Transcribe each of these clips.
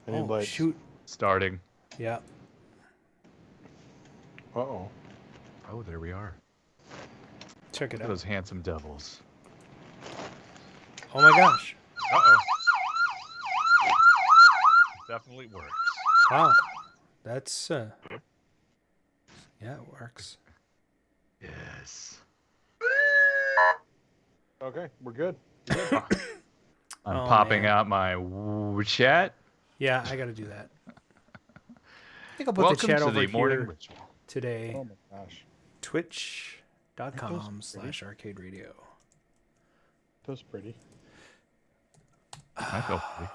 I need lights. Shoot. Starting. Yeah. Uh-oh. Oh, there we are. Check it Look at out. those handsome devils. Oh my gosh. Uh-oh. Definitely works. Wow. That's yeah, it works. Yes. Okay, we're good. I'm popping out my chat. Yeah, I got to do that. I think I'll put Welcome the chat to over the morning here ritual today. Oh my gosh. Twitch.com/RcadeRadio. That's pretty. I feel pretty.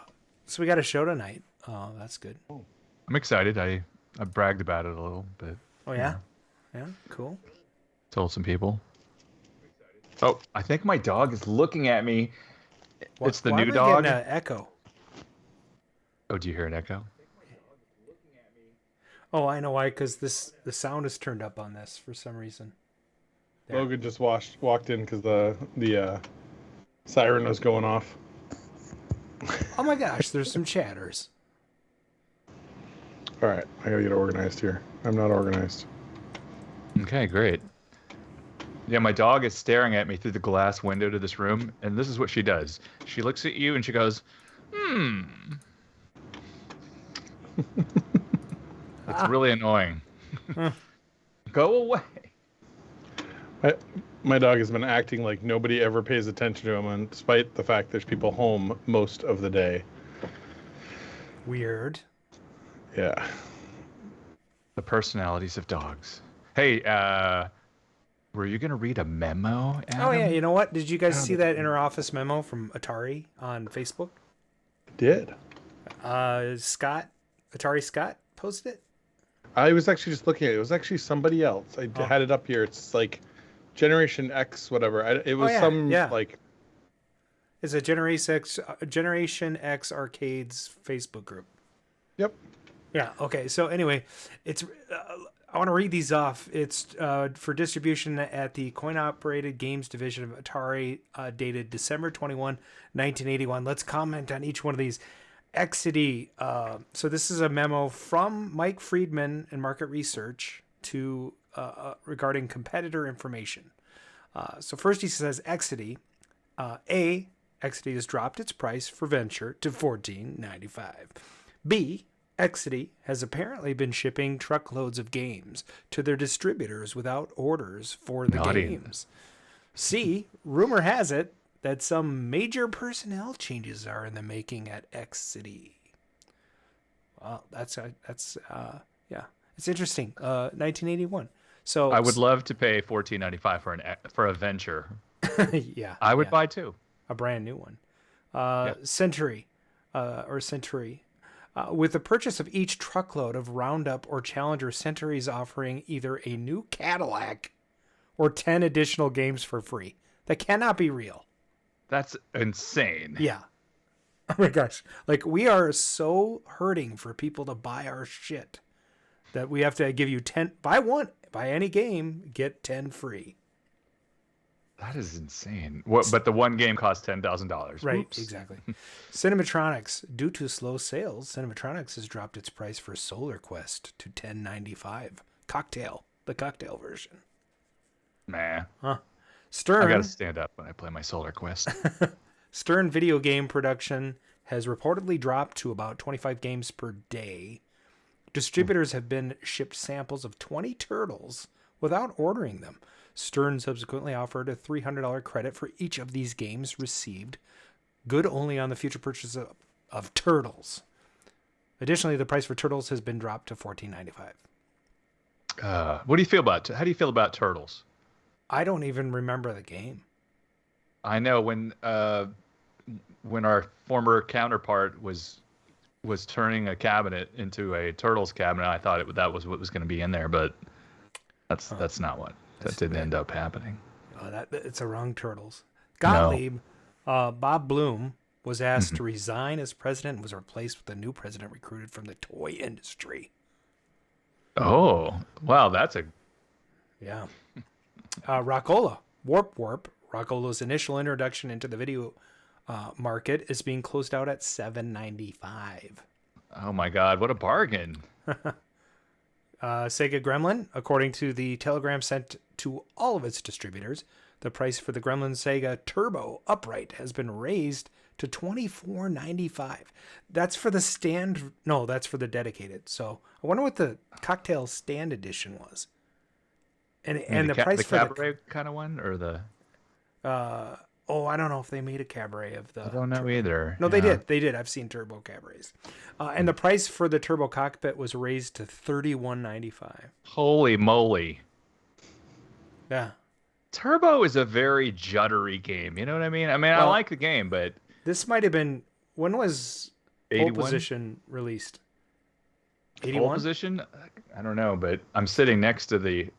So we got a show tonight. Oh, that's good. I'm excited. I bragged about it a little bit. Oh yeah, yeah, cool. Told some people. Oh, I think my dog is looking at me. It's the Why new am I dog. getting an echo? Oh, do you hear an echo? Oh, I know why. Because the sound is turned up on this for some reason. There. Logan just walked in because the siren was going off. Oh my gosh, there's some chatters. All right, I gotta get organized here. I'm not organized. Okay, great. Yeah, my dog is staring at me through the glass window to this room, and this is what she does. She looks at you and she goes, It's really annoying. Go away. My dog has been acting like nobody ever pays attention to him, and despite the fact there's people home most of the day. Weird. Yeah. The personalities of dogs. Hey, were you going to read a memo, Adam? Oh yeah, you know what? Did you guys see that inter-office memo from Atari on Facebook? Did. Atari Scott posted it? I was actually just looking at it. It was actually somebody else. I had it up here. It's like Generation X, whatever. It was like. It's a Generation X Arcades Facebook group. Yep. Yeah. Okay. So anyway, it's. I want to read these off. It's for distribution at the coin-operated games division of Atari, dated December 21, 1981. Let's comment on each one of these. Exidy. So this is a memo from Mike Friedman in Market Research to regarding competitor information. So first he says Exidy. Exidy has dropped its price for Venture to $14.95. B. Exidy has apparently been shipping truckloads of games to their distributors without orders for the games. C. Rumor has it that some major personnel changes are in the making at Exidy. Well, that's yeah, it's interesting. 1981. So I would love to pay $14.95 for a Venture. Yeah, I would buy two. A brand new one. Century. With the purchase of each truckload of Roundup or Challenger, Century is offering either a new Cadillac or 10 additional games for free. That cannot be real. That's insane. Yeah. Oh my gosh. Like, we are so hurting for people to buy our shit that we have to give you 10. Buy any game, get 10 free. That is insane. But the one game costs $10,000. Right, Oops. exactly. Cinematronics. Due to slow sales, Cinematronics has dropped its price for Solar Quest to $10.95. The cocktail version. Nah. Huh. Stern. I gotta stand up when I play my Solar Quest. Stern video game production has reportedly dropped to about 25 games per day. Distributors have been shipped samples of 20 turtles without ordering them. Stern subsequently offered a $300 credit for each of these games received, good only on the future purchase of turtles. Additionally, the price for turtles has been dropped to $14.95. What do you feel about? How do you feel about turtles? I don't even remember the game. I know when our former counterpart was turning a cabinet into a turtles cabinet, I thought that was what was going to be in there, but that's not what. That didn't end up happening. It's a wrong turtles. Gottlieb, Bob Bloom was asked to resign as president and was replaced with a new president recruited from the toy industry. Oh, wow, that's a... Yeah. Rockola, Warp. Rockola's initial introduction into the video market is being closed out at $7.95. Oh my God, what a bargain! Sega Gremlin, according to the telegram sent to all of its distributors, the price for the Gremlin Sega Turbo Upright has been raised to $24.95. That's for the stand. No, that's for the dedicated. So I wonder what the cocktail stand edition was. And the price for cabaret kind of one, or the I don't know if they made a cabaret of the. I don't know either. No, they did. They did. I've seen turbo cabarets. And the price for the turbo cockpit was raised to $31.95. Holy moly! Yeah. Turbo is a very juddery game. You know what I mean? I Well, like the game, but this might have been, when was Pole 81? Position released? Pole 81? position? I don't know, but I'm sitting next to the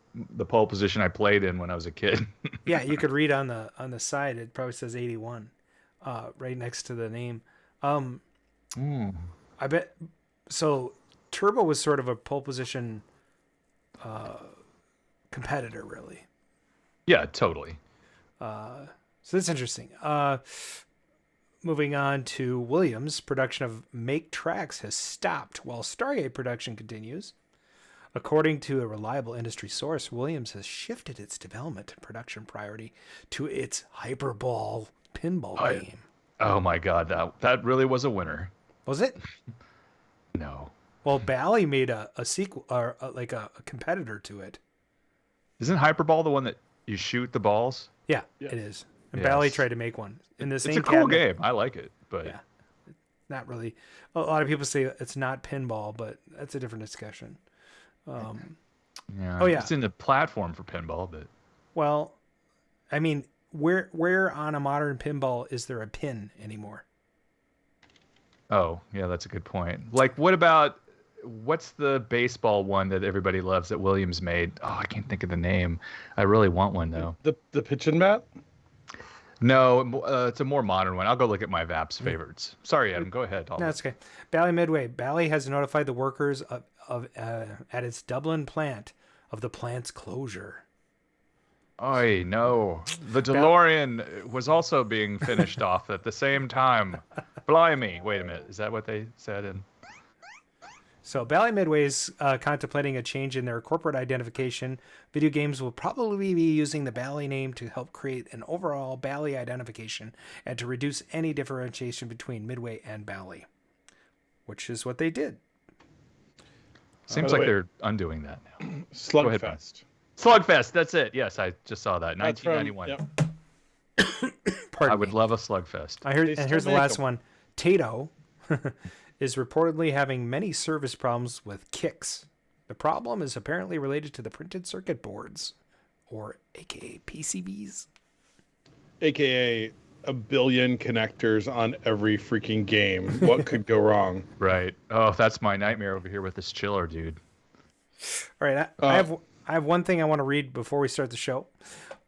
pole position I played in when I was a kid. Yeah, you could read on the side. It probably says 81, right next to the name. I bet. So Turbo was sort of a pole position competitor, really. Yeah, totally. So that's interesting. Moving on to Williams, production of Make Tracks has stopped while Stargate production continues. According to a reliable industry source, Williams has shifted its development and production priority to its Hyperball pinball game. Oh my God, that really was a winner. Was it? No. Well, Bally made a sequel, or like a competitor to it. Isn't Hyperball the one that you shoot the balls? Yeah, Yes. it is. And Yes. Bally tried to make one in the same. It's a cool cabinet. game. I like it, but Yeah, not really. A lot of people say it's not pinball, but that's a different discussion. yeah. Oh, yeah. It's in the platform for pinball, but Well, I mean, where on a modern pinball is there a pin anymore? oh yeah, that's a good point. Like, what's the baseball one that everybody loves that Williams made? Oh, I can't think of the name. I really want one though. The pitch and bat? No, it's a more modern one. I'll go look at my VAPS favorites. Sorry, Adam. Go ahead. No, that's okay. Bally Midway. Bally has notified the workers of at its Dublin plant of the plant's closure. Oy, no. The DeLorean was also being finished off at the same time. Blimey. Wait a minute. Is that what they said? So Bally Midway is contemplating a change in their corporate identification. Video games will probably be using the Bally name to help create an overall Bally identification and to reduce any differentiation between Midway and Bally, which is what they did. Seems like they're undoing that now. Slugfest. Slugfest, that's it. Yes, I just saw that. That's 1991. Yep. I would love a Slugfest. Here's the last one. Tato is reportedly having many service problems with kicks. The problem is apparently related to the printed circuit boards, or aka PCBs. AKA a billion connectors on every freaking game. What could go wrong? Right. Oh, that's my nightmare over here with this chiller, dude. All right, I have one thing I want to read before we start the show,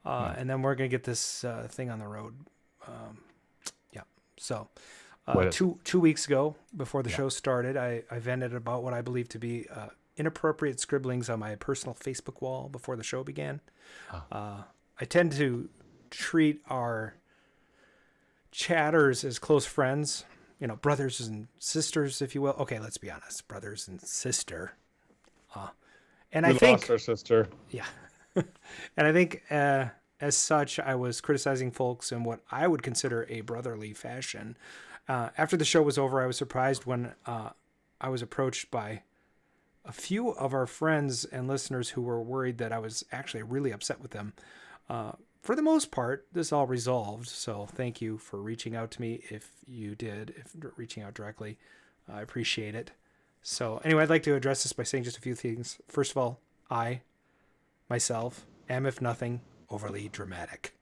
and then we're gonna get this thing on the road. So 2 weeks ago, before the show started, I vented about what I believe to be inappropriate scribblings on my personal Facebook wall before the show began. I tend to treat our chatters as close friends, brothers and sisters, if you will. Okay, let's be honest, brothers and sister. And I think lost our sister. Yeah. And I think as such, I was criticizing folks in what I would consider a brotherly fashion. After the show was over, I was surprised when I was approached by a few of our friends and listeners who were worried that I was actually really upset with them. For the most part, this all resolved. So thank you for reaching out to me if you did, if reaching out directly. I appreciate it. So anyway, I'd like to address this by saying just a few things. First of all, I, myself, am, if nothing, overly dramatic.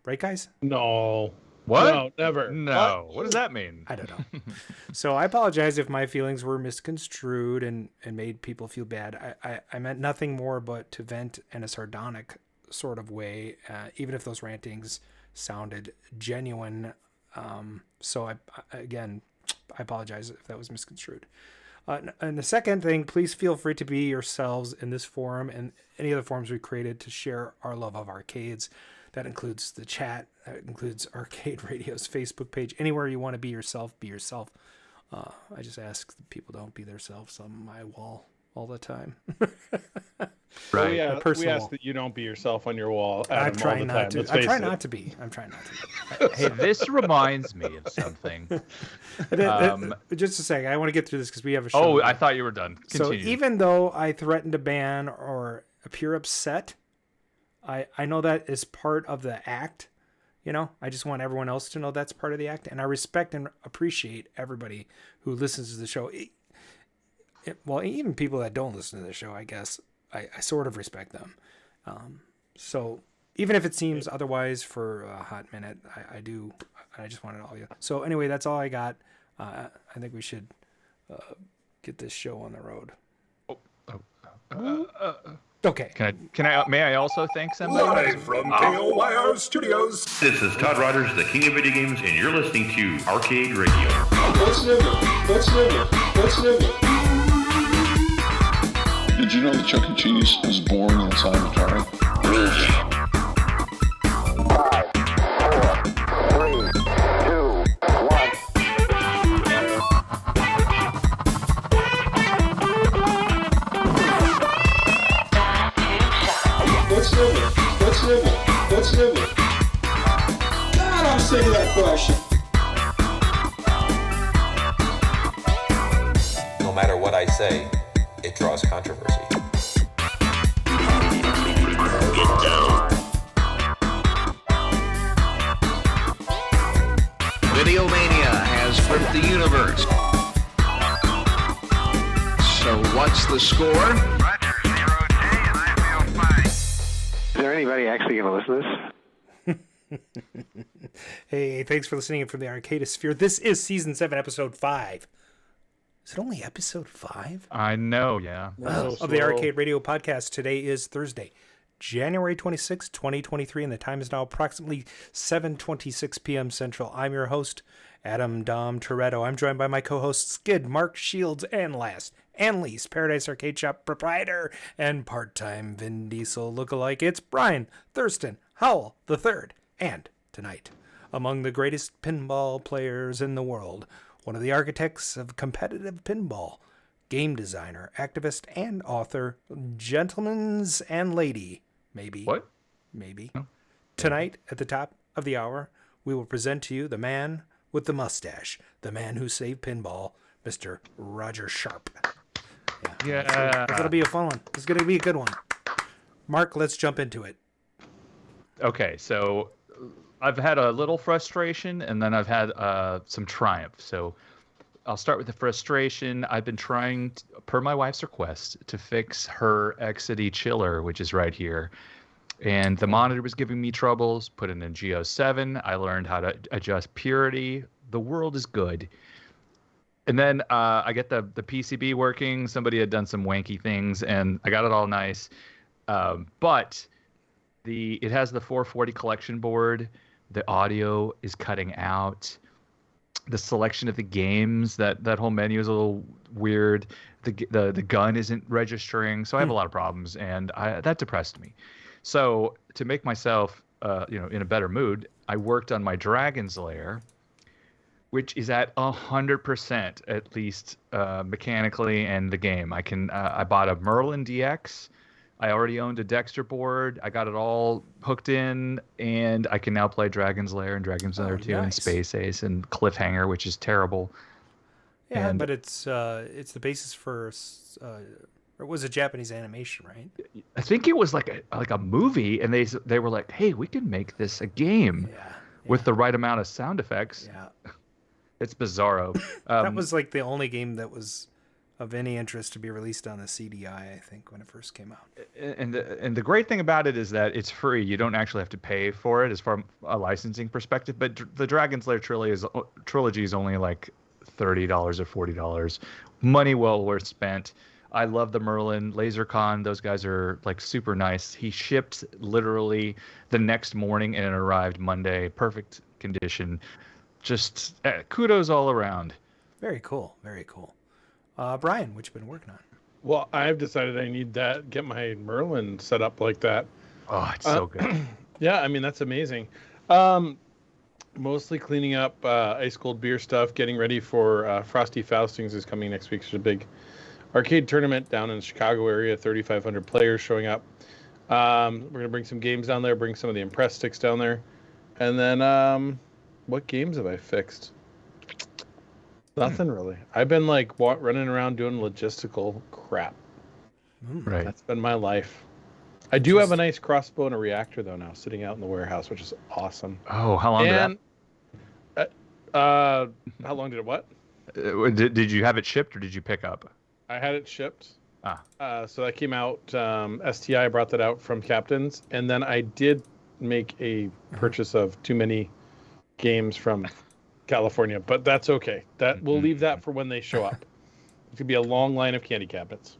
Right, guys? No. What? No, never. No. What does that mean? I don't know. So I apologize if my feelings were misconstrued and made people feel bad. I meant nothing more but to vent in a sardonic sort of way, even if those rantings sounded genuine. So I apologize if that was misconstrued. And the second thing, please feel free to be yourselves in this forum and any other forums we created to share our love of arcades. That includes the chat. That includes Arcade Radio's Facebook page. Anywhere you want to be yourself, be yourself. I just ask that people don't be themselves on my wall all the time. Right. We ask that you don't be yourself on your wall. I'm Adam, all the time. Let's face try it. not to be. I'm trying not to be. Hey, this reminds me of something. Just a second. I want to get through this because we have a show. Oh, I thought you were done. Continue. So even though I threaten to ban or appear upset, I know that is part of the act. You know, I just want everyone else to know that's part of the act. And I respect and appreciate everybody who listens to the show. Well, even people that don't listen to the show, I guess, I sort of respect them. So even if it seems otherwise for a hot minute, I do. I just wanted all you. So anyway, that's all I got. I think we should get this show on the road. Okay. May I also thank somebody? Live from KOYR Studios. This is Todd Rogers, the king of video games, and you're listening to Arcade Radio. What's new? Did you know that Chuck E. Cheese was born inside Atari? 5, 4, 3, 2, 1. What's new? God, I'm sick of that question. No matter what I say, it draws controversy. Get down. Videomania has gripped the universe. So what's the score? Roger, 0J, and I feel fine. Is there anybody actually going to listen to this? Hey, thanks for listening in from the Arcadosphere. This is Season 7, Episode 5. Is it only Episode 5? I know, yeah. Of the Arcade Radio podcast. Today is Thursday, January 26, 2023, and the time is now approximately 7:26 p.m. Central. I'm your host, Adam Dom Toretto. I'm joined by my co-hosts, Skid, Mark Shields, and last and least, Paradise Arcade Shop proprietor and part-time Vin Diesel lookalike. It's Bryan Thurston Howell III. And tonight, among the greatest pinball players in the world, one of the architects of competitive pinball, game designer, activist, and author, gentlemen's and lady, maybe. What? Maybe. Tonight, at the top of the hour, we will present to you the man with the mustache, the man who saved pinball, Mr. Roger Sharpe. Yeah. It'll be a fun one. It's going to be a good one. Mark, let's jump into it. Okay, so I've had a little frustration, and then I've had some triumph. So I'll start with the frustration. I've been trying, per my wife's request, to fix her XD chiller, which is right here. And the monitor was giving me troubles. Put it in G07. I learned how to adjust purity. The world is good. And then I get the PCB working. Somebody had done some wanky things, and I got it all nice. But it has the 440 collection board. The audio is cutting out. The selection of the games, that whole menu is a little weird. The gun isn't registering, so I have a lot of problems, and that depressed me. So to make myself in a better mood, I worked on my Dragon's Lair, which is at 100% at least mechanically and the game. I bought a Merlin DX. I already owned a Dexter board. I got it all hooked in, and I can now play Dragon's Lair and Dragon's Lair 2 and Space Ace and Cliffhanger, which is terrible. Yeah, but it's the basis for it was a Japanese animation, right? I think it was like a movie, and they were like, "Hey, we can make this a game with the right amount of sound effects." Yeah, it's bizarro. That was like the only game that was of any interest to be released on the CDI, I think, when it first came out. And the great thing about it is that it's free. You don't actually have to pay for it as from a licensing perspective. But the Dragon's Lair trilogy is only like $30 or $40. Money well worth spent. I love the Merlin LaserCon. Those guys are like super nice. He shipped literally the next morning and it arrived Monday. Perfect condition. Just kudos all around. Very cool. Very cool. Bryan, what you been working on? Well, I've decided I need get my Merlin set up like that. Oh, it's so good. Yeah, I mean, that's amazing. Mostly cleaning up ice cold beer stuff, getting ready for Frosty Faustings is coming next week. There's a big arcade tournament down in the Chicago area, 3,500 players showing up. We're going to bring some games down there, bring some of the Impress sticks down there. And then what games have I fixed? Nothing really. I've been like running around doing logistical crap. Right. That's been my life. I do have a nice crossbow and a reactor though now, sitting out in the warehouse, which is awesome. Oh, how long did that? How long did it what? Did you have it shipped or did you pick up? I had it shipped. So that came out. STI brought that out from Captain's, and then I did make a purchase of too many games from California, but that's okay. That we'll leave that for when they show up. It could be a long line of candy cabinets.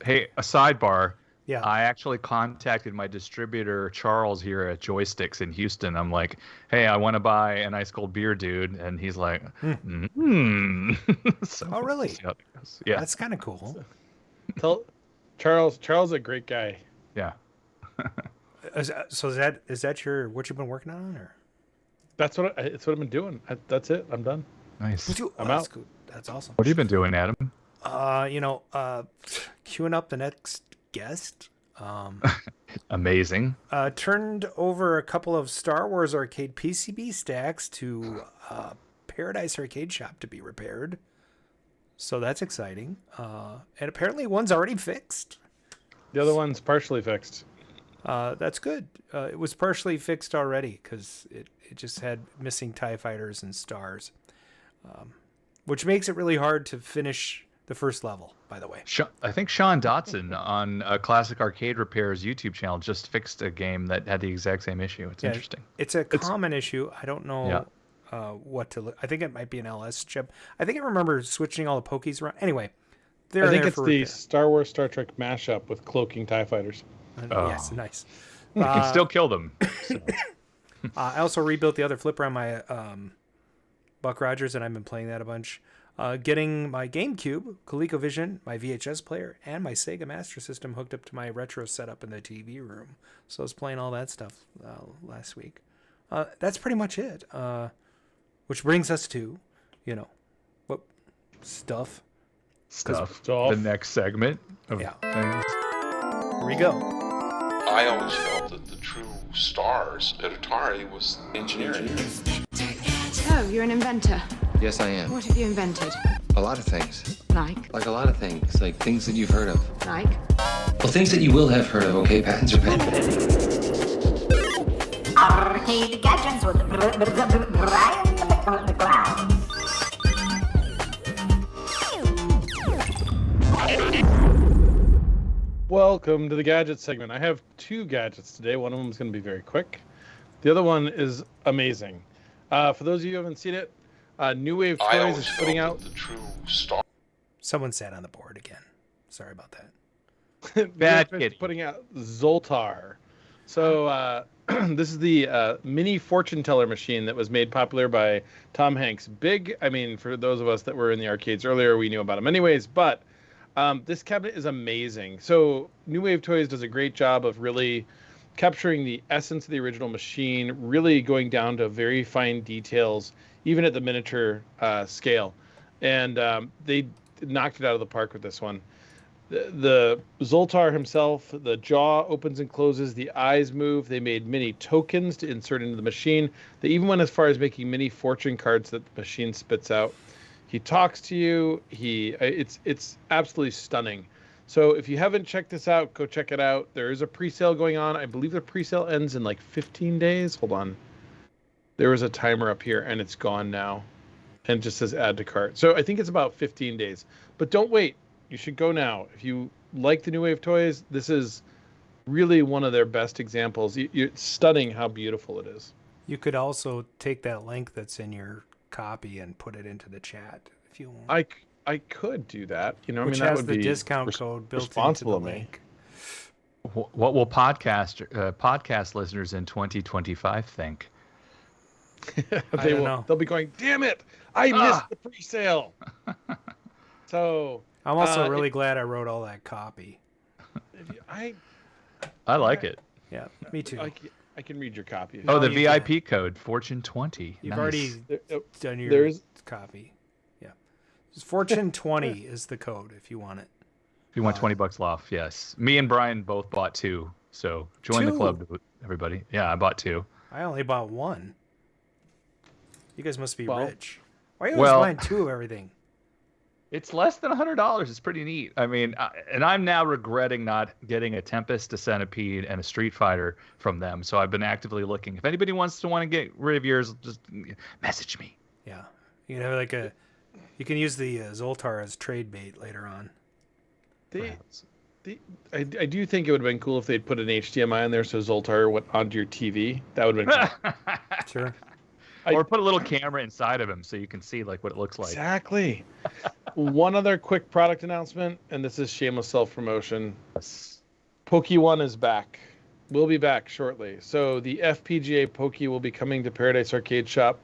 Hey, a sidebar. Yeah. I actually contacted my distributor, Charles, here at Joysticks in Houston. I'm like, hey, I want to buy an ice cold beer, dude. And he's like, So, oh, really? Yeah. That's kind of cool. Tell Charles is a great guy. Yeah. So is that what you've been working on, or? It's what I've been doing. That's it. I'm done. Nice. I'm out. Cool. That's awesome. What have you been doing, Adam? Queuing up the next guest. Amazing. Turned over a couple of Star Wars arcade PCB stacks to Paradise Arcade Shop to be repaired. So that's exciting. And apparently one's already fixed. The other one's partially fixed. That's good. It was partially fixed already because it just had missing TIE fighters and stars, which makes it really hard to finish the first level, by the way. I think Sean Dotson on Classic Arcade Repair's YouTube channel just fixed a game that had the exact same issue. It's interesting. It's a common issue. I don't know what to look. I think it might be an LS chip. I think I remember switching all the pokies around. Anyway, I think it's the Star Wars Star Trek mashup with cloaking TIE fighters. Yes, nice. You can still kill them. So. I also rebuilt the other flipper on my Buck Rogers, and I've been playing that a bunch. Getting my GameCube, ColecoVision, my VHS player, and my Sega Master System hooked up to my retro setup in the TV room. So I was playing all that stuff last week. That's pretty much it. Which brings us to, what stuff. The next segment of things. Here we go. I always felt that the true stars at Atari was engineering. Oh, you're an inventor. Yes, I am. What have you invented? A lot of things. Like? Like a lot of things. Like things that you've heard of. Like? Well, things that you will have heard of, okay? Patents are pending. Arcade Gadgets with Bryan McLeod. Welcome to the gadget segment. I have two gadgets today. One of them is going to be very quick. The other one is amazing. For those of you who haven't seen it, New Wave Toys is putting out the true star. Someone sat on the board again. Sorry about that. Bad kid. Putting out Zoltar. So this is the mini fortune teller machine that was made popular by Tom Hanks. For those of us that were in the arcades earlier, we knew about him anyways, but this cabinet is amazing. So New Wave Toys does a great job of really capturing the essence of the original machine, really going down to very fine details, even at the miniature scale. And they knocked it out of the park with this one. The Zoltar himself, the jaw opens and closes, the eyes move. They made mini tokens to insert into the machine. They even went as far as making mini fortune cards that the machine spits out. He talks to you. It's absolutely stunning. So if you haven't checked this out, go check it out. There is a pre-sale going on. I believe the pre-sale ends in like 15 days. Hold on. There was a timer up here and it's gone now. And it just says add to cart. So I think it's about 15 days. But don't wait. You should go now. If you like the New Wave Toys, this is really one of their best examples. It's stunning how beautiful it is. You could also take that link that's in your copy and put it into the chat if you want. I could do that. Which that has would the be discount code built responsible into the of me. link. What will podcast listeners in 2025 think? They'll be going, damn it, I missed the pre-sale. So I'm also really glad I wrote all that copy. I like it. Yeah, me too. I I can read your copy. Oh, the VIP code, Fortune 20. You've Nice. already done your copy. Yeah. Fortune 20 is the code if you want it. If you want $20 off, yes. Me and Brian both bought 2. So join the club, everybody. Yeah, I bought 2. I only bought 1. You guys must be rich. Why are you always buying 2 of everything? It's less than $100. It's pretty neat. I mean, and I'm now regretting not getting a Tempest, a Centipede, and a Street Fighter from them. So I've been actively looking. If anybody wants to get rid of yours, just message me. Yeah, you can have you can use the Zoltar as trade bait later on. I do think it would have been cool if they'd put an HDMI in there so Zoltar went onto your TV. That would have been cool. Sure. Or put a little camera inside of him so you can see what it looks like. Exactly. One other quick product announcement, and this is shameless self-promotion. Poke1 is back. We'll be back shortly. So the FPGA Poke will be coming to Paradise Arcade Shop.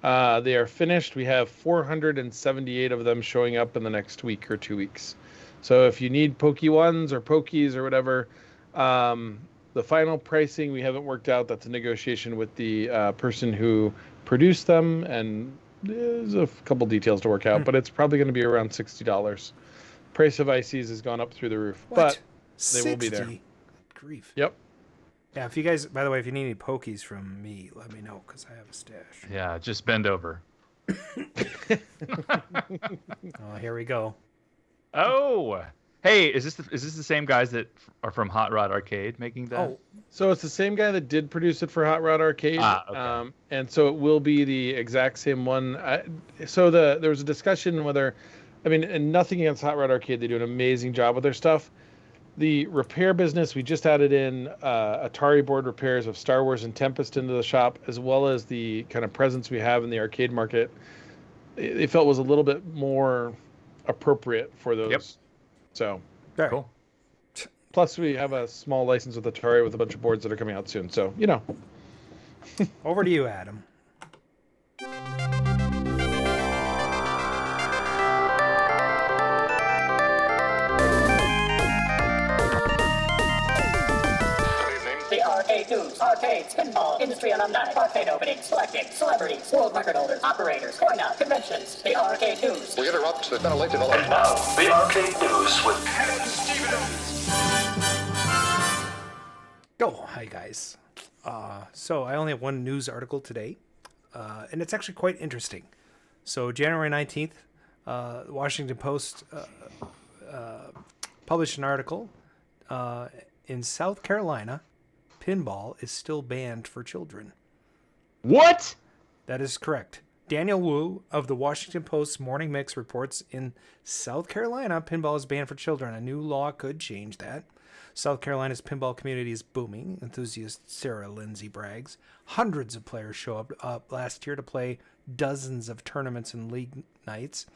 They are finished. We have 478 of them showing up in the next week or 2 weeks. So if you need Poke1s or Pokies or whatever, the final pricing we haven't worked out. That's a negotiation with the person who produced them, and there's a couple details to work out, but it's probably going to be around $60. Price of ICs has gone up through the roof, but they will be there. Grief. Yep. Yeah, if you guys, by the way, if you need any Pokies from me, let me know because I have a stash. Yeah, just bend over. Oh, here we go. Oh, hey, is this the same guys that are from Hot Rod Arcade making that? Oh, so it's the same guy that did produce it for Hot Rod Arcade. Okay. And so it will be the exact same one. There was a discussion whether, and nothing against Hot Rod Arcade. They do an amazing job with their stuff. The repair business, we just added in Atari board repairs of Star Wars and Tempest into the shop, as well as the kind of presence we have in the arcade market. They felt was a little bit more appropriate for those. Yep. So cool. Plus, we have a small license with Atari with a bunch of boards that are coming out soon. So, Over to you, Adam. The Arcade News, arcades, pinball, industry alumni, arcade openings, selected, celebrities, world record holders, operators, coin-out, conventions. The Arcade News. We interrupt the ventilated development. And now, the Arcade News with Kevin Stevens. Go. Hi, guys. So I only have one news article today, and it's actually quite interesting. So January 19th, the Washington Post published an article. In South Carolina, pinball is still banned for children. What? That is correct. Daniel Wu of the Washington Post's Morning Mix reports in South Carolina, pinball is banned for children. A new law could change that. South Carolina's pinball community is booming. Enthusiast Sarah Lindsay brags. Hundreds of players show up last year to play dozens of tournaments and league nights.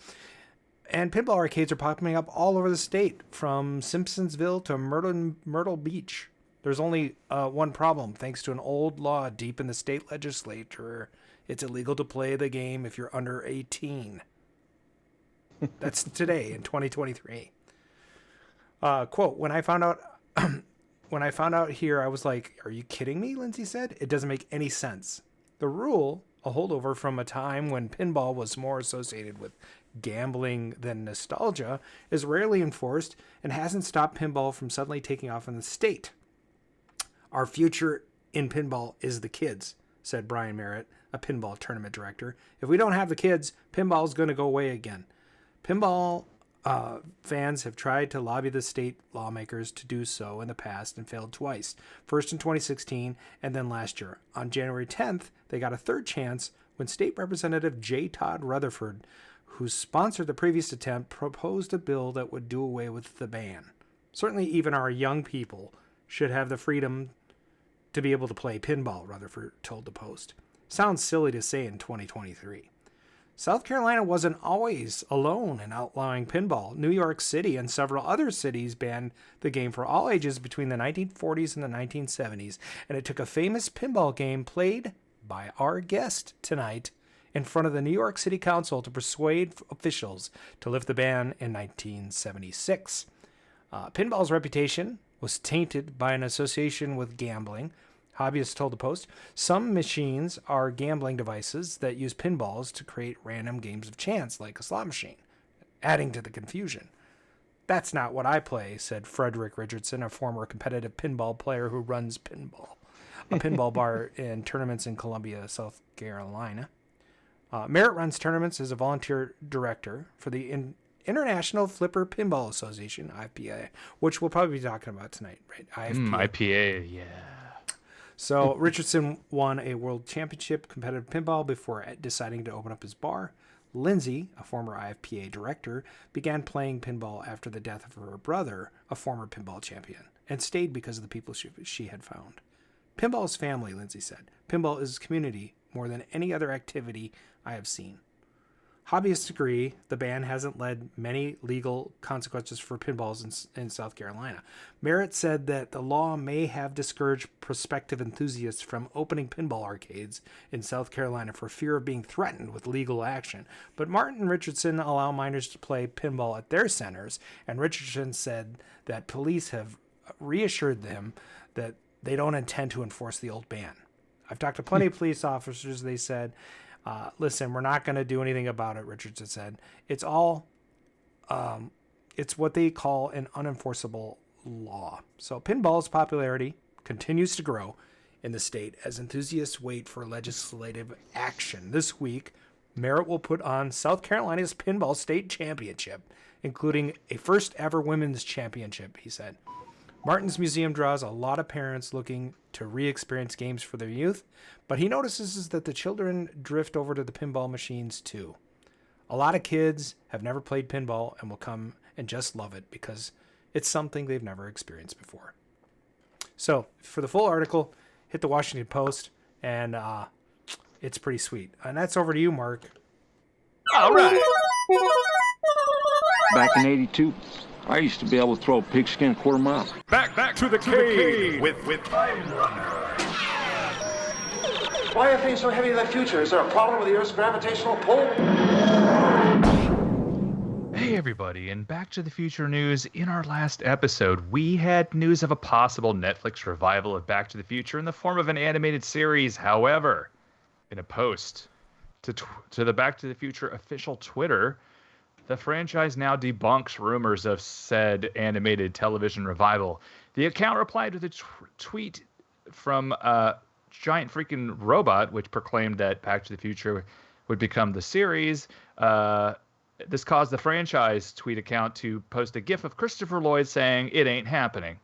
And pinball arcades are popping up all over the state, from Simpsonsville to Myrtle Beach. There's only one problem. Thanks to an old law deep in the state legislature, it's illegal to play the game if you're under 18. That's today in 2023. Quote, when I found out here, I was like, are you kidding me? Lindsay said. It doesn't make any sense. The rule, a holdover from a time when pinball was more associated with gambling than nostalgia, is rarely enforced and hasn't stopped pinball from suddenly taking off in the state. Our future in pinball is the kids, said Brian Merritt, a pinball tournament director. If we don't have the kids, pinball is going to go away again. Pinball fans have tried to lobby the state lawmakers to do so in the past and failed twice. First in 2016 and then last year. On January 10th, they got a third chance when State Representative J. Todd Rutherford, who sponsored the previous attempt, proposed a bill that would do away with the ban. Certainly even our young people should have the freedom to be able to play pinball, Rutherford told the Post. Sounds silly to say in 2023. South Carolina wasn't always alone in outlawing pinball. New York City and several other cities banned the game for all ages between the 1940s and the 1970s, and it took a famous pinball game played by our guest tonight in front of the New York City Council to persuade officials to lift the ban in 1976. Pinball's reputation was tainted by an association with gambling. Hobbyists told the Post, some machines are gambling devices that use pinballs to create random games of chance, like a slot machine, adding to the confusion. That's not what I play, said Frederick Richardson, a former competitive pinball player who runs Pinball, a pinball bar in tournaments in Columbia, South Carolina. Merritt runs tournaments as a volunteer director for the International Flipper Pinball Association, IPA, which we'll probably be talking about tonight, right? IPA, yeah. So Richardson won a world championship competitive pinball before deciding to open up his bar. Lindsay, a former IFPA director, began playing pinball after the death of her brother, a former pinball champion, and stayed because of the people she had found. Pinball is family, Lindsay said. Pinball is community more than any other activity I have seen. Hobbyists agree the ban hasn't led many legal consequences for pinballs in South Carolina. Merritt said that the law may have discouraged prospective enthusiasts from opening pinball arcades in South Carolina for fear of being threatened with legal action. But Martin and Richardson allow minors to play pinball at their centers, and Richardson said that police have reassured them that they don't intend to enforce the old ban. I've talked to plenty of police officers, they said. Listen, we're not going to do anything about it, Richardson said. It's all, it's what they call an unenforceable law. So pinball's popularity continues to grow in the state as enthusiasts wait for legislative action. This week, Merritt will put on South Carolina's Pinball State Championship, including a first ever women's championship, he said. Martin's museum draws a lot of parents looking to re-experience games for their youth, but he notices that the children drift over to the pinball machines too. A lot of kids have never played pinball and will come and just love it because it's something they've never experienced before. So, for the full article, hit the Washington Post, and it's pretty sweet. And that's over to you, Mark. All right. Back in '82, I used to be able to throw a pigskin a quarter mile. Back to the cave with Time Runner. Why are things so heavy in the future? Is there a problem with the Earth's gravitational pull? Hey everybody, and Back to the Future news. In our last episode, we had news of a possible Netflix revival of Back to the Future in the form of an animated series. However, in a post to the Back to the Future official Twitter, the franchise now debunks rumors of said animated television revival. The account replied with a tweet from Giant Freaking Robot, which proclaimed that Back to the Future would become the series. This caused the franchise tweet account to post a GIF of Christopher Lloyd saying, "It ain't happening."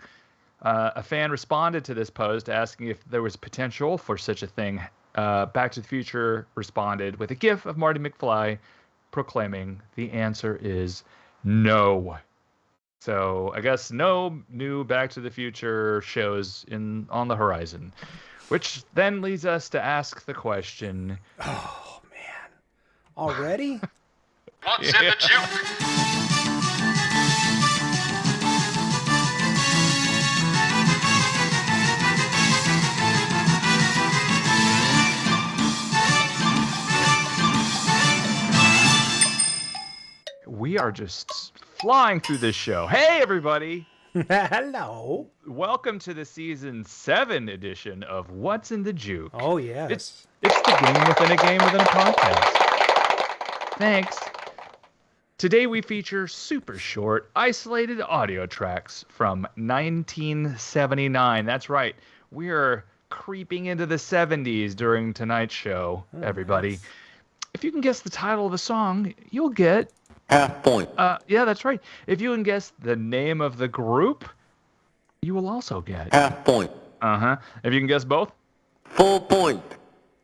A fan responded to this post asking if there was potential for such a thing. Back to the Future responded with a GIF of Marty McFly proclaiming the answer is no. So I guess no new Back to the Future shows on the horizon, which then leads us to ask the question. Oh, man. Already? What's in the juke? We are just flying through this show. Hey, everybody. Hello. Welcome to the Season 7 edition of What's in the Juke. Oh, yes. It's the game within a game within a podcast. Thanks. Today we feature super short, isolated audio tracks from 1979. That's right. We are creeping into the 70s during tonight's show, everybody. Nice. If you can guess the title of the song, you'll get... half point. Yeah, that's right. If you can guess the name of the group, you will also get... half point. Uh-huh. If you can guess both? Full point.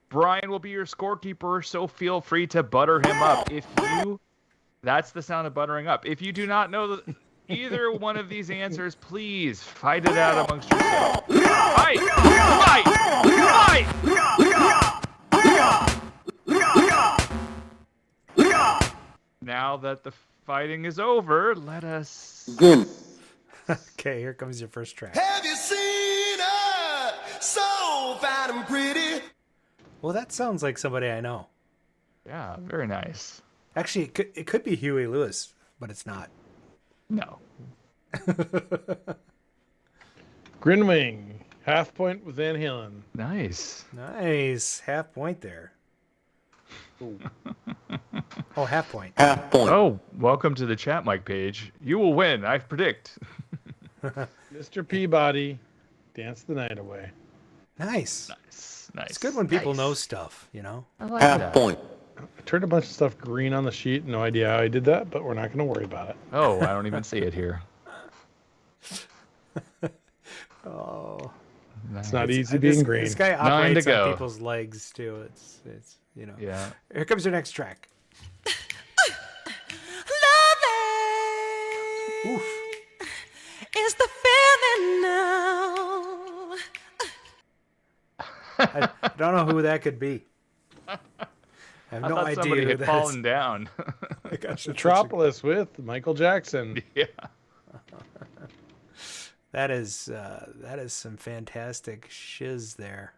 Brian will be your scorekeeper, so feel free to butter him up. That's the sound of buttering up. If you do not know either one of these answers, please fight it out amongst yourselves. Fight! Fight! Fight! Now that the fighting is over, let us... begin. Okay, here comes your first track. Have you seen her so fine and pretty? Well, that sounds like somebody I know. Yeah, very nice. Actually, it could be Huey Lewis, but it's not. No. Grinwing Half point with Van Halen. Nice. Nice. Half point there. Oh, half point. Half point. Oh, welcome to the chat mic page. You will win, I predict. Mr. Peabody, dance the night away. Nice. Nice. It's good when people know stuff, you know? I like Half that. point. I turned a bunch of stuff green on the sheet. No idea how I did that, but we're not going to worry about it. Oh, I don't even see it here. Oh. It's not easy being green. This guy 9 to operates on go. people's legs, too. It's you know. Yeah. Here comes your next track. Oof. Is the feeling now? I don't know who that could be. I have I no thought idea somebody who had that fallen is. down. Metropolis with Michael Jackson. Yeah. That is some fantastic shiz there.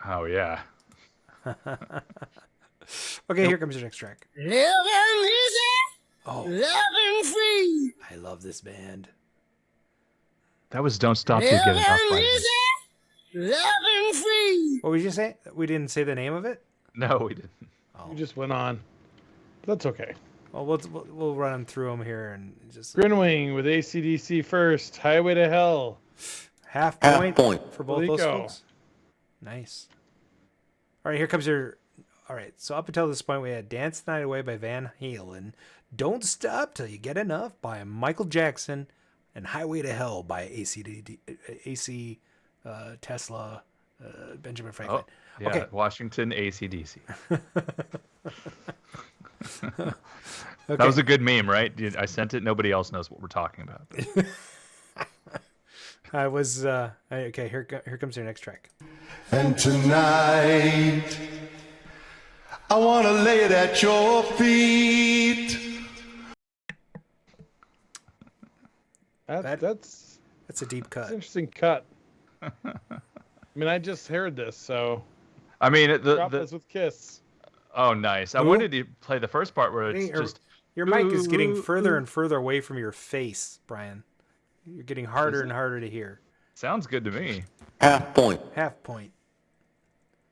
Oh, yeah. Okay, here comes your next track. Living easy, Oh, loving free. I love this band. That was Don't Stop Till You Get Enough. By Living me. easy, loving free. What would you say? We didn't say the name of it? No, we didn't. You just went on. That's okay. Well, we'll run them through them here and just Grinwing with AC/DC first. Highway to Hell. half Half point, point. for both those Coleco. folks. Nice. All right, here comes your. All right, so up until this point, we had "Dance the Night Away" by Van Halen, "Don't Stop Till You Get Enough" by Michael Jackson, and "Highway to Hell" by AC Tesla, Benjamin Franklin. Oh, yeah. Okay. Washington AC/DC. Okay. That was a good meme, right? I sent it. Nobody else knows what we're talking about. I was okay. Here comes your next track. And tonight, I want to lay it at your feet. That's a deep cut. That's an interesting cut. I mean, I just heard this, so. I mean, Metropolis with Kiss. Oh, nice. I Who? wanted to play the first part where it's just. Your mic is getting further and further away from your face, Brian. You're getting harder and harder to hear. Sounds good to me. Half point. Half point.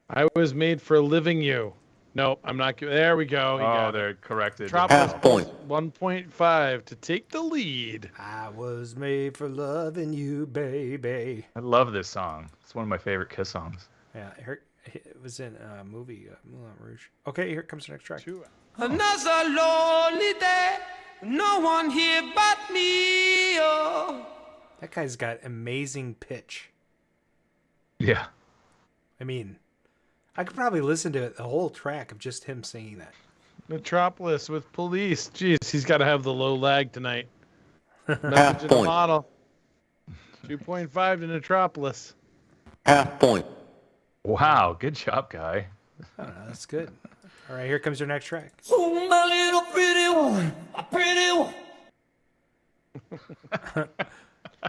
I was made for living you. Nope, I'm not. There we go. Oh, they're corrected. Metropolis Half point. 1.5 to take the lead. I was made for loving you, baby. I love this song. It's one of my favorite Kiss songs. Yeah, it was in a movie, Moulin Rouge. Okay, here comes the next track. Another lonely day, no one here but me. Oh. That guy's got amazing pitch. Yeah. I mean, I could probably listen to the whole track of just him singing that. Metropolis with Police. Jeez, he's got to have the low lag tonight. Message in the point. model. 2.5 to Metropolis. Half point. Wow, good job, guy. I don't know, that's good. All right, here comes your next track. Oh, my little pretty one, a pretty one.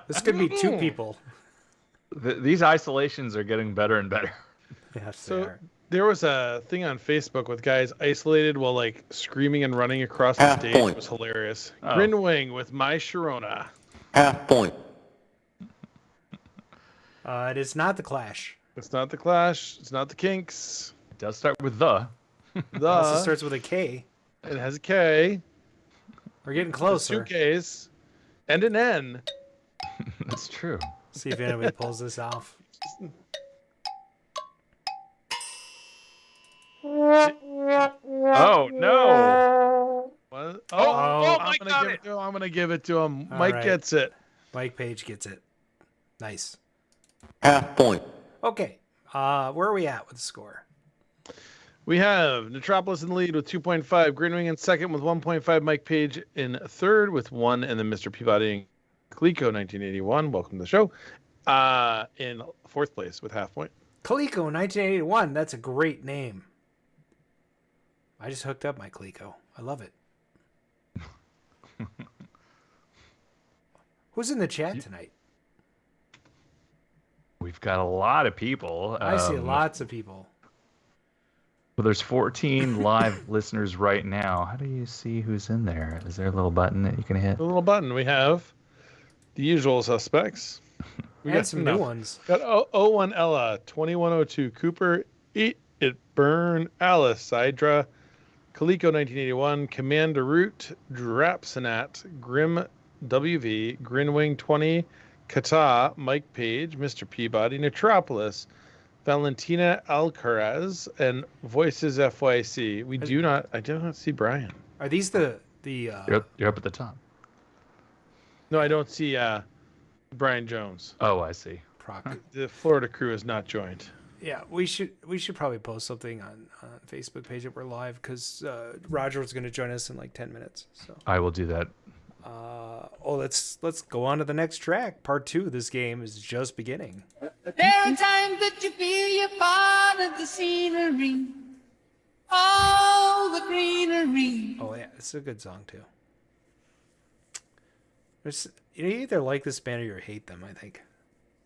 This could be two people. These isolations are getting better and better. Yes, they are. There was a thing on Facebook with guys isolated while like screaming and running across the Half stage. point. It was hilarious. Oh. Grinwing with My Sharona. Half point. It is not the Clash. It's not the Clash. It's not the Kinks. It does start with the. It also starts with a K. It has a K. We're getting Two closer. Ks. And an N. That's true. See if anybody pulls this off. Oh, no. What? Oh, I'm Mike gonna got give it. to him. I'm gonna give it to him. All Mike right. gets it. Mike Page gets it. Nice. Half point. Okay. Where are we at with the score? We have Metropolis in the lead with 2.5, Grinwing in second with 1.5, Mike Page in third with 1, and then Mr. Peabody and Coleco 1981. Welcome to the show. In fourth place with half point. Coleco 1981. That's a great name. I just hooked up my Coleco. I love it. Who's in the chat tonight? We've got a lot of people. I see lots of people. Well, there's 14 live listeners right now. How do you see who's in there? Is there a little button that you can hit? The little button. We have the usual suspects. We and got some new ones. Got 01 Ella, 2102 Cooper, Eat It Burn, Alice, Sidra, Coleco 1981, Commander Root, Drapsanat, Grim WV, Grinwing 20, Kata, Mike Page, Mr. Peabody, Metropolis, Valentina Alcaraz, and Voices FYC. I do not see Brian. Are these the You're up at the top. No, I don't see Brian Jones. Oh, I see. The Florida crew is not joined. Yeah, we should probably post something on Facebook page that we're live because Roger was going to join us in like 10 minutes. So I will do that. Let's go on to the next track. Part 2 of this game is just beginning. There are times that you feel you're part of the scenery, all the greenery. Oh yeah, it's a good song too. You either like this band or you hate them, I think.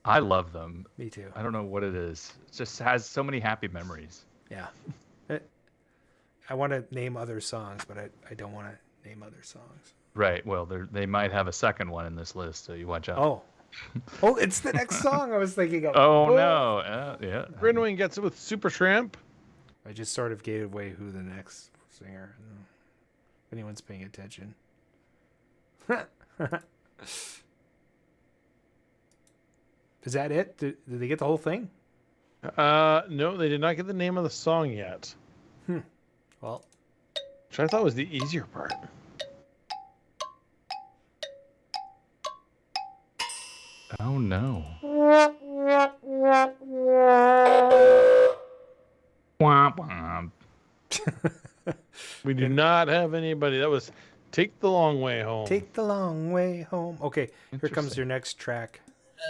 I love them. Me too. I don't know what it is. It just has so many happy memories. Yeah. I want to name other songs, but I don't want to name other songs. Right. Well, they might have a second one in this list, so you watch out. Oh, it's the next song I was thinking of. Oh, no. Yeah. Grinwing gets it with Super Tramp. I just sort of gave away who the next singer. If anyone's paying attention. Is that it? Did they get the whole thing? No, they did not get the name of the song yet. Well, which I thought was the easier part. Oh no. Womp womp. We do not have anybody. That was Take the Long Way Home. Take the Long Way Home. Okay, here comes your next track.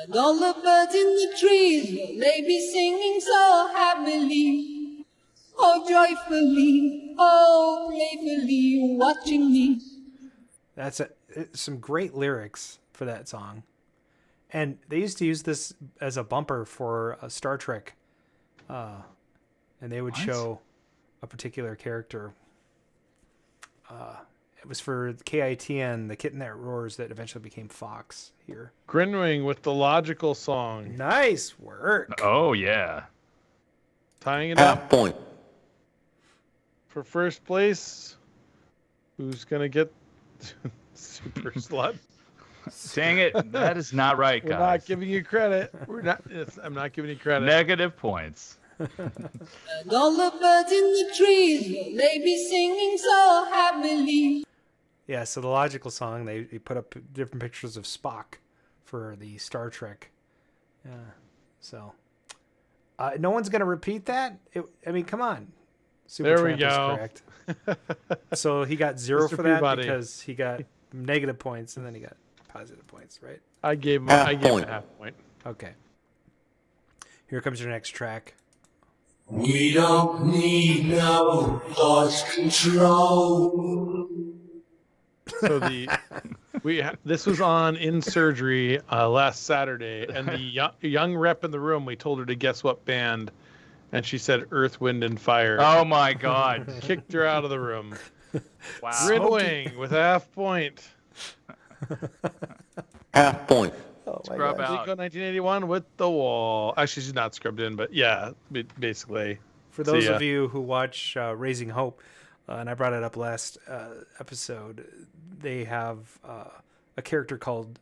And all the birds in the trees, will they be singing so happily, oh joyfully, oh playfully, watching me. That's some great lyrics for that song. And they used to use this as a bumper for Star Trek. And they would show a particular character. It was for KITN, the kitten that roars, that eventually became Fox here. Grinwing with the logical song. Nice work. Oh, yeah. Tying it up. Point. For first place, who's going to get Super Slut? Dang it. That is not right, guys. We're not giving you credit. I'm not giving you credit. Negative points. And all the birds in the trees, will they be singing so happily. Yeah, so the logical song, they put up different pictures of Spock for the Star Trek. Yeah, so no one's going to repeat that? I mean, come on. There we go. Correct. So he got 0 for that because he got negative points and then he got positive points, right? I gave him a half point. Okay. Here comes your next track. We don't need no thoughts control. So this was on In Surgery last Saturday, and the young rep in the room, we told her to guess what band, and she said Earth, Wind, and Fire. Oh my God! Kicked her out of the room. Wow. Grinwing with a half point. Half point. Oh my Scrub out. 1981 with The Wall. Actually, she's not scrubbed in, but yeah, basically. For those of you who watch Raising Hope, and I brought it up last episode, they have a character called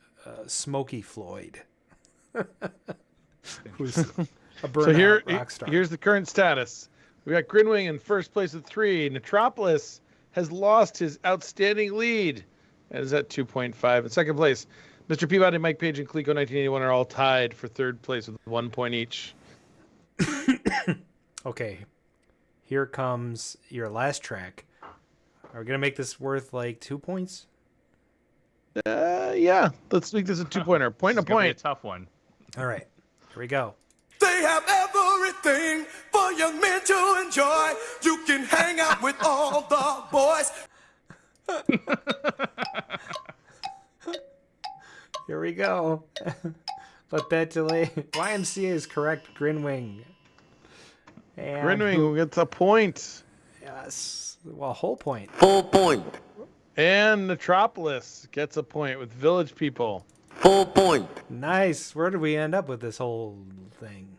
Smokey Floyd, who's a burnout rock star. Here's the current status. We got Grinwing in first place with 3. Metropolis has lost his outstanding lead and is at 2.5. In second place, Mr. Peabody, Mike Page, and Coleco 1981 are all tied for third place with 1 point each. Okay, here comes your last track. Are we going to make this worth like 2 points? Yeah, let's make this a 2-pointer. Point a point. Be a tough one. All right, here we go. They have everything for young men to enjoy. You can hang out with all the boys. Here we go. Let that delay. YMCA is correct. Grinwing. And Grinwing gets a point. Yes. Well, whole point. Full point. And Metropolis gets a point with Village People. Full point. Nice. Where did we end up with this whole thing?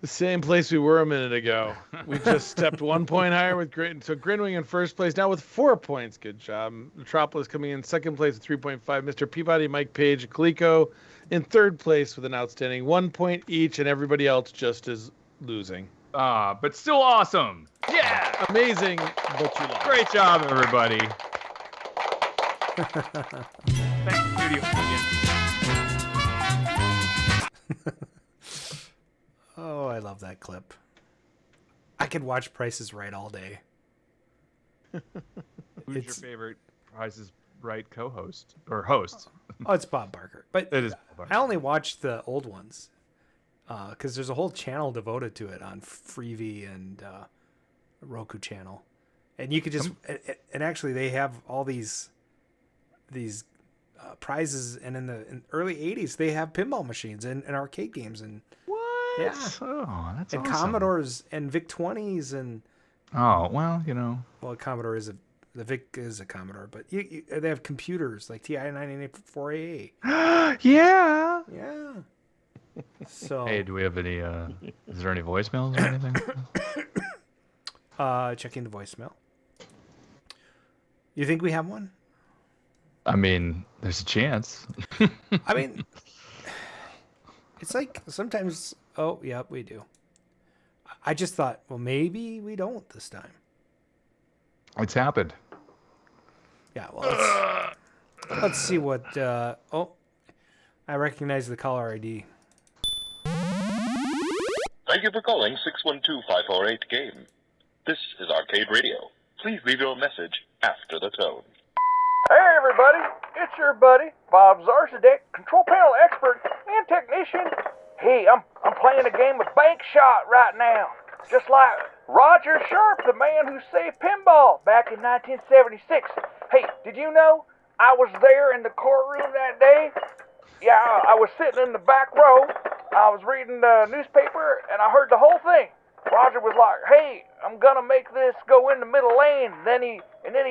The same place we were a minute ago. We just stepped 1 point higher with Grin. So Grinwing in first place now with 4 points. Good job. Metropolis coming in second place with 3.5. Mr. Peabody, Mike Page, Coleco in third place with an outstanding 1 point each, and everybody else just is losing. But still awesome. Yeah. Amazing, but you lost. Great job, everybody. Thank you, Studio Audience. Oh, I love that clip. I could watch Price is Right all day. Who's your favorite Price is Right co-host or host? Oh, it's Bob Barker. But it is Bob Barker. I only watch the old ones because there's a whole channel devoted to it on Freevee and Roku channel, and you could just and actually they have all these prizes, and in the early 80s they have pinball machines and arcade games and what? Yeah. Oh, that's and awesome. Commodores and VIC-20s and well, a Commodore is the VIC is a Commodore, but they have computers like TI-984A. Yeah. So hey, do we have any? Is there any voicemails or anything? Checking the voicemail. You think we have one? I mean, there's a chance. I mean, it's like sometimes. Oh, yeah, we do. I just thought, well, maybe we don't this time. It's happened. Yeah, well, let's see what. I recognize the caller ID. Thank you for calling 612-548-GAME. This is Arcade Radio. Please leave your message after the tone. Hey everybody, it's your buddy, Bob Zarsadek, control panel expert and technician. Hey, I'm playing a game of Bank Shot right now. Just like Roger Sharpe, the man who saved pinball back in 1976. Hey, did you know I was there in the courtroom that day? Yeah, I was sitting in the back row. I was reading the newspaper and I heard the whole thing. Roger was like, hey, I'm gonna make this go in the middle lane. And then he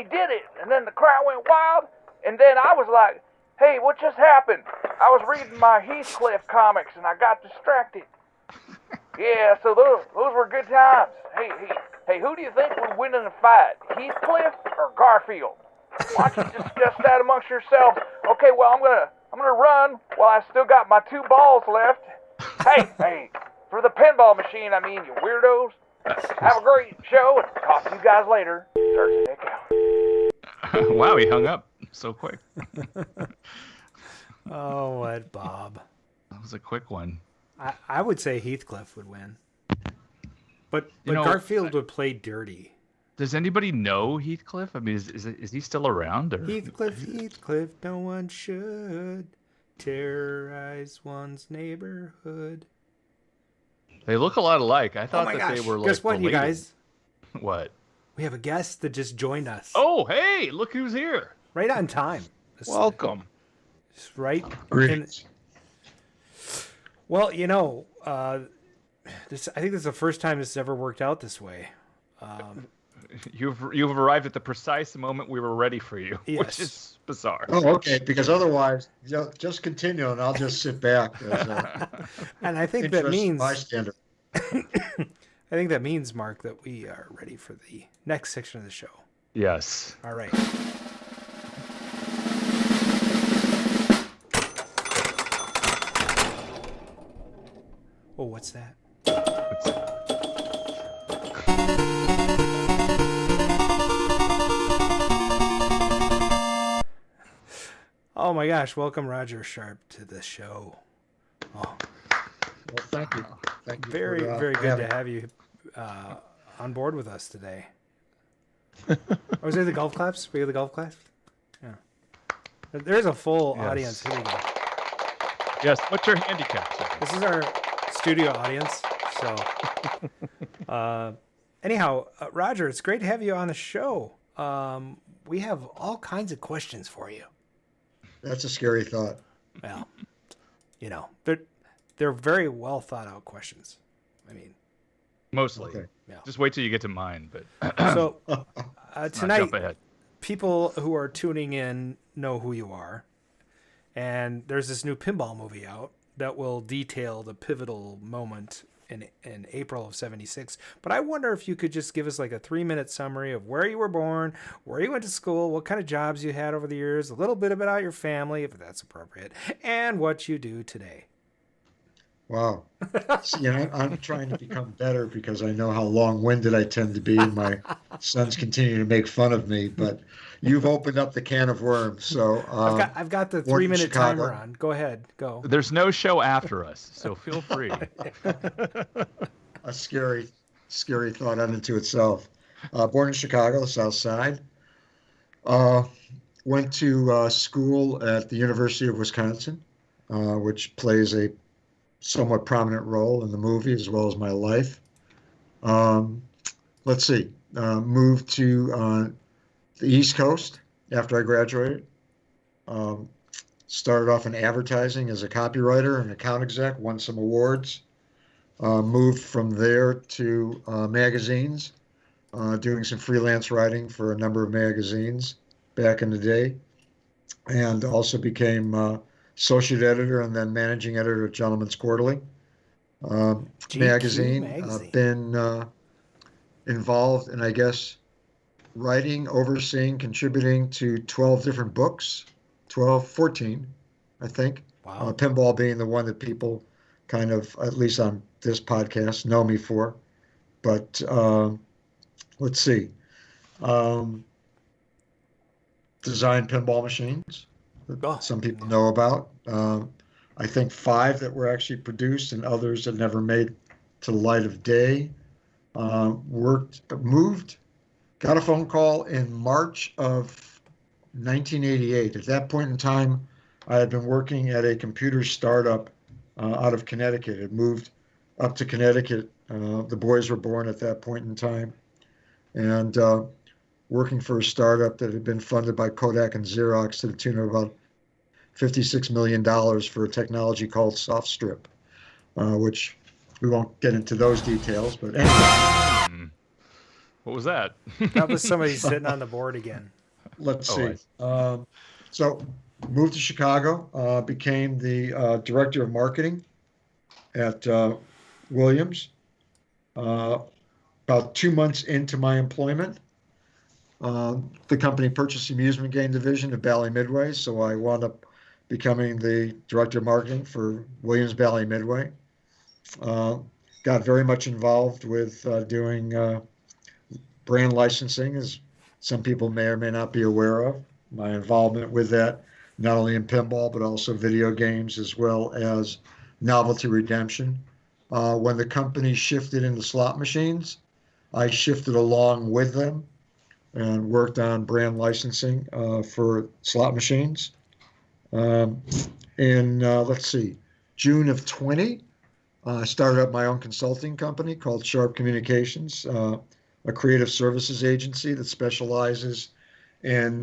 did it. And then the crowd went wild. And then I was like, hey, what just happened? I was reading my Heathcliff comics and I got distracted. Yeah, so those were good times. Hey, who do you think would win in a fight, Heathcliff or Garfield? Why don't you discuss that amongst yourselves? Okay, well, I'm gonna run while I still got my 2 balls left. Hey, for the pinball machine, I mean, you weirdos. Have a great show and talk to you guys later. Thursday out. Wow, he hung up so quick. Oh, what, Bob? That was a quick one. I would say Heathcliff would win. But Garfield would play dirty. Does anybody know Heathcliff? I mean, is he still around? Or? Heathcliff, no one should terrorize one's neighborhood. They look a lot alike. I thought that they were like. Guess what, related. you guys? What? We have a guest that just joined us. Oh, hey, look who's here. Right on time. Welcome. Right. Great. Well, I think this is the first time this has ever worked out this way. You've arrived at the precise moment we were ready for you, yes. Which is bizarre. Oh, okay. Because otherwise, just continue, and I'll just sit back. And I think that means bystander. I think that means, Mark, that we are ready for the next section of the show. Yes. All right. Oh, what's that? Oh my gosh, welcome Roger Sharpe to the show. Oh. Well, thank you. Thank you. Very good to have you on board with us today. Was there the golf claps? We have the golf claps? Yeah. There's a full audience. Here we go. Yes, what's your handicap, sir? This is our studio audience. So, anyhow, Roger, it's great to have you on the show. We have all kinds of questions for you. That's a scary thought. Well, they're very well thought out questions. I mean, mostly. Okay. Yeah. Just wait till you get to mine. But so tonight, jump ahead. People who are tuning in know who you are, And there's this new pinball movie out that will detail the pivotal moment in April of 76. But I wonder if you could just give us like a 3-minute summary of where you were born, where you went to school, what kind of jobs you had over the years, a little bit about your family, if that's appropriate, and what you do today. Wow. See, I'm trying to become better because I know how long-winded I tend to be, and my sons continue to make fun of me. But you've opened up the can of worms. So I've got the 3-minute timer on. Go ahead. Go. There's no show after us, so feel free. A scary thought unto itself. Born in Chicago, the South Side. Went to school at the University of Wisconsin, which plays a somewhat prominent role in the movie as well as my life. Let's see. Moved to the East Coast after I graduated. Started off in advertising as a copywriter and account exec, won some awards. Moved from there to magazines, doing some freelance writing for a number of magazines back in the day, and also became associate editor and then managing editor at Gentleman's Quarterly magazine. I've been involved in, I guess, writing, overseeing, contributing to 12 different books, 14, I think. Wow. Pinball being the one that people kind of, at least on this podcast, know me for. But let's see. Design pinball machines that some people know about. I think 5 that were actually produced and others that never made to the light of day. Moved, got a phone call in March of 1988. At that point in time, I had been working at a computer startup out of Connecticut. Had moved up to Connecticut. The boys were born at that point in time. And working for a startup that had been funded by Kodak and Xerox to the tune of about $56 million for a technology called SoftStrip, which we won't get into those details. But anyway. What was that? That was somebody sitting on the board again. Let's see. So moved to Chicago, became the director of marketing at Williams. About 2 months into my employment, the company purchased the amusement game division of Bally Midway, so I wound up becoming the director of marketing for Williams Bally Midway. Got very much involved with doing brand licensing, as some people may or may not be aware of. My involvement with that, not only in pinball, but also video games, as well as novelty redemption. When the company shifted into slot machines, I shifted along with them and worked on brand licensing for slot machines. Let's see, June of 20, I started up my own consulting company called Sharpe Communications, a creative services agency that specializes in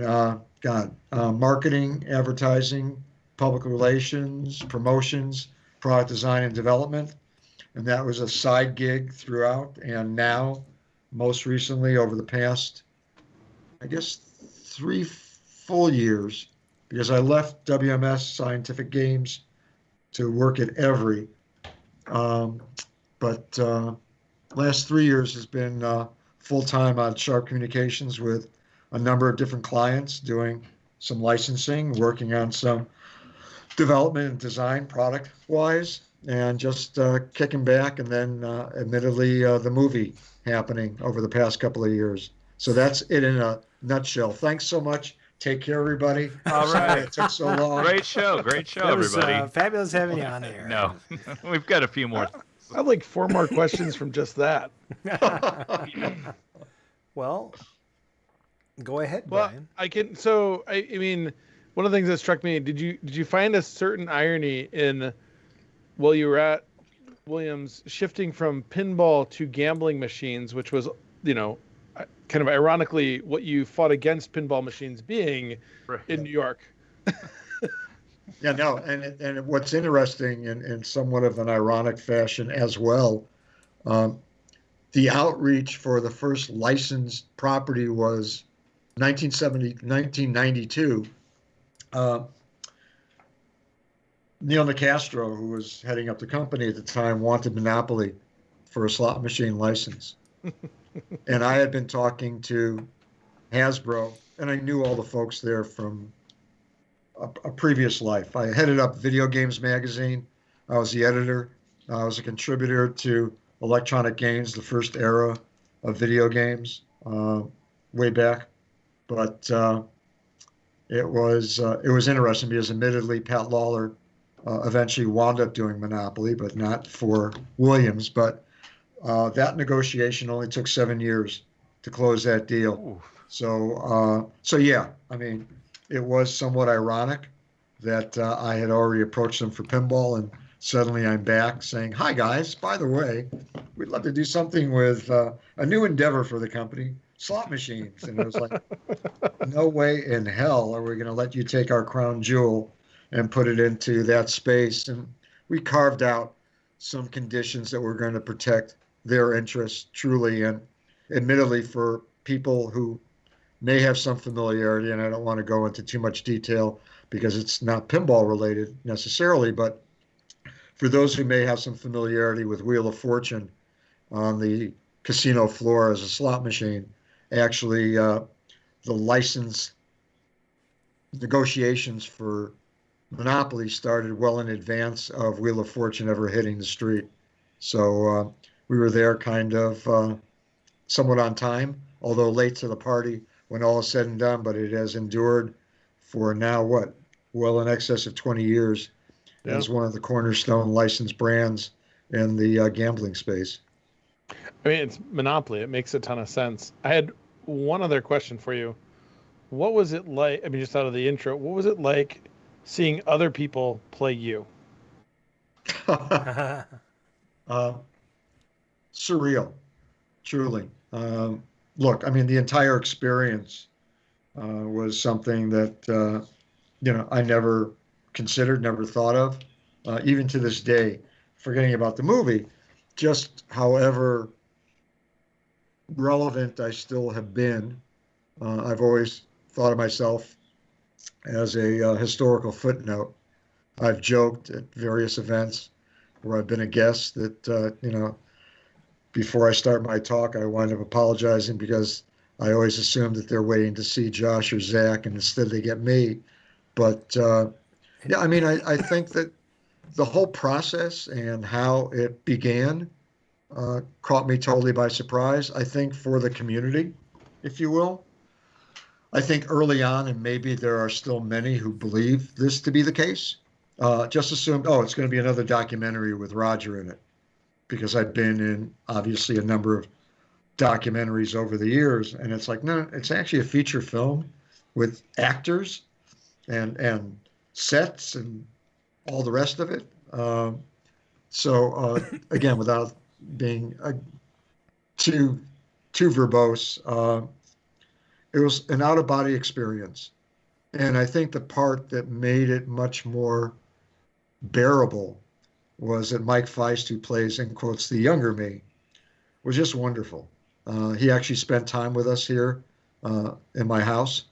marketing, advertising, public relations, promotions, product design and development. And that was a side gig throughout. And now, most recently, over the past, I guess, 3 full years, because I left WMS Scientific Games to work at Every. But last 3 years has been full-time on Sharpe Communications with a number of different clients, doing some licensing, working on some development and design product-wise, and just kicking back, and then admittedly the movie happening over the past couple of years. So that's it in a nutshell. Thanks so much. Take care, everybody. All right. It took so long. Great show, everybody. Fabulous having you on there. No, we've got a few more. I have like 4 more questions from just that. Well, go ahead, Well, Bryan. I can. So I mean, one of the things that struck me. Did you find a certain irony in, while you were at Williams, shifting from pinball to gambling machines, which was, kind of ironically what you fought against pinball machines being in New York. Yeah, no, and what's interesting in somewhat of an ironic fashion as well, the outreach for the first licensed property was 1992. Neil Nicastro, who was heading up the company at the time, wanted Monopoly for a slot machine license. And I had been talking to Hasbro, and I knew all the folks there from a previous life. I headed up Video Games Magazine. I was the editor. I was a contributor to Electronic Games, the first era of video games, way back. But it was interesting because admittedly Pat Lawler eventually wound up doing Monopoly, but not for Williams. But that negotiation only took 7 years to close that deal. Ooh. So yeah, I mean, it was somewhat ironic that I had already approached them for pinball, and suddenly I'm back saying, "Hi guys, by the way, we'd love to do something with a new endeavor for the company, slot machines." And it was like, no way in hell are we going to let you take our crown jewel and put it into that space. And we carved out some conditions that were going to protect their interests truly. And admittedly, for people who may have some familiarity, and I don't want to go into too much detail because it's not pinball related necessarily, but for those who may have some familiarity with Wheel of Fortune on the casino floor as a slot machine, actually the license negotiations for Monopoly started well in advance of Wheel of Fortune ever hitting the street. So we were there kind of somewhat on time, although late to the party when all is said and done, but it has endured for now, well in excess of 20 years as one of the cornerstone licensed brands in the gambling space. I mean, it's Monopoly. It makes a ton of sense. I had one other question for you. What was it like, I mean, just out of the intro, what was it like seeing other people play you? Surreal, truly. Look, I mean, the entire experience was something that, I never considered, never thought of, even to this day, forgetting about the movie, just however relevant I still have been. I've always thought of myself as a historical footnote. I've joked at various events where I've been a guest that, before I start my talk, I wind up apologizing because I always assume that they're waiting to see Josh or Zach, and instead they get me. But yeah, I mean, I think that the whole process and how it began caught me totally by surprise. I think for the community, if you will. I think early on, and maybe there are still many who believe this to be the case, just assumed, it's going to be another documentary with Roger in it. Because I've been in, obviously, a number of documentaries over the years. And it's like, no, it's actually a feature film with actors and sets and all the rest of it. So again, without being too verbose, it was an out-of-body experience. And I think the part that made it much more bearable was that Mike Feist, who plays, in quotes, the younger me, was just wonderful. He actually spent time with us here in my house,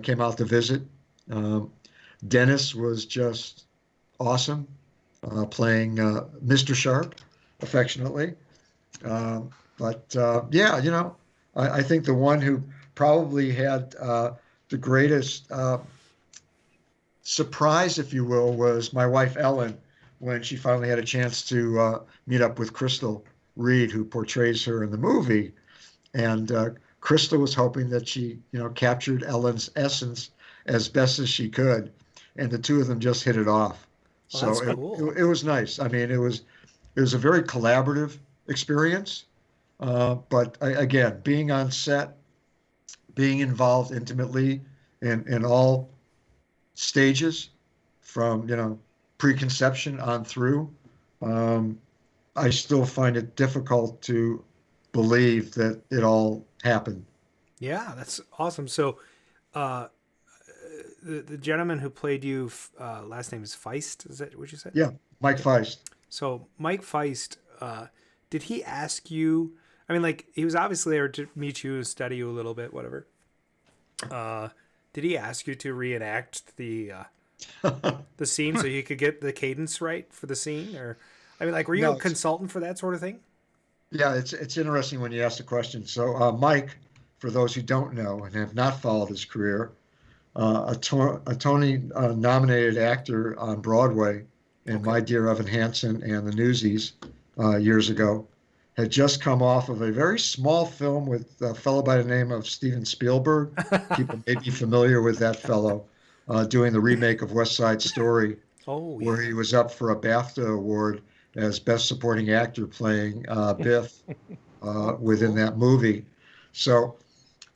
came out to visit. Dennis was just awesome, playing Mr. Sharpe, affectionately. But yeah, I think the one who probably had the greatest surprise, if you will, was my wife, Ellen, when she finally had a chance to meet up with Crystal Reed, who portrays her in the movie. And Crystal was hoping that she, captured Ellen's essence as best as she could. And the two of them just hit it off. Well, so cool. it was nice. I mean, it was a very collaborative experience. But again, being on set, being involved intimately in all stages from, preconception on through, I still find it difficult to believe that it all happened. Yeah, that's awesome. So the gentleman who played you, last name is Feist, is that what you said? Yeah, Mike Feist. So Mike Feist, did he ask you, I mean, like, he was obviously there to meet you and study you a little bit, whatever. Did he ask you to reenact the the scene so you could get the cadence right for the scene? Or, I mean, like, were you a consultant for that sort of thing? Yeah, it's interesting when you ask the question. So Mike, for those who don't know and have not followed his career, a Tony-nominated actor on Broadway in My Dear Evan Hansen and the Newsies years ago, had just come off of a very small film with a fellow by the name of Steven Spielberg. People may be familiar with that fellow, doing the remake of West Side Story, where he was up for a BAFTA award as Best Supporting Actor playing Biff within that movie. So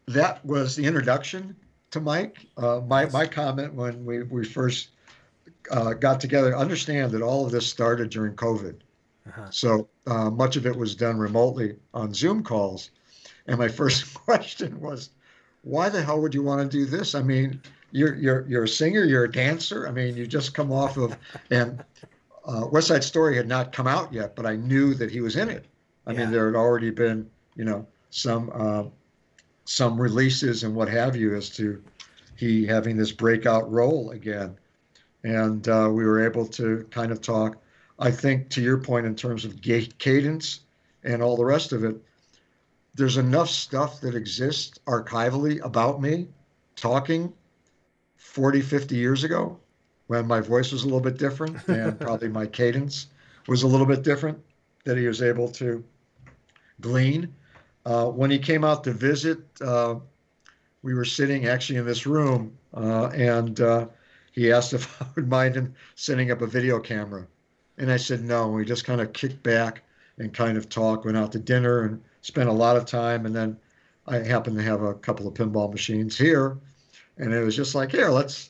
that was the introduction to Mike. My comment when we first got together, understand that all of this started during COVID. So much of it was done remotely on Zoom calls. And my first question was, why the hell would you want to do this? I mean, you're a singer, you're a dancer. I mean, you just come off of, and West Side Story had not come out yet, but I knew that he was in it. I mean, there had already been, some releases and what have you as to he having this breakout role again. And we were able to kind of talk. I think, to your point, in terms of cadence and all the rest of it, there's enough stuff that exists archivally about me talking 40, 50 years ago when my voice was a little bit different and probably my cadence was a little bit different that he was able to glean. When he came out to visit, we were sitting actually in this room and he asked if I would mind him setting up a video camera. And I said no. We just kind of kicked back and kind of talked, went out to dinner and spent a lot of time. And then I happened to have a couple of pinball machines here. And it was just like, here, let's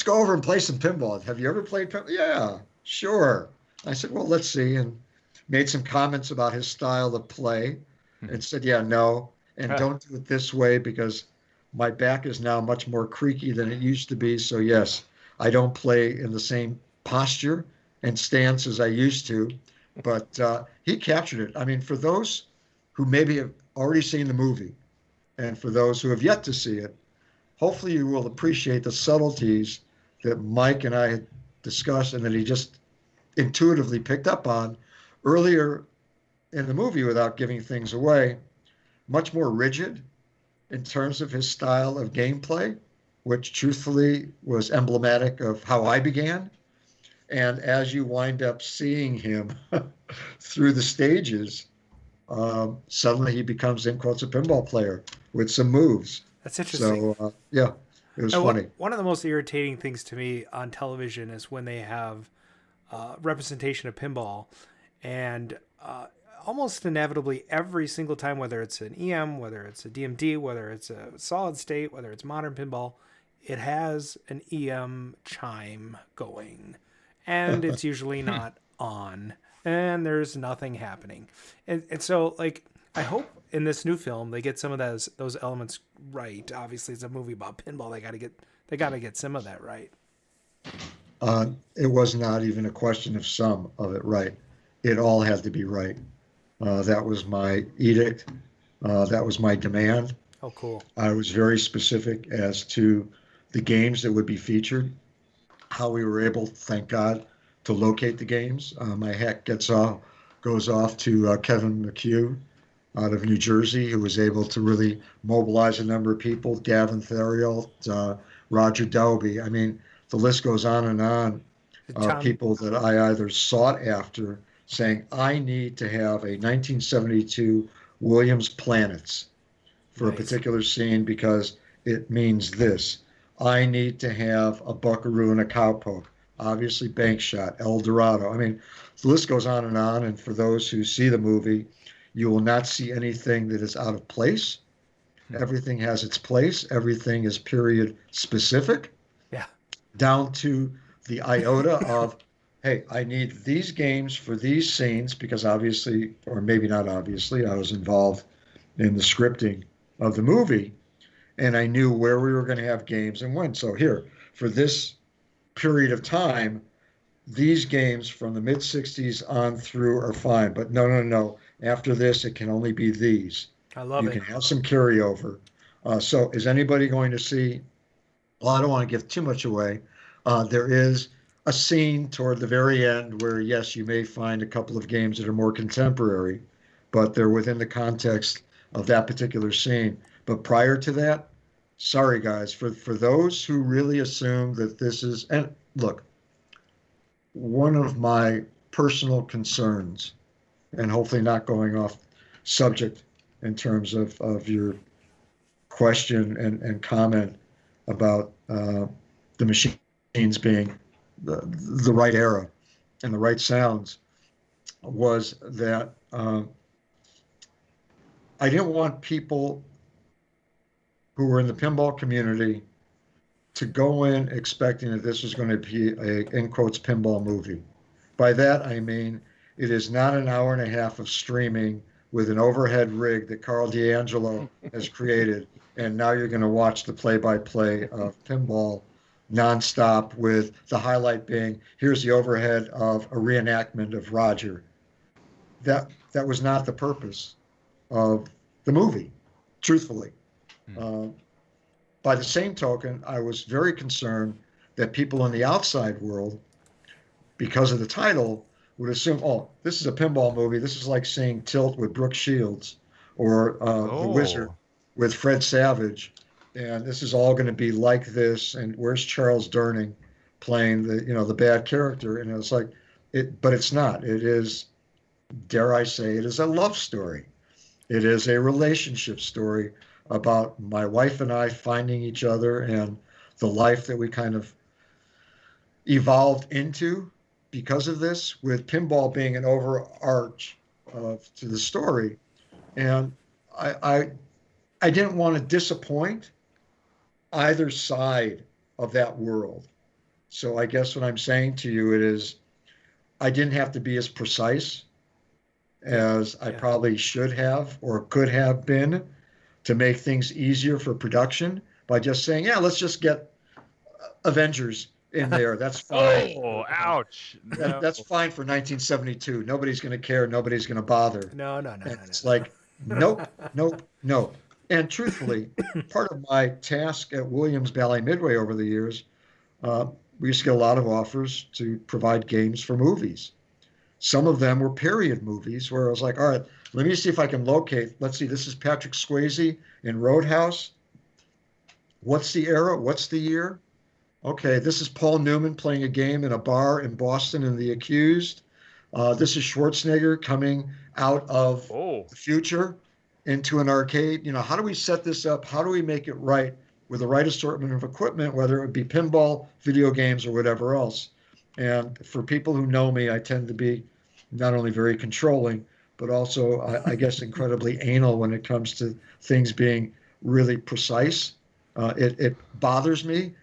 go over and play some pinball. Have you ever played pinball? Yeah, sure. I said, well, let's see. And made some comments about his style of play and said, yeah, no. And don't do it this way because my back is now much more creaky than it used to be. So yes, I don't play in the same posture and stance as I used to, but he captured it. I mean, for those who maybe have already seen the movie and for those who have yet to see it, hopefully you will appreciate the subtleties that Mike and I had discussed and that he just intuitively picked up on earlier in the movie without giving things away. Much more rigid in terms of his style of gameplay, which truthfully was emblematic of how I began. And as you wind up seeing him through the stages, suddenly he becomes, in quotes, a pinball player with some moves. That's interesting. So, yeah, it was funny. One of the most irritating things to me on television is when they have representation of pinball and almost inevitably every single time, whether it's an EM, whether it's a DMD, whether it's a solid state, whether it's modern pinball, it has an EM chime going. And it's usually not on, and there's nothing happening. And so, like, I hope in this new film they get some of those elements right. Obviously, it's a movie about pinball. They got to get some of that right. It was not even a question of some of it right. It all had to be right. That was my edict. That was my demand. Oh, cool. I was very specific as to the games that would be featured. How we were able, thank God, to locate the games. My hat goes off to Kevin McHugh out of New Jersey, who was able to really mobilize a number of people, Gavin Theriault, Roger Doby. I mean, the list goes on and on. People that I either sought after saying, I need to have a 1972 Williams Planets for a particular scene because it means this. I need to have a buckaroo and a cowpoke. Obviously, bank shot, El Dorado. I mean, the list goes on. And for those who see the movie, you will not see anything that is out of place. Everything has its place. Everything is period specific. Yeah. Down to the iota of, hey, I need these games for these scenes because obviously, or maybe not obviously, I was involved in the scripting of the movie. And I knew where we were going to have games and when. So here, for this period of time, these games from the mid-'60s on through are fine. But no. After this, it can only be these. I love it. You can have some carryover. So is anybody going to see, well, I don't want to give too much away. There is a scene toward the very end where, yes, you may find a couple of games that are more contemporary, but they're within the context of that particular scene. But prior to that, sorry, guys, for those who really assume that this is, and look, one of my personal concerns, and hopefully not going off subject in terms of your question and comment about the machines being the right era and the right sounds, was that I didn't want people who were in the pinball community to go in expecting that this was going to be a, in quotes, pinball movie. By that, I mean, it is not an hour and a half of streaming with an overhead rig that Carl D'Angelo has created, and now you're going to watch the play-by-play of pinball nonstop, with the highlight being, here's the overhead of a reenactment of Roger. That was not the purpose of the movie, truthfully. By the same token, I was very concerned that people in the outside world, because of the title, would assume, oh, this is a pinball movie. This is like seeing Tilt with Brooke Shields, or The Wizard with Fred Savage, and this is all going to be like this. And where's Charles Durning playing the bad character? And it's like, but it's not. It is, dare I say, it is a love story. It is a relationship story about my wife and I finding each other and the life that we kind of evolved into because of this, with pinball being an overarch to the story. And I didn't want to disappoint either side of that world. So I guess what I'm saying to you is, I didn't have to be as precise as I probably should have or could have been to make things easier for production by just saying, yeah, let's just get Avengers in there. That's fine. Oh, ouch. No. That's fine for 1972. Nobody's going to care. Nobody's going to bother. No. It's like, nope. And truthfully, part of my task at Williams Ballet Midway over the years, we used to get a lot of offers to provide games for movies. Some of them were period movies where I was like, all right, let me see if I can locate. Let's see, this is Patrick Swayze in Roadhouse. What's the era? What's the year? Okay, this is Paul Newman playing a game in a bar in Boston in The Accused. This is Schwarzenegger coming out of the future into an arcade. How do we set this up? How do we make it right with the right assortment of equipment, whether it would be pinball, video games, or whatever else? And for people who know me, I tend to be not only very controlling, but also, I guess, incredibly anal when it comes to things being really precise. It bothers me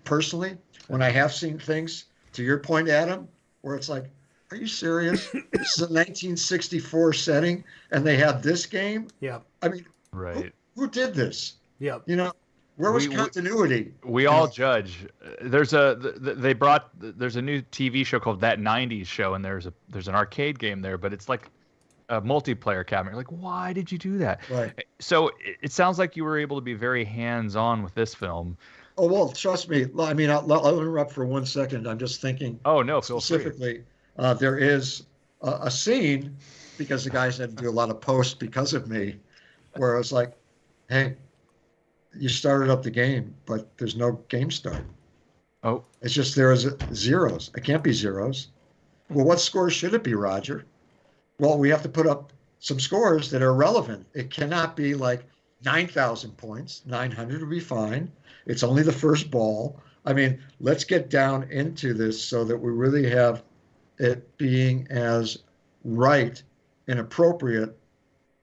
personally when I have seen things, to your point, Adam, where it's like, are you serious? This is a 1964 setting, and they have this game? Yeah. I mean, right. Who did this? Yeah. Where was continuity? We all judge. There's a new TV show called That 90s Show, and there's an arcade game there, but it's like a multiplayer cabinet. You're like, why did you do that? Right. So it sounds like you were able to be very hands-on with this film. Oh, well, trust me. I mean, I'll interrupt for 1 second. I'm just thinking. Oh, no, feel specifically, there is a scene, because the guys had to do a lot of posts because of me, where I was like, hey, you started up the game, but there's no game start. Oh. It's just there is zeros. It can't be zeros. Well, what score should it be, Roger? Well, we have to put up some scores that are relevant. It cannot be like 9,000 points. 900 would be fine. It's only the first ball. I mean, let's get down into this so that we really have it being as right and appropriate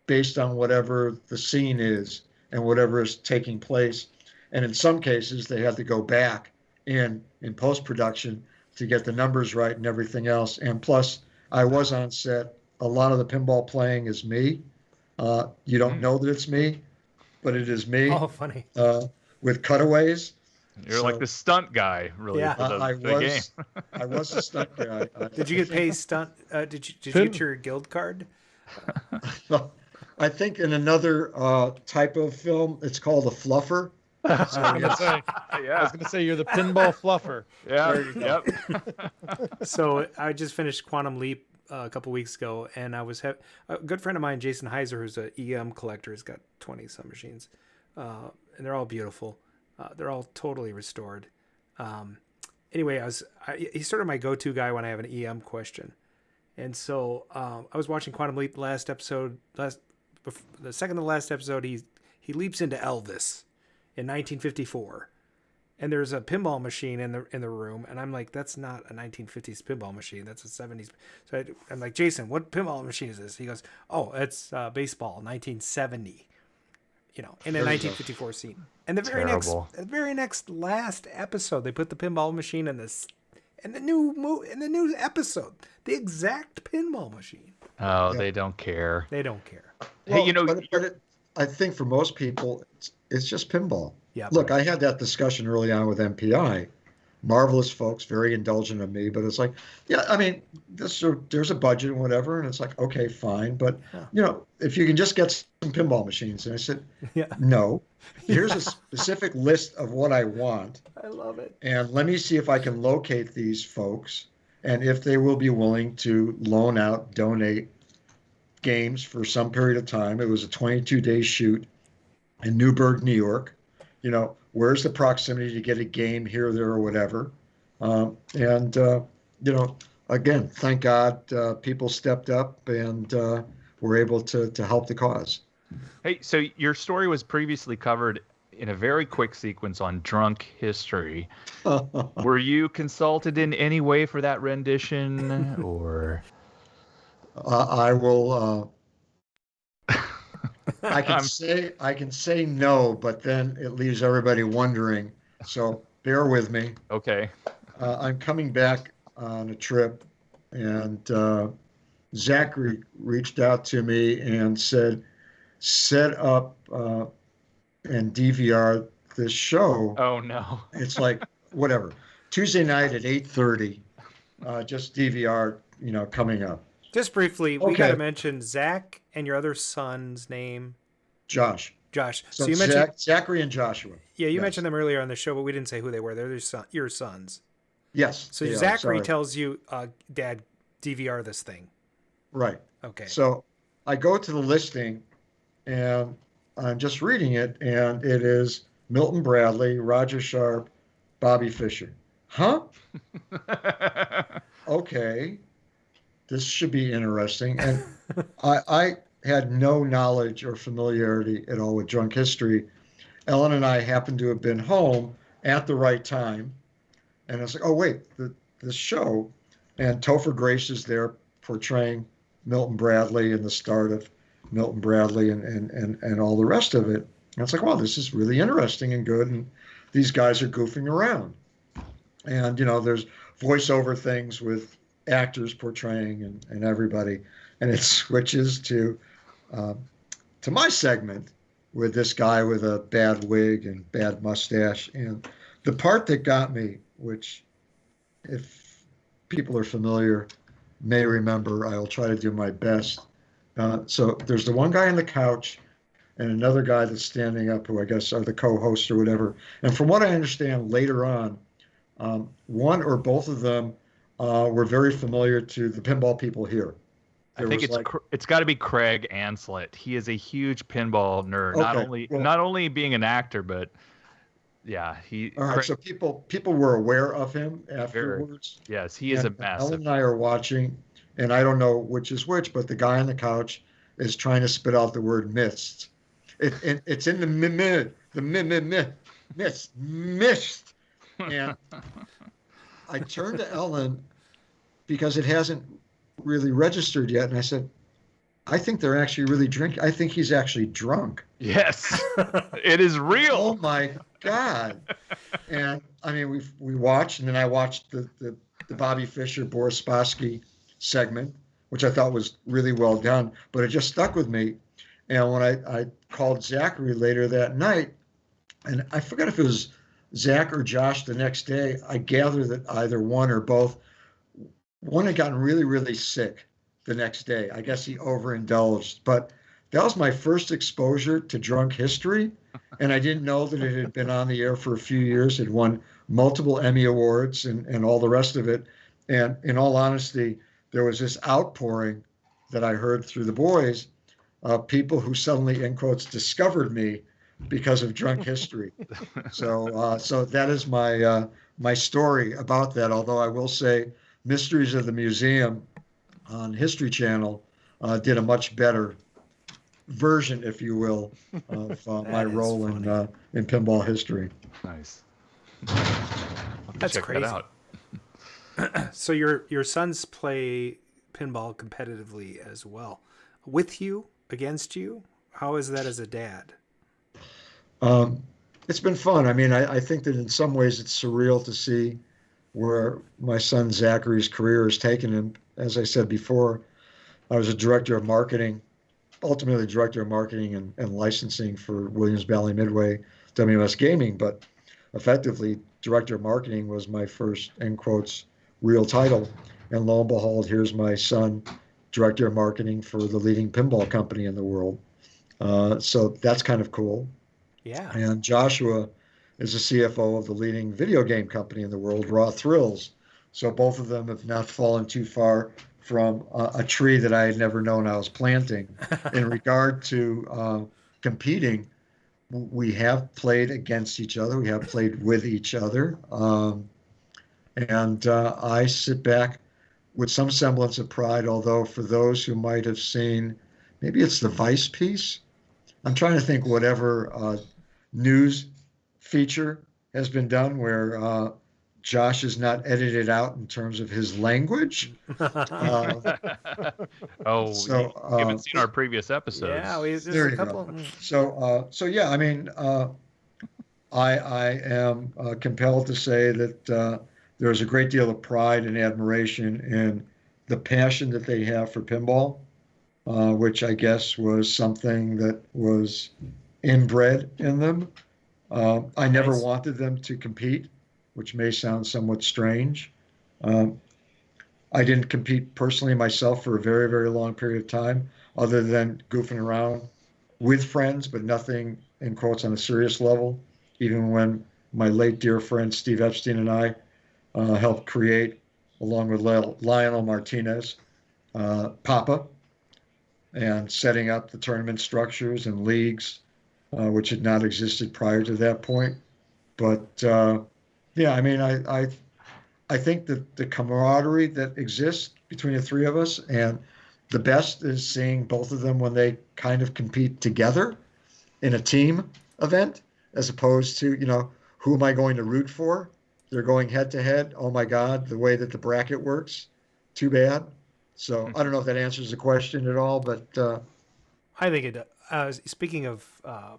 based on whatever the scene is and whatever is taking place. And in some cases, they have to go back in post-production to get the numbers right and everything else. And plus, I was on set. A lot of the pinball playing is me. You don't know that it's me, but it is me. Oh, funny. With cutaways. You're like the stunt guy, really. Yeah. For the game. I was a stunt guy. Did you get paid stunt? Did you get your guild card? I think in another type of film, it's called a fluffer. So I was gonna say you're the pinball fluffer. Yeah. Yep. So I just finished Quantum Leap a couple weeks ago, and I was a good friend of mine, Jason Heiser, who's an EM collector, has got 20 some machines, and they're all beautiful. They're all totally restored. Anyway, he's sort of my go-to guy when I have an EM question, and so I was watching Quantum Leap the second to last episode. He leaps into Elvis in 1954, and there's a pinball machine in the room, and I'm like, that's not a 1950s pinball machine, that's a 70s. So I'm like, Jason, what pinball machine is this? He goes, oh, it's baseball, 1970, in a 1954 scene. And the very next last episode, they put the pinball machine in the new episode, the exact pinball machine. Oh, yeah. They don't care. They don't care. Well, hey, I think for most people, it's just pinball. Yeah. Look, I had that discussion early on with MPI. Marvelous folks, very indulgent of me, but it's like, yeah, I mean, there's a budget and whatever, and it's like, okay, fine, but if you can just get some pinball machines, and I said, no, here's a specific list of what I want. I love it. And let me see if I can locate these folks, and if they will be willing to loan out, donate games for some period of time. It was a 22-day shoot in Newburgh, New York. Where's the proximity to get a game here, there, or whatever? Again, thank God people stepped up and were able to help the cause. Hey, so your story was previously covered in a very quick sequence on drunk history. Were you consulted in any way for that rendition, or? I will. I can say no, but then it leaves everybody wondering. So bear with me. Okay. I'm coming back on a trip, and Zachary reached out to me and said, set up and DVR this show. Oh no. It's like whatever. Tuesday night at 8:30. Just DVR, coming up. Just briefly, we got to mention Zach and your other son's name. Josh. So you mentioned Zachary and Joshua. Yeah, you mentioned them earlier on the show, but we didn't say who they were. They're your sons. Yes. So Zachary tells you, Dad, DVR this thing. Right. Okay. So I go to the listing, and I'm just reading it, and it is Milton Bradley, Roger Sharpe, Bobby Fischer. Huh? Okay. This should be interesting. And I had no knowledge or familiarity at all with drunk history. Ellen and I happened to have been home at the right time. And I was like, oh, wait, this show. And Topher Grace is there portraying Milton Bradley and the start of Milton Bradley and all the rest of it. And it's like, wow, this is really interesting and good. And these guys are goofing around. And, there's voiceover things with actors portraying and everybody, and it switches to my segment with this guy with a bad wig and bad mustache. And the part that got me, which if people are familiar may remember, I'll try to do my best. So there's the one guy on the couch and another guy that's standing up, who I guess are the co-hosts or whatever. And from what I understand later on, one or both of them were very familiar to the pinball people here. I think it's got to be Craig Anslet. He is a huge pinball nerd. Okay, not only being an actor, but yeah, All right, so people were aware of him afterwards. Yes, he is a massive. Ellen and I are watching, and I don't know which is which, but the guy on the couch is trying to spit out the word mist. It's in the mist. And I turned to Ellen because it hasn't really registered yet, and I said, I think they're actually really drinking. I think he's actually drunk. Yes, it is real. Oh my God. And I mean, we watched, and then I watched the Bobby Fischer, Boris Spassky segment, which I thought was really well done, but it just stuck with me. And when I called Zachary later that night, and I forgot if it was Zach or Josh the next day, I gather that either one or both, one had gotten really, really sick the next day. I guess he overindulged, but that was my first exposure to Drunk History, and I didn't know that it had been on the air for a few years. It won multiple Emmy Awards and all the rest of it. And in all honesty, there was this outpouring that I heard through the boys of people who suddenly, in quotes, discovered me because of Drunk History. So that is my story about that. Although I will say, Mysteries of the Museum on History Channel did a much better version, if you will, of my role in pinball history. Nice. That's check crazy. That out. So your sons play pinball competitively as well, with you, against you. How is that as a dad? It's been fun. I mean, I think that in some ways it's surreal to see where my son Zachary's career has taken him. As I said before, I was a director of marketing, ultimately director of marketing and licensing for Williams Bally Midway WMS Gaming, but effectively director of marketing was my first, in quotes, real title. And lo and behold, here's my son, director of marketing for the leading pinball company in the world. So that's kind of cool. Yeah. And Joshua is the CFO of the leading video game company in the world, Raw Thrills. So both of them have not fallen too far from a tree that I had never known I was planting. In regard to competing, we have played against each other. We have played with each other. And I sit back with some semblance of pride, although for those who might have seen, maybe it's the Vice piece. I'm trying to think whatever news feature has been done where Josh is not edited out in terms of his language. You haven't seen our previous episodes. Yeah, there's there a couple. So yeah, I mean, I am compelled to say that there's a great deal of pride and admiration in the passion that they have for pinball, which I guess was something that was inbred in them. I never wanted them to compete, which may sound somewhat strange. I didn't compete personally myself for a very, very long period of time, other than goofing around with friends, but nothing, in quotes, on a serious level. Even when my late dear friend Steve Epstein and I helped create, along with Lionel Martinez, Papa, and setting up the tournament structures and leagues, which had not existed prior to that point. But yeah, I mean, I think that the camaraderie that exists between the three of us, and the best is seeing both of them when they kind of compete together in a team event, as opposed to, who am I going to root for? They're going head to head. Oh my God, the way that the bracket works, too bad. So I don't know if that answers the question at all, but I think it does. Speaking of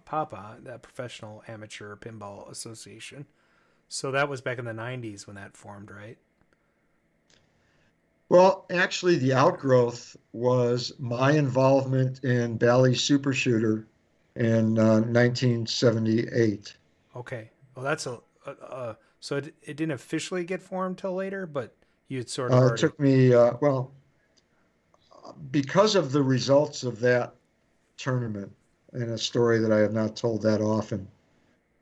PAPA, that Professional Amateur Pinball Association, so that was back in the 90s when that formed, right? Well, actually, the outgrowth was my involvement in Bally Super Shooter in 1978. Okay. Well, that's so it didn't officially get formed till later, but you'd sort of It took me, because of the results of that tournament, and a story that I have not told that often,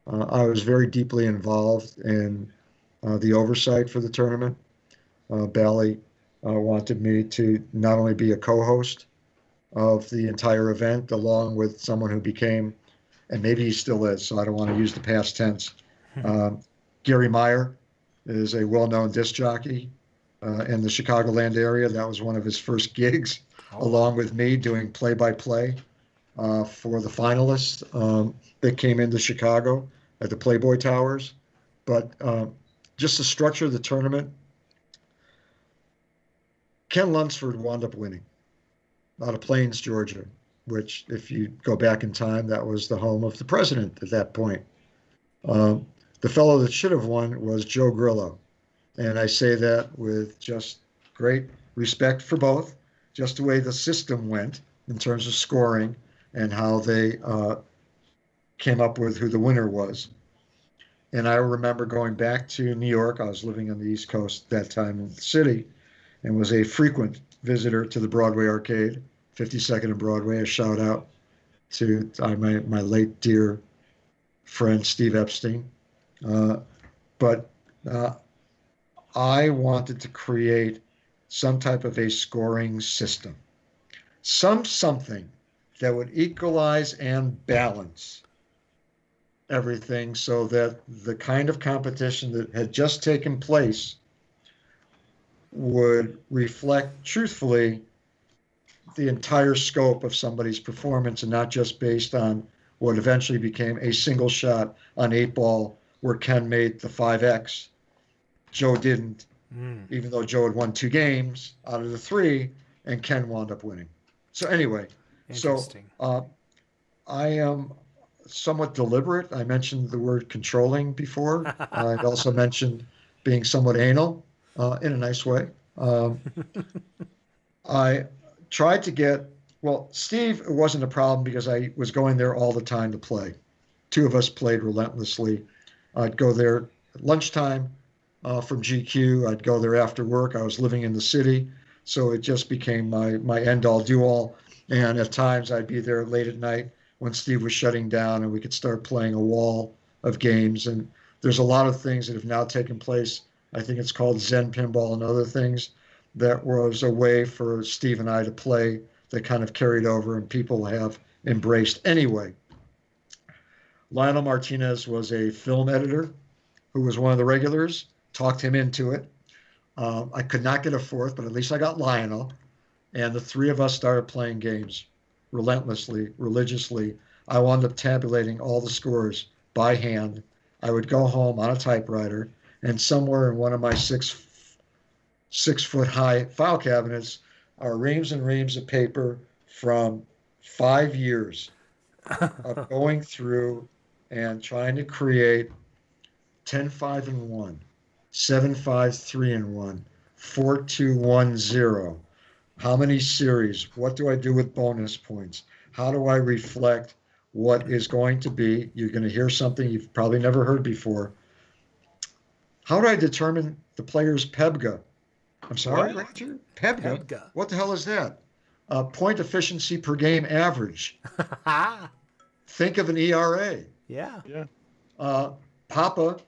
I was very deeply involved in the oversight for the tournament. Bally wanted me to not only be a co-host of the entire event, along with someone who became, and maybe he still is, so I don't want to use the past tense, Gary Meyer is a well-known disc jockey in the Chicagoland area. That was one of his first gigs, along with me doing play-by-play for the finalists that came into Chicago at the Playboy Towers. But just the structure of the tournament, Ken Lunsford wound up winning out of Plains, Georgia, which, if you go back in time, that was the home of the president at that point. The fellow that should have won was Joe Grillo. And I say that with just great respect for both, just the way the system went in terms of scoring and how they came up with who the winner was. And I remember going back to New York. I was living on the East Coast at that time in the city, and was a frequent visitor to the Broadway Arcade, 52nd and Broadway, a shout out to my late dear friend Steve Epstein. But I wanted to create some type of a scoring system, something that would equalize and balance everything so that the kind of competition that had just taken place would reflect truthfully the entire scope of somebody's performance and not just based on what eventually became a single shot on 8-ball where Ken made the 5X. Joe didn't, even though Joe had won 2 games out of the 3, and Ken wound up winning. So anyway, I am somewhat deliberate. I mentioned the word controlling before. I also mentioned being somewhat anal in a nice way. I tried to get, well, Steve, it wasn't a problem because I was going there all the time to play. 2 of us played relentlessly. I'd go there at lunchtime from GQ. I'd go there after work. I was living in the city, so it just became my end-all, do-all. And at times I'd be there late at night when Steve was shutting down and we could start playing a wall of games. And there's a lot of things that have now taken place. I think it's called Zen Pinball and other things. That was a way for Steve and I to play that kind of carried over and people have embraced anyway. Lionel Martinez was a film editor who was one of the regulars, talked him into it. I could not get a 4th, but at least I got Lionel. And the 3 of us started playing games relentlessly, religiously. I wound up tabulating all the scores by hand. I would go home on a typewriter, and somewhere in one of my 6-foot high file cabinets are reams and reams of paper from 5 years of going through and trying to create 10-5-1, 7-5-3-1, 4-2-1-0. How many series? What do I do with bonus points? How do I reflect what is going to be? You're going to hear something you've probably never heard before. How do I determine the player's PEBGA? I'm sorry, Roger? PEBGA? What the hell is that? Point efficiency per game average. Think of an ERA. Yeah. PAPA,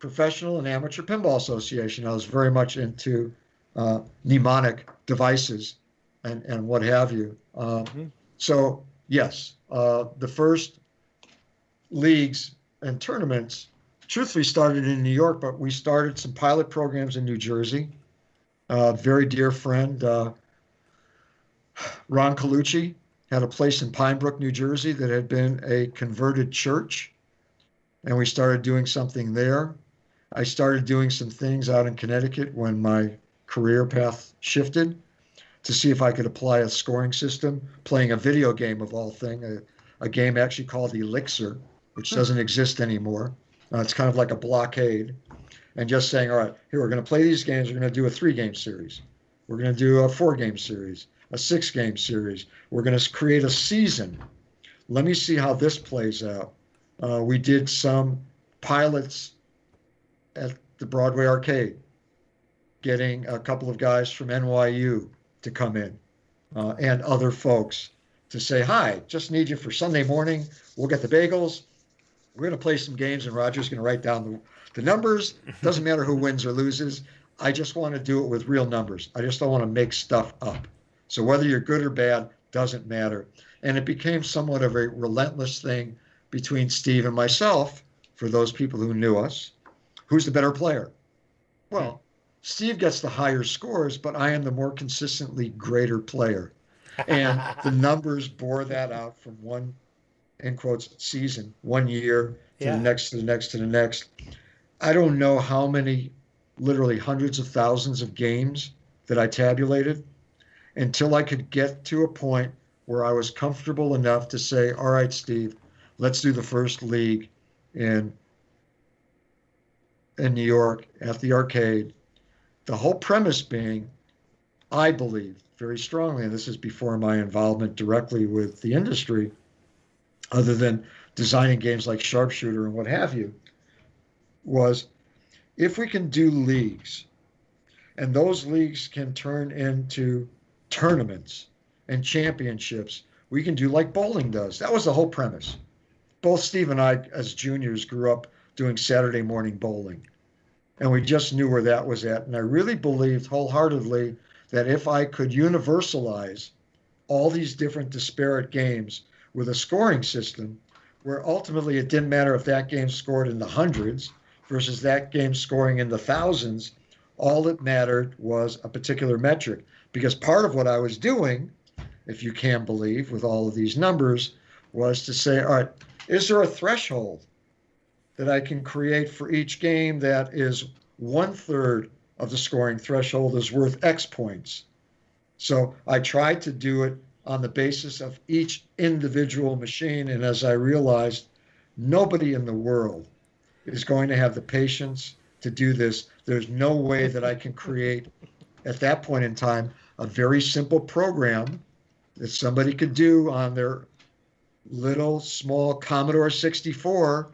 Professional and Amateur Pinball Association. I was very much into mnemonic devices and what have you. So, yes, the first leagues and tournaments truthfully started in New York, but we started some pilot programs in New Jersey. Very dear friend, Ron Colucci, had a place in Pine Brook, New Jersey that had been a converted church, and we started doing something there. I started doing some things out in Connecticut when my career path shifted to see if I could apply a scoring system, playing a video game of all things, a game actually called Elixir, which doesn't exist anymore. It's kind of like a blockade. And just saying, all right, here, we're going to play these games. We're going to do a 3-game series. We're going to do a 4-game series, a 6-game series. We're going to create a season. Let me see how this plays out. We did some pilots at the Broadway Arcade, getting a couple of guys from NYU to come in and other folks to say, hi, just need you for Sunday morning. We'll get the bagels. We're going to play some games, and Roger's going to write down the numbers. Doesn't matter who wins or loses. I just want to do it with real numbers. I just don't want to make stuff up. So whether you're good or bad doesn't matter. And it became somewhat of a relentless thing between Steve and myself, for those people who knew us. Who's the better player? Well, Steve gets the higher scores, but I am the more consistently greater player. And the numbers bore that out from one, in quotes, season, 1 year to the next, to the next, to the next. I don't know how many, literally hundreds of thousands of games that I tabulated until I could get to a point where I was comfortable enough to say, all right, Steve, let's do the first league in New York at the arcade. The whole premise being, I believe very strongly, and this is before my involvement directly with the industry, other than designing games like Sharpshooter and what have you, was if we can do leagues, and those leagues can turn into tournaments and championships we can do like bowling does. That was the whole premise. Both Steve and I, as juniors, grew up doing Saturday morning bowling. And we just knew where that was at. And I really believed wholeheartedly that if I could universalize all these different disparate games with a scoring system, where ultimately it didn't matter if that game scored in the hundreds versus that game scoring in the thousands, all that mattered was a particular metric. Because part of what I was doing, if you can believe, with all of these numbers, was to say, all right, is there a threshold that I can create for each game that is 1/3 of the scoring threshold is worth X points? So I tried to do it on the basis of each individual machine. And as I realized, nobody in the world is going to have the patience to do this. There's no way that I can create, at that point in time, a very simple program that somebody could do on their little small Commodore 64.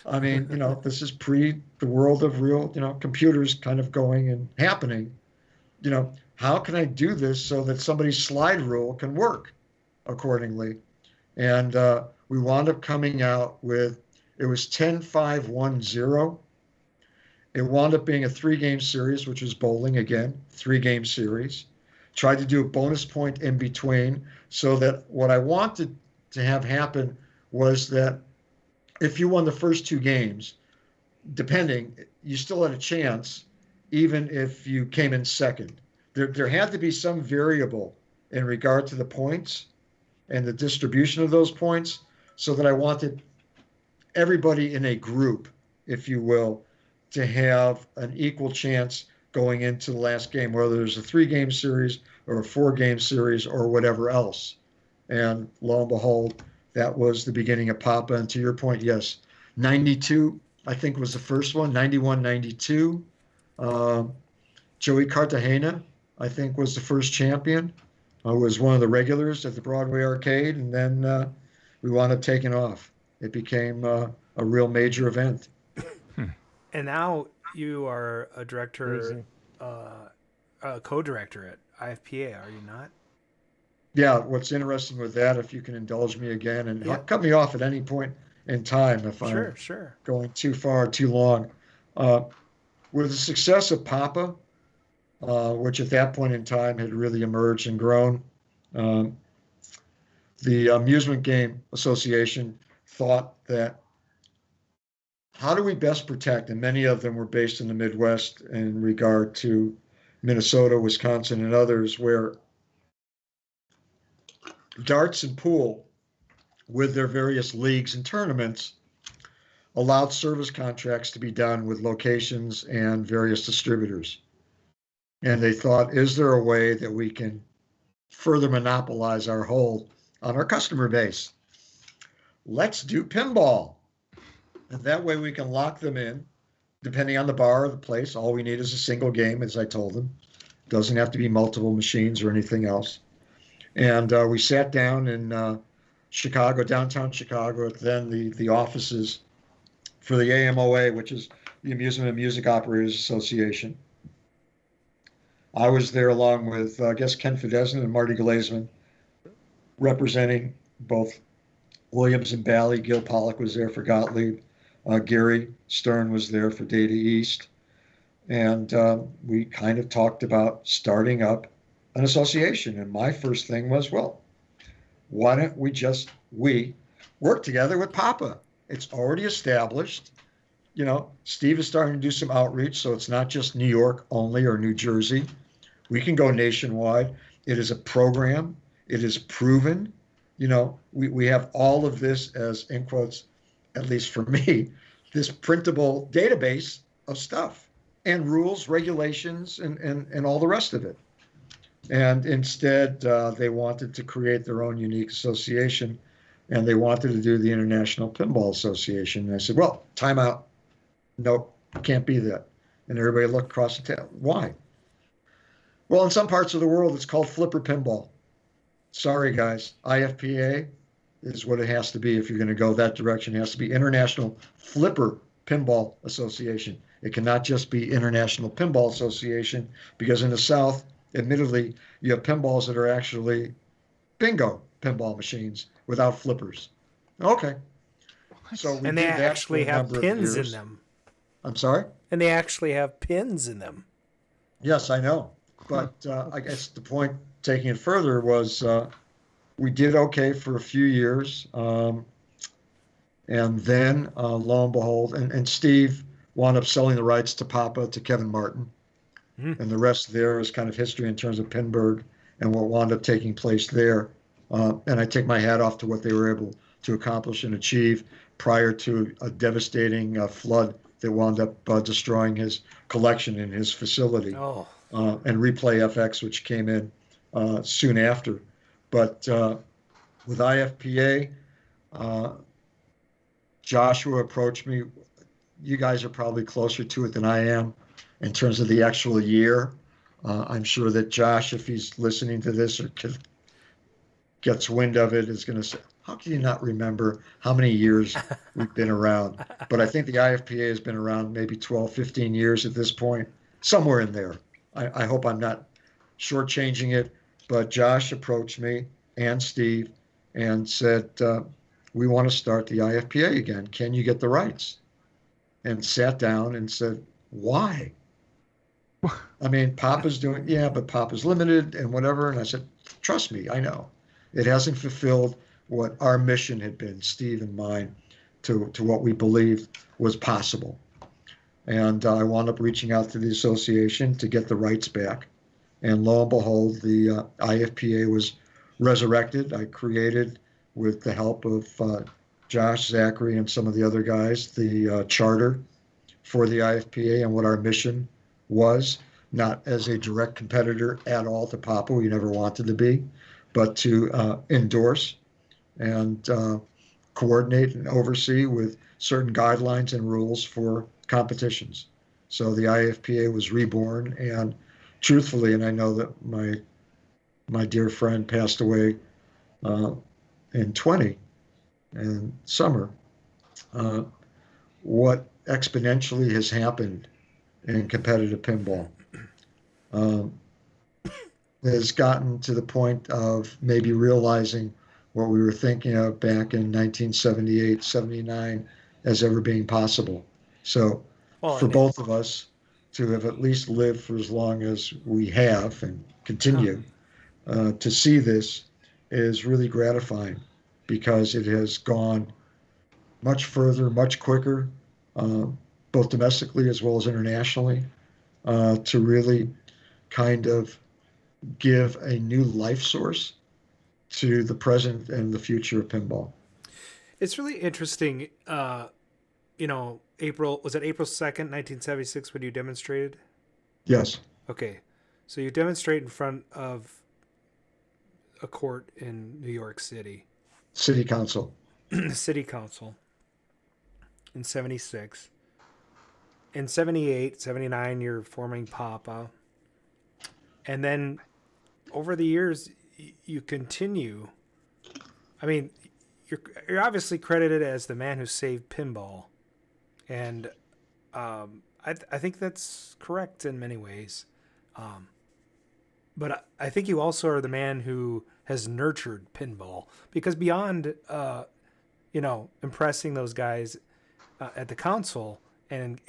I mean, this is pre the world of real, computers kind of going and happening. How can I do this so that somebody's slide rule can work accordingly? And we wound up coming out with, it was 10-5-1-0. It wound up being a 3-game series, which was bowling again, 3-game series. Tried to do a bonus point in between, so that what I wanted to have happen was that if you won the first 2 games, depending, you still had a chance, even if you came in second. There had to be some variable in regard to the points and the distribution of those points, so that I wanted everybody in a group, if you will, to have an equal chance going into the last game, whether there's a 3-game series or a 4-game series or whatever else. And lo and behold, that was the beginning of Papa. And to your point, yes, 92, I think, was the first one, 91, 92. Joey Cartagena, I think, was the first champion. Was one of the regulars at the Broadway Arcade, and then we wound up taking off. It became a real major event. And now you are a director, a co-director at IFPA, are you not? Yeah, what's interesting with that, if you can indulge me again, and cut me off at any point in time if I'm going too far, too long. With the success of Papa, which at that point in time had really emerged and grown, the Amusement Game Association thought that, how do we best protect, and many of them were based in the Midwest in regard to Minnesota, Wisconsin, and others, where darts and pool, with their various leagues and tournaments, allowed service contracts to be done with locations and various distributors. And they thought, is there a way that we can further monopolize our hold on our customer base? Let's do pinball. And that way we can lock them in, depending on the bar or the place. All we need is a single game, as I told them. It doesn't have to be multiple machines or anything else. And we sat down in Chicago, downtown Chicago, at then the offices for the AMOA, which is the Amusement and Music Operators Association. I was there along with, I guess, Ken Fidesman and Marty Glazman, representing both Williams and Bally. Gil Pollock was there for Gottlieb. Gary Stern was there for Data East. And we kind of talked about starting up an association. And my first thing was, well, why don't we work together with Papa? It's already established. Steve is starting to do some outreach, so it's not just New York only or New Jersey. We can go nationwide. It is a program. It is proven. We have all of this as, in quotes, at least for me, this printable database of stuff and rules, regulations, and all the rest of it. And instead, they wanted to create their own unique association, and they wanted to do the International Pinball Association. And I said, well, time out. Nope, can't be that. And everybody looked across the table. Why? Well, in some parts of the world, it's called flipper pinball. Sorry, guys. IFPA is what it has to be if you're going to go that direction. It has to be International Flipper Pinball Association. It cannot just be International Pinball Association, because in the South, admittedly, you have pinballs that are actually bingo pinball machines without flippers. Okay. So we And they did that actually for a have number of pins in years. them. I'm sorry? And they actually have pins in them. Yes, I know. But I guess the point, taking it further, was we did okay for a few years. And then, lo and behold, and Steve wound up selling the rights to Papa to Kevin Martin. And the rest there is kind of history in terms of Pinburg and what wound up taking place there. And I take my hat off to what they were able to accomplish and achieve prior to a devastating flood that wound up destroying his collection in his facility. And Replay FX, which came in soon after. But with IFPA, Joshua approached me. You guys are probably closer to it than I am in terms of the actual year. I'm sure that Josh, if he's listening to this or gets wind of it, is going to say, how can you not remember how many years we've been around? But I think the IFPA has been around maybe 12, 15 years at this point, somewhere in there. I hope I'm not shortchanging it, but Josh approached me and Steve and said, we want to start the IFPA again. Can you get the rights? And sat down and said, why? I mean, Papa's doing, yeah, but Papa's limited and whatever. And I said, trust me, I know. It hasn't fulfilled what our mission had been, Steve and mine, to what we believed was possible. And I wound up reaching out to the association to get the rights back. And lo and behold, the IFPA was resurrected. I created, with the help of Josh, Zachary, and some of the other guys, the charter for the IFPA and what our mission was, not as a direct competitor at all to Papa, we never wanted to be, but to endorse and coordinate and oversee with certain guidelines and rules for competitions. So the IFPA was reborn, and truthfully, and I know that my dear friend passed away in 20 in summer, what exponentially has happened in competitive pinball has gotten to the point of maybe realizing what we were thinking of back in 1978, 79 as ever being possible. So for both of us to have at least lived for as long as we have and continue to see this is really gratifying, because it has gone much further, much quicker, both domestically as well as internationally, to really kind of give a new life source to the present and the future of pinball. It's really interesting. Was it April 2nd, 1976 when you demonstrated? Yes. Okay. So you demonstrate in front of a court in New York City. City Council. City Council. In 76. In 78, 79, you're forming Papa. And then over the years, you continue. I mean, you're obviously credited as the man who saved pinball. And I think that's correct in many ways. But I think you also are the man who has nurtured pinball, because beyond, impressing those guys at the council and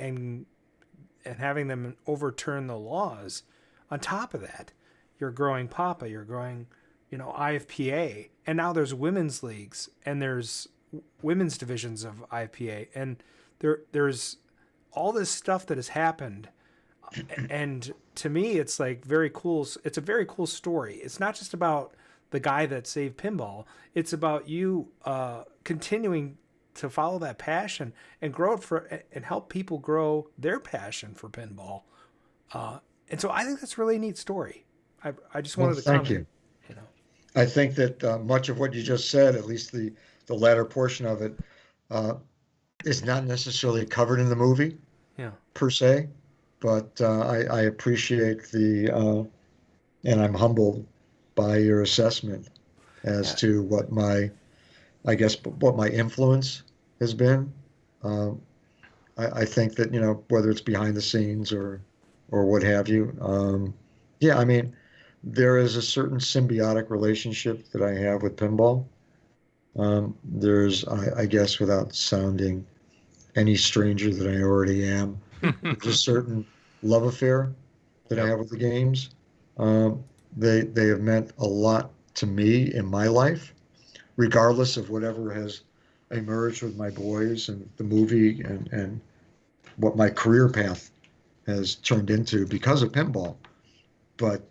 having them overturn the laws, on top of that, you're growing Papa, you're growing, IFPA, and now there's women's leagues and there's women's divisions of IFPA, and there's all this stuff that has happened. And to me, it's like very cool. It's a very cool story. It's not just about the guy that saved pinball. It's about you continuing to follow that passion and grow it and help people grow their passion for pinball. And so I think that's a really neat story. I just wanted to comment. Thank you. I think that much of what you just said, at least the latter portion of it, is not necessarily covered in the movie, per se. But I appreciate and I'm humbled by your assessment as to what my influence has been. I think that, whether it's behind the scenes or what have you. I mean, there is a certain symbiotic relationship that I have with pinball. There's, I guess, without sounding any stranger than I already am, there's a certain love affair that I have with the games. They have meant a lot to me in my life, regardless of whatever has emerged with my boys and the movie and what my career path has turned into because of pinball. But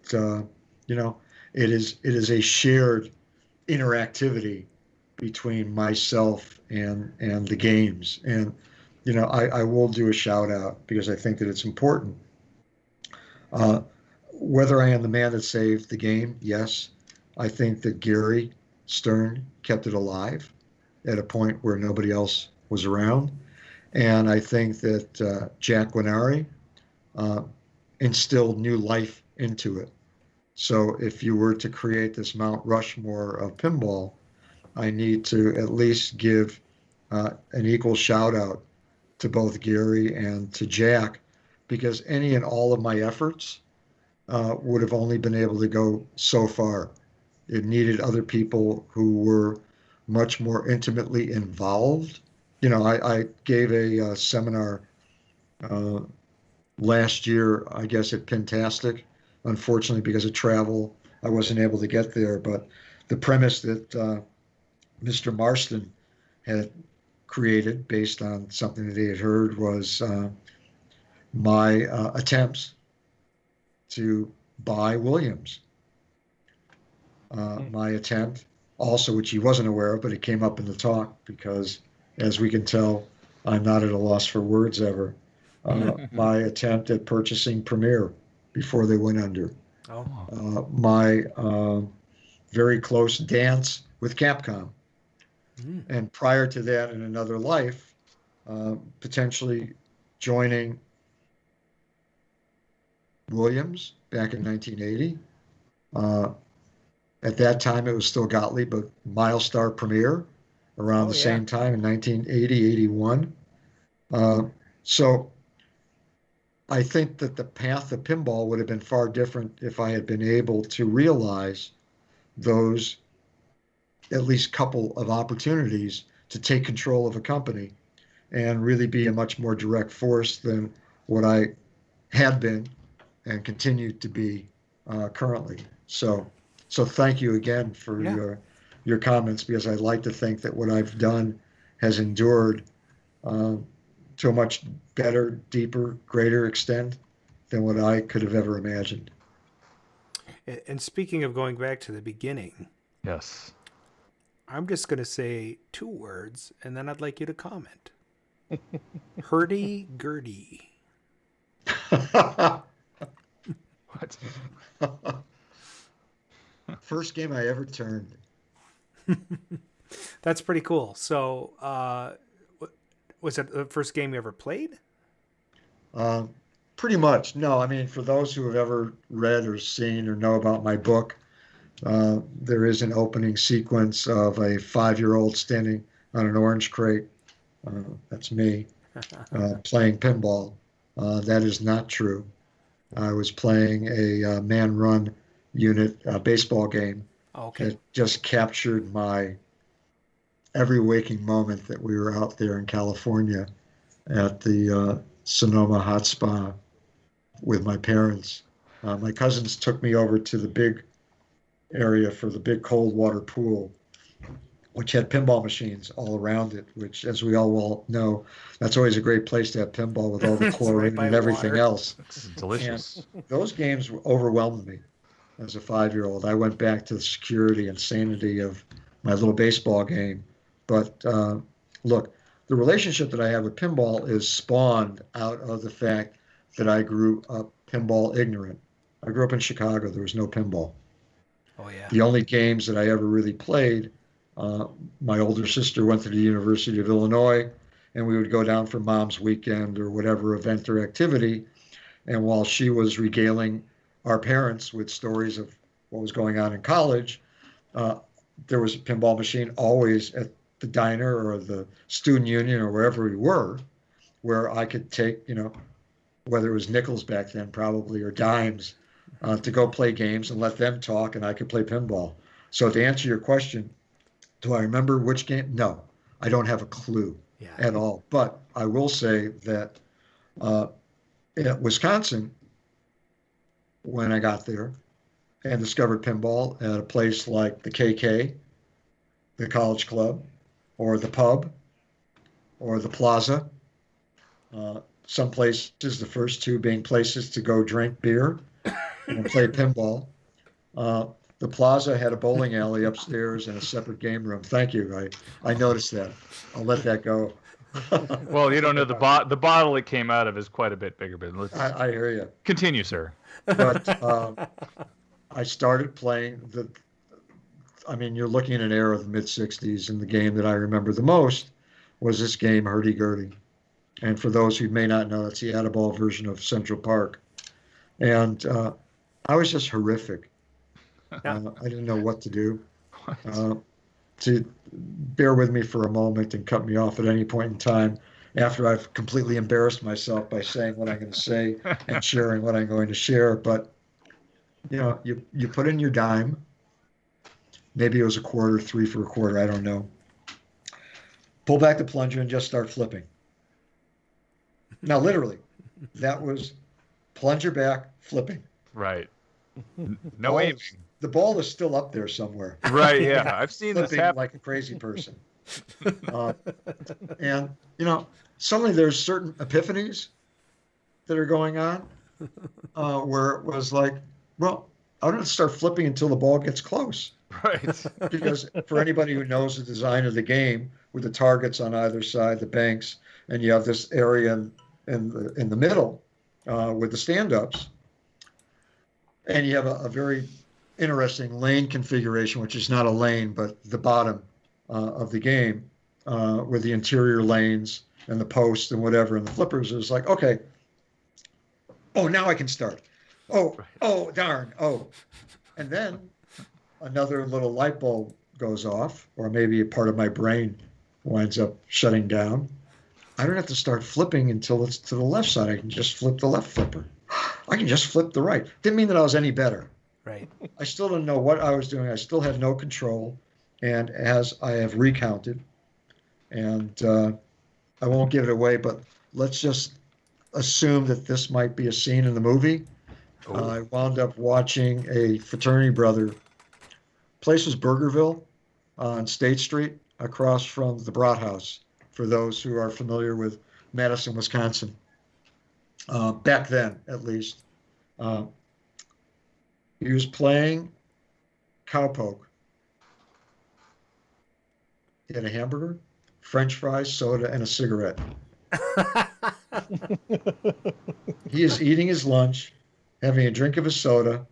it is a shared interactivity between myself and the games. And I will do a shout out because I think that it's important. Whether I am the man that saved the game, yes, I think that Gary Stern kept it alive at a point where nobody else was around. And I think that Jack Guinari instilled new life into it. So if you were to create this Mount Rushmore of pinball, I need to at least give an equal shout out to both Gary and to Jack, because any and all of my efforts would have only been able to go so far. It needed other people who were much more intimately involved. I gave a seminar last year, I guess, at Pintastic. Unfortunately, because of travel, I wasn't able to get there. But the premise that Mr. Marston had created based on something that he had heard was my attempts to buy Williams. My attempt also, which he wasn't aware of, but it came up in the talk because, as we can tell, I'm not at a loss for words ever. My attempt at purchasing Premiere before they went under. My very close dance with Capcom. And prior to that, in another life, potentially joining Williams back in 1980. At that time, it was still Gottlieb, but Milestar Premiere around the same time in 1980, 81. So I think that the path of pinball would have been far different if I had been able to realize those at least couple of opportunities to take control of a company and really be a much more direct force than what I had been and continue to be currently. So thank you again for your comments, because I'd like to think that what I've done has endured to a much better, deeper, greater extent than what I could have ever imagined. And speaking of going back to the beginning, yes, I'm just going to say 2 words, and then I'd like you to comment. Hurdy-gurdy. What? First game I ever turned. That's pretty cool. So, was it the first game you ever played? Pretty much. No, I mean, for those who have ever read or seen or know about my book, there is an opening sequence of a 5-year-old standing on an orange crate. That's me playing pinball. That is not true. I was playing a man-run unit baseball game that just captured my every waking moment that we were out there in California at the Sonoma Hot Spa with my parents. My cousins took me over to the big area for the big cold water pool, which had pinball machines all around it, which, as we all well know, that's always a great place to have pinball with all the chlorine and everything else. It's delicious. And those games overwhelmed me as a 5-year-old. I went back to the security and sanity of my little baseball game. But look, the relationship that I have with pinball is spawned out of the fact that I grew up pinball ignorant. I grew up in Chicago. There was no pinball. Oh, yeah. The only games that I ever really played, my older sister went to the University of Illinois, and we would go down for Mom's Weekend or whatever event or activity. And while she was regaling our parents with stories of what was going on in college, there was a pinball machine always at the diner or the student union or wherever we were, where I could take, whether it was nickels back then probably or dimes, to go play games and let them talk, and I could play pinball. So to answer your question, do I remember which game? No, I don't have a clue at all. But I will say that at Wisconsin, when I got there and discovered pinball at a place like the KK, the College Club, or the pub, or the Plaza, some places, the first two being places to go drink beer and play pinball. The Plaza had a bowling alley upstairs and a separate game room. Thank you. I noticed that. I'll let that go. Well, you don't know the bottle it came out of is quite a bit bigger. But I hear you. Continue, sir. But I started playing you're looking at an era of the mid-'60s, and the game that I remember the most was this game, Hurdy-Gurdy. And for those who may not know, it's the Add-A-Ball version of Central Park. And I was just horrific. I didn't know what to do. To bear with me for a moment and cut me off at any point in time after I've completely embarrassed myself by saying what I'm going to say and sharing what I'm going to share. But, you put in your dime. Maybe it was a quarter, 3 for a quarter, I don't know. Pull back the plunger and just start flipping. Now, literally, that was plunger back, flipping. Right. No aiming. The ball is still up there somewhere. Right, yeah. I've seen this happen. Like a crazy person. And, suddenly there's certain epiphanies that are going on where it was like, well, I don't start flipping until the ball gets close. Right. Because for anybody who knows the design of the game, with the targets on either side, the banks, and you have this area in the middle with the stand-ups, and you have a very interesting lane configuration, which is not a lane, but the bottom of the game with the interior lanes and the posts and whatever, and the flippers. Is like, okay, oh, now I can start. Oh, darn, oh. And then another little light bulb goes off, or maybe a part of my brain winds up shutting down. I don't have to start flipping until it's to the left side. I can just flip the left flipper. I can just flip the right. Didn't mean that I was any better. Right. I still didn't know what I was doing. I still had no control. And as I have recounted, and I won't give it away, but let's just assume that this might be a scene in the movie. I wound up watching a fraternity brother. Place was Burgerville on State Street, across from the Brat House, for those who are familiar with Madison, Wisconsin. Back then, at least. He was playing cowpoke. He had a hamburger, French fries, soda, and a cigarette. He is eating his lunch, having a drink of his soda,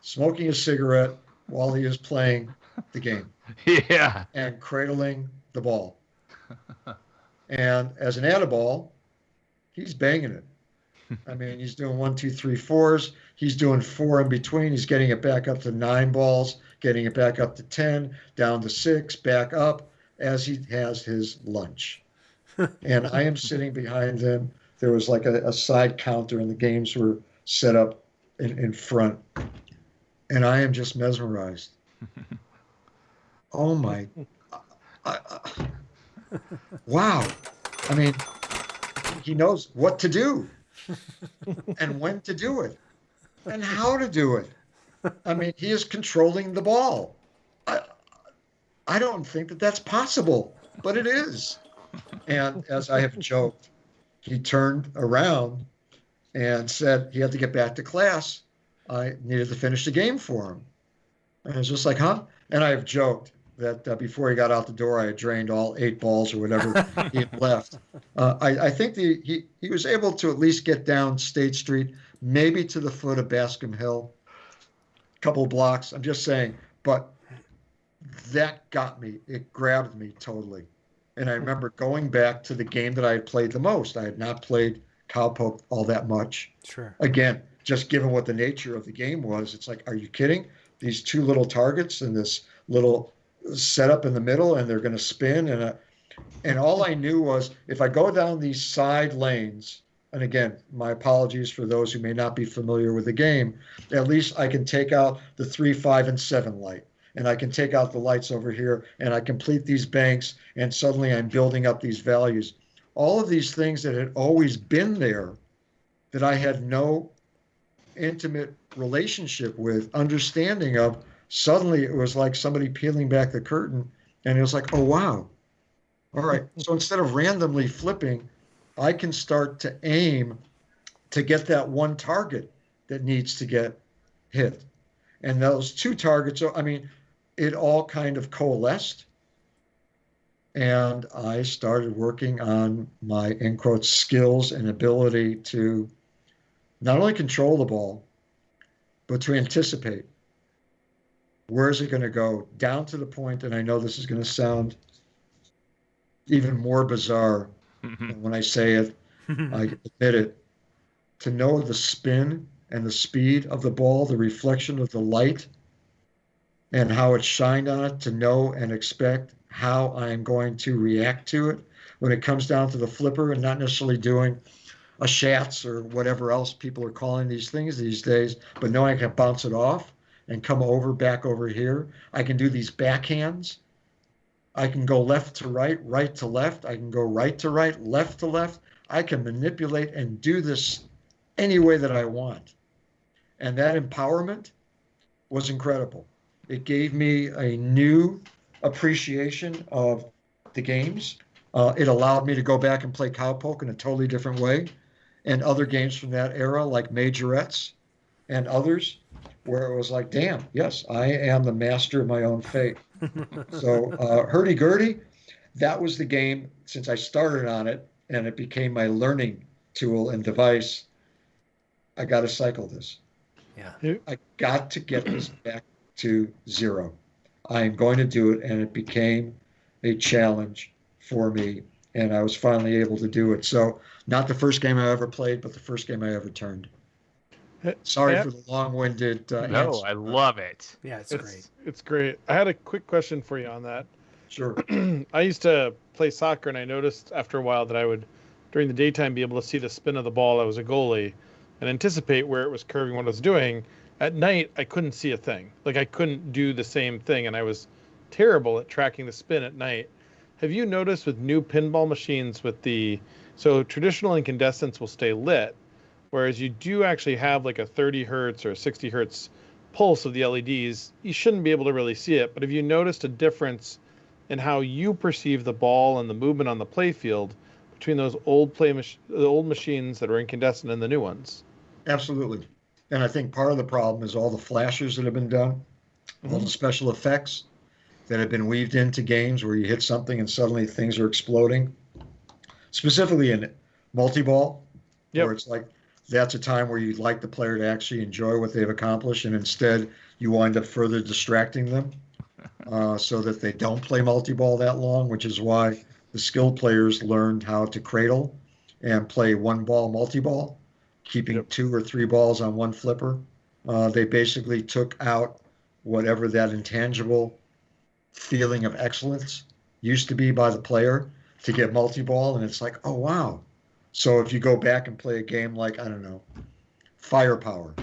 smoking a cigarette while he is playing the game. Yeah. And cradling the ball. And as an add-a-ball, he's banging it. I mean, he's doing 1, 2, 3, 4s. He's doing 4 in between. He's getting it back up to 9 balls, getting it back up to 10, down to 6, back up as he has his lunch. And I am sitting behind him. There was like a side counter, and the games were set up in front. And I am just mesmerized. Oh, my. Wow. I mean, he knows what to do and when to do it and how to do it. I mean, he is controlling the ball. I don't think that that's possible, but it is. And as I have joked, he turned around and said he had to get back to class. I needed to finish the game for him. And I was just like, huh? And I have joked that before he got out the door, I had drained all 8 balls or whatever he had left. I think he was able to at least get down State Street, maybe to the foot of Bascom Hill, a couple of blocks. I'm just saying, but that got me. It grabbed me totally. And I remember going back to the game that I had played the most. I had not played cowpoke all that much. Sure. Again, just given what the nature of the game was, it's like, are you kidding? These 2 little targets and this little setup in the middle, and they're going to spin. And all I knew was if I go down these side lanes and again, my apologies for those who may not be familiar with the game, at least I can take out the 3, 5, and 7 light. And I can take out the lights over here, and I complete these banks, and suddenly I'm building up these values. All of these things that had always been there that I had no intimate relationship with, understanding of, suddenly it was like somebody peeling back the curtain, and it was like, oh, wow. All right, so instead of randomly flipping, I can start to aim to get that one target that needs to get hit. And those two targets, I mean, it all kind of coalesced. And I started working on my, in quotes, skills and ability to not only control the ball, but to anticipate. Where is it going to go? Down to the point, and I know this is going to sound even more bizarre when I say it, I admit it, to know the spin and the speed of the ball, the reflection of the light, and how it shined on it, to know and expect how I'm going to react to it when it comes down to the flipper, and not necessarily doing a Schatz or whatever else people are calling these things these days, but knowing I can bounce it off and come over, back over here. I can do these backhands. I can go left to right, right to left. I can go right to right, left to left. I can manipulate and do this any way that I want. And that empowerment was incredible. It gave me a new appreciation of the games. It allowed me to go back and play cowpoke in a totally different way. And other games from that era, like majorettes and others, where it was like, damn, yes, I am the master of my own fate. So hurdy-gurdy, that was the game since I started on it, and it became my learning tool and device. I got to cycle this. Yeah. I got to get this back to zero. I am going to do it, and it became a challenge for me, and I was finally able to do it. So not the first game I ever played, but the first game I ever turned. Sorry for the long-winded answer. No, I love it. Yeah, it's great. It's great. I had a quick question for you on that. Sure. I used to play soccer, and I noticed after a while that I would, during the daytime, be able to see the spin of the ball. I was a goalie, and anticipate where it was curving, what it was doing. At night, I couldn't see a thing. Like, I couldn't do the same thing, and I was terrible at tracking the spin at night. Have you noticed with new pinball machines so traditional incandescents will stay lit, whereas you do actually have like a 30 hertz or a 60 hertz pulse of the LEDs, you shouldn't be able to really see it. But have you noticed a difference in how you perceive the ball and the movement on the play field between those old machines that are incandescent and the new ones? Absolutely. And I think part of the problem is all the flashers that have been done, all the special effects that have been weaved into games where you hit something and suddenly things are exploding. Specifically in multi-ball, where it's like, that's a time where you'd like the player to actually enjoy what they've accomplished, and instead you wind up further distracting them so that they don't play multi-ball that long, which is why the skilled players learned how to cradle and play one-ball multi-ball, keeping 2 or 3 balls on one flipper. They basically took out whatever that intangible feeling of excellence used to be by the player to get multi-ball, and it's like, oh, wow. So if you go back and play a game like, I don't know, Firepower,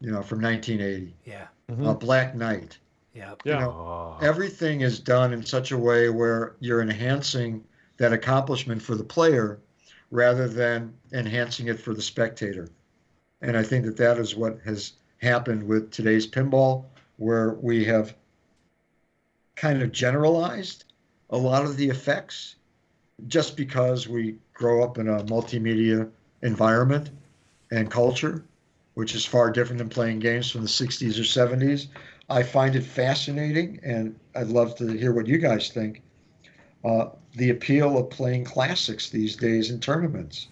from 1980. Yeah. Black Knight. Yeah. Everything is done in such a way where you're enhancing that accomplishment for the player rather than enhancing it for the spectator. And I think that is what has happened with today's pinball, where we have kind of generalized a lot of the effects just because we grow up in a multimedia environment and culture, which is far different than playing games from the 60s or 70s. I find it fascinating, and I'd love to hear what you guys think, the appeal of playing classics these days in tournaments,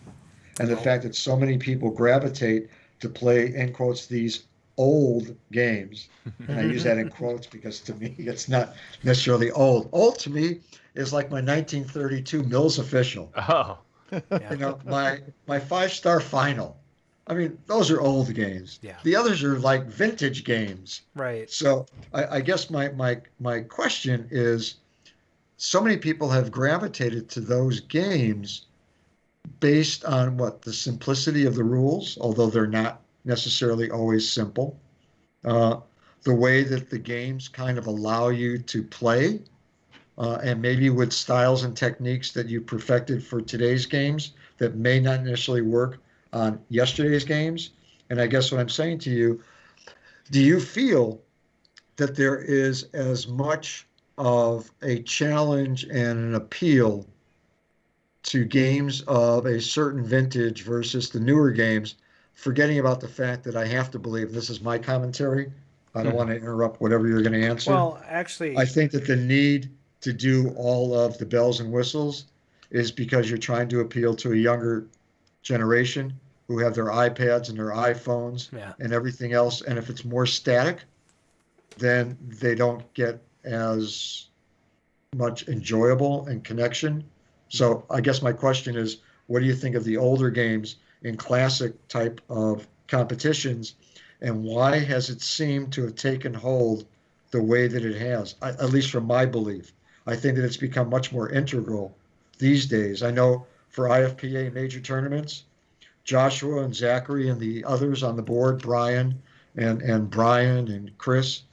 and the fact that so many people gravitate to play, in quotes, these old games. And I use that in quotes because to me, it's not necessarily old. Old to me is like my 1932 Mills Official. Oh. My 5-star final. I mean, those are old games. Yeah. The others are like vintage games. Right. So I guess my question is, so many people have gravitated to those games based on what? The simplicity of the rules, although they're not necessarily always simple. The way that the games kind of allow you to play, and maybe with styles and techniques that you perfected for today's games that may not initially work on yesterday's games. And I guess what I'm saying to you, do you feel that there is as much of a challenge and an appeal to games of a certain vintage versus the newer games, forgetting about the fact that I have to believe, this is my commentary, I don't want to interrupt whatever you're going to answer. Well, actually, I think that the need to do all of the bells and whistles is because you're trying to appeal to a younger generation who have their iPads and their iPhones and everything else. And if it's more static, then they don't get as much enjoyable and connection. So I guess my question is, what do you think of the older games in classic type of competitions, and why has it seemed to have taken hold the way that it has? At least from my belief, I think that it's become much more integral these days. I know for IFPA major tournaments, Joshua and Zachary and the others on the board, Brian and Chris,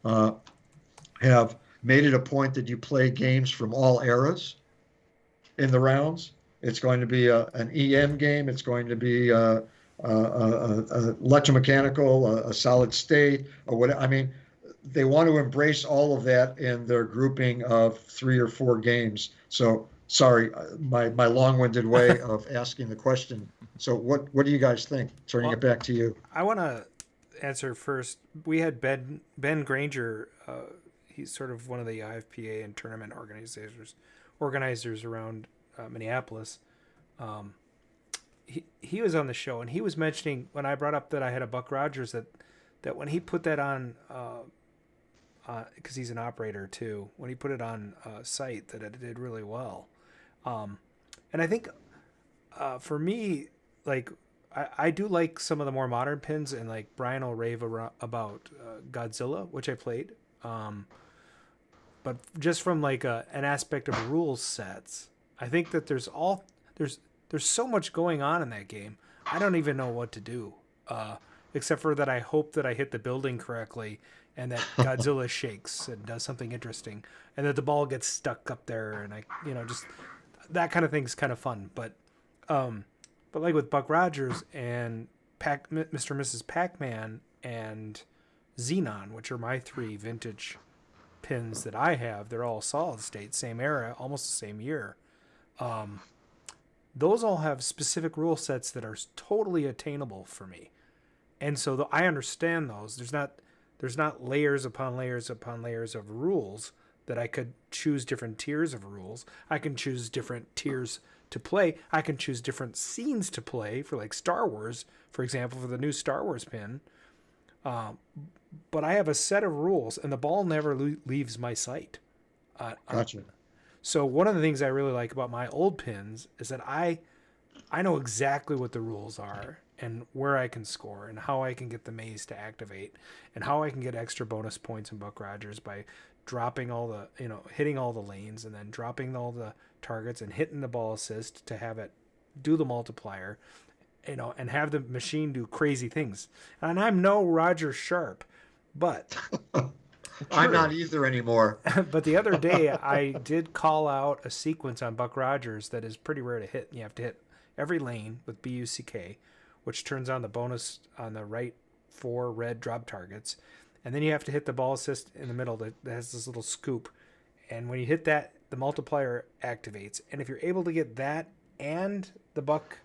have made it a point that you play games from all eras in the rounds. It's going to be an EM game. It's going to be a electromechanical, a solid state, or what. I mean, they want to embrace all of that in their grouping of 3 or 4 games. So sorry, my long-winded way of asking the question. So what do you guys think? Turning it back to you. I want to answer first. We had Ben Granger. He's sort of one of the IFPA and tournament organizers around Minneapolis. He was on the show, and he was mentioning when I brought up that I had a Buck Rogers that when he put that on, because he's an operator too, when he put it on site, that it did really well. And I think for me, like I do like some of the more modern pins, and like Brian will rave about Godzilla, which I played. But just from like an aspect of rules sets, I think that there's so much going on in that game. I don't even know what to do, except for that I hope that I hit the building correctly and that Godzilla shakes and does something interesting, and that the ball gets stuck up there, and just that kind of thing's kind of fun. But like with Buck Rogers and Mr. and Mrs. Pac-Man and Xenon, which are my 3 vintage pins that I have, they're all solid state, same era, almost the same year. Those all have specific rule sets that are totally attainable for me, and so I understand those. There's not layers upon layers upon layers of rules that I could choose different tiers of rules. I can choose different tiers to play. I can choose different scenes to play for, like Star Wars, for example, for the new Star Wars pin. But I have a set of rules, and the ball never leaves my sight. Gotcha. So one of the things I really like about my old pins is that I know exactly what the rules are and where I can score and how I can get the maze to activate and how I can get extra bonus points in Buck Rogers by dropping all the, hitting all the lanes and then dropping all the targets and hitting the ball assist to have it do the multiplier, and have the machine do crazy things. And I'm no Roger Sharpe, but I'm not either anymore. But the other day I did call out a sequence on Buck Rogers that is pretty rare to hit. You have to hit every lane with BUCK, which turns on the bonus on the right 4 red drop targets. And then you have to hit the ball assist in the middle that has this little scoop. And when you hit that, the multiplier activates. And if you're able to get that and the Buck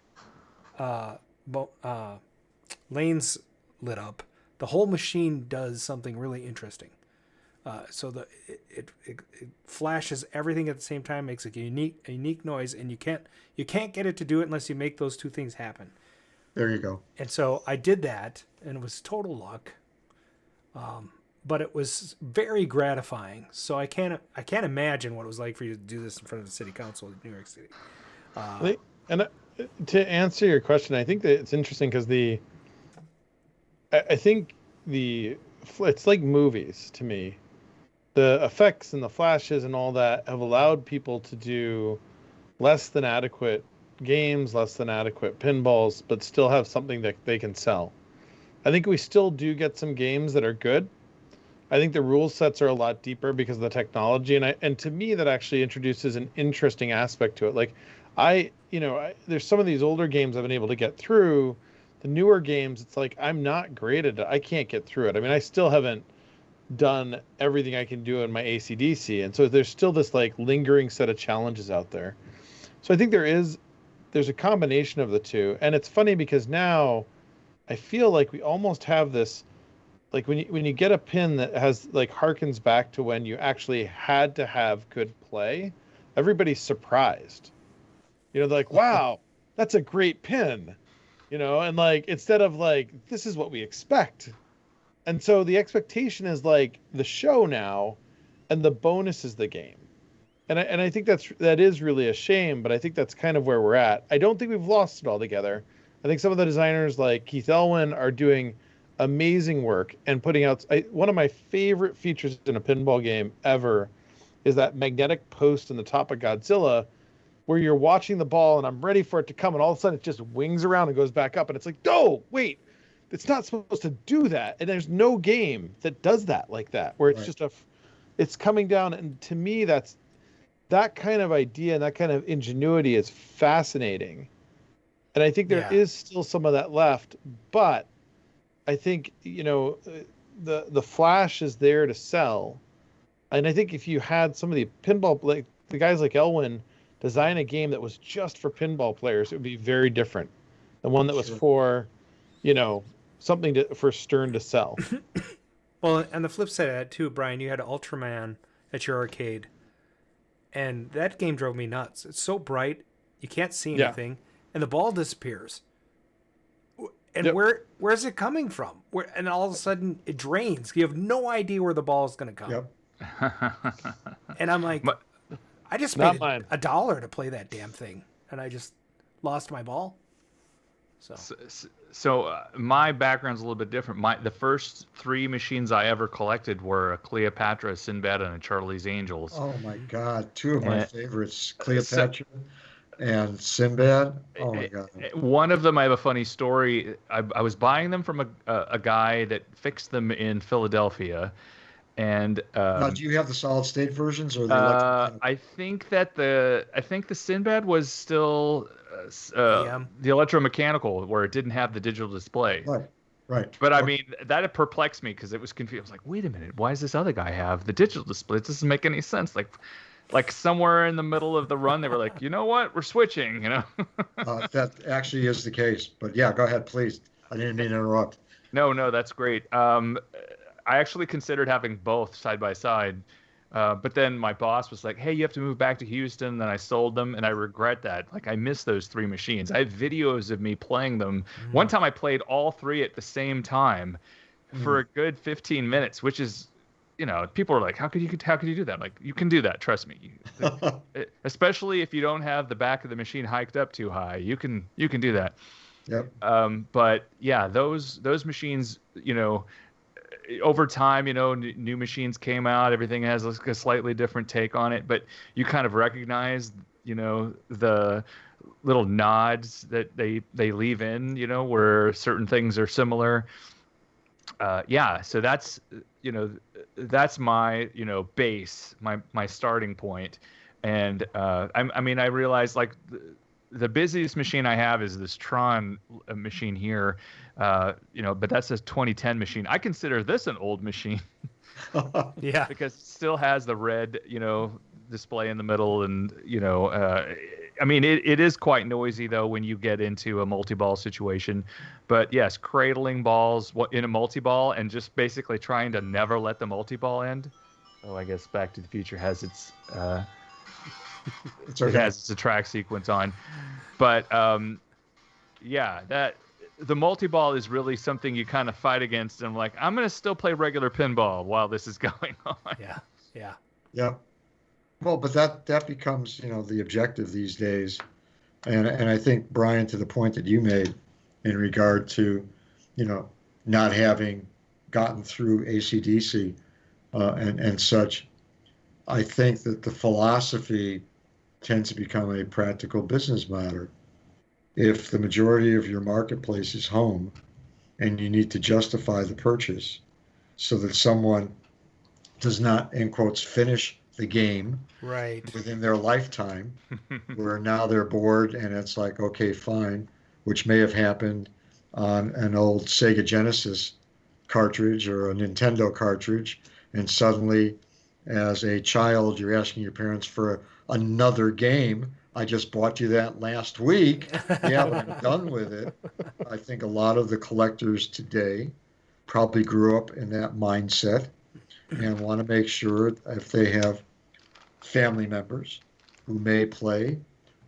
lanes lit up, the whole machine does something really interesting. So it flashes everything at the same time, makes a unique noise, and you can't get it to do it unless you make those 2 things happen. There you go. And so I did that, and it was total luck. But it was very gratifying. So I can't imagine what it was like for you to do this in front of the city council of New York City. To answer your question, I think that it's interesting because I think it's like movies to me. The effects and the flashes and all that have allowed people to do less than adequate games, less than adequate pinballs, but still have something that they can sell. I think we still do get some games that are good. I think the rule sets are a lot deeper because of the technology, and to me that actually introduces an interesting aspect to it. Like there's some of these older games I've been able to get through. The newer games, it's like I'm not great at it. I can't get through it. I mean, I still haven't done everything I can do in my AC/DC, and so there's still this like lingering set of challenges out there. So I think there's a combination of the two, and it's funny because now I feel like we almost have this. Like when you get a pin that has like harkens back to when you actually had to have good play, everybody's surprised. They're like, wow, that's a great pin. And like instead of like, this is what we expect. And so the expectation is like the show now, and the bonus is the game. And I think that is really a shame, but I think that's kind of where we're at. I don't think we've lost it altogether. I think some of the designers like Keith Elwin are doing amazing work and putting out one of my favorite features in a pinball game ever is that magnetic post in the top of Godzilla where you're watching the ball and I'm ready for it to come and all of a sudden it just wings around and goes back up and it's like, no, wait, it's not supposed to do that. And there's no game that does that like that, where it's just it's coming down. And to me, that kind of idea and that kind of ingenuity is fascinating. And I think there is still some of that left, but I think, the flash is there to sell. And I think if you had some of the pinball, like the guys like Elwin design a game that was just for pinball players, it would be very different than one that was for, something for Stern to sell. Well, and the flip side of that too, Brian, you had Ultraman at your arcade, and that game drove me nuts. It's so bright, you can't see anything, and the ball disappears. And where's it coming from? And all of a sudden it drains. You have no idea where the ball is going to come. Yep. And I'm like, I just paid $1 to play that damn thing, and I just lost my ball. So my background's a little bit different. The first 3 machines I ever collected were a Cleopatra, a Sinbad, and a Charlie's Angels. Oh my God, 2 of my favorites, Cleopatra and Sinbad. Oh my God. One of them, I have a funny story. I was buying them from a guy that fixed them in Philadelphia. And now, do you have the solid state versions or the I think the Sinbad was still the electromechanical, where it didn't have the digital display. Right. But I mean, that perplexed me because it was confused. I was like, wait a minute, why does this other guy have the digital display? It doesn't make any sense. Like somewhere in the middle of the run, they were like, you know what, we're switching. That actually is the case. But yeah, go ahead, please. I didn't mean to interrupt. No, that's great. I actually considered having both side by side, but then my boss was like, hey, you have to move back to Houston. Then I sold them, and I regret that. Like, I miss those 3 machines. I have videos of me playing them. One time I played all 3 at the same time for a good 15 minutes, which is, people are like, how could you do that? I'm like, you can do that. Trust me. Especially if you don't have the back of the machine hiked up too high, you can do that. Yep. But yeah, those machines, over time, new machines came out. Everything has a slightly different take on it, but you kind of recognize, the little nods that they leave in, where certain things are similar. So that's, that's my, base, my starting point. And I realized like the busiest machine I have is this Tron machine here, but that's a 2010 machine. I consider this an old machine. Yeah, because it still has the red, display in the middle, and it is quite noisy though when you get into a multi-ball situation. But yes, cradling balls in a multi-ball and just basically trying to never let the multi-ball end. Oh, I guess Back to the Future has its. It has its track sequence on, but that the multi-ball is really something you kind of fight against. And I'm like, I'm gonna still play regular pinball while this is going on. Yeah. Well, but that becomes the objective these days, and I think, Brian, to the point that you made in regard to not having gotten through AC/DC and such, I think that the philosophy tends to become a practical business matter. if the majority of your marketplace is home and you need to justify the purchase so that someone does not, in quotes, finish the game within their lifetime, where now they're bored and it's like, okay, fine, which may have happened on an old Sega Genesis cartridge or a Nintendo cartridge, and suddenly as a child you're asking your parents for another game. I just bought you that last week. Yeah, but I'm done with it. I think a lot of the collectors today probably grew up in that mindset and want to make sure if they have family members who may play,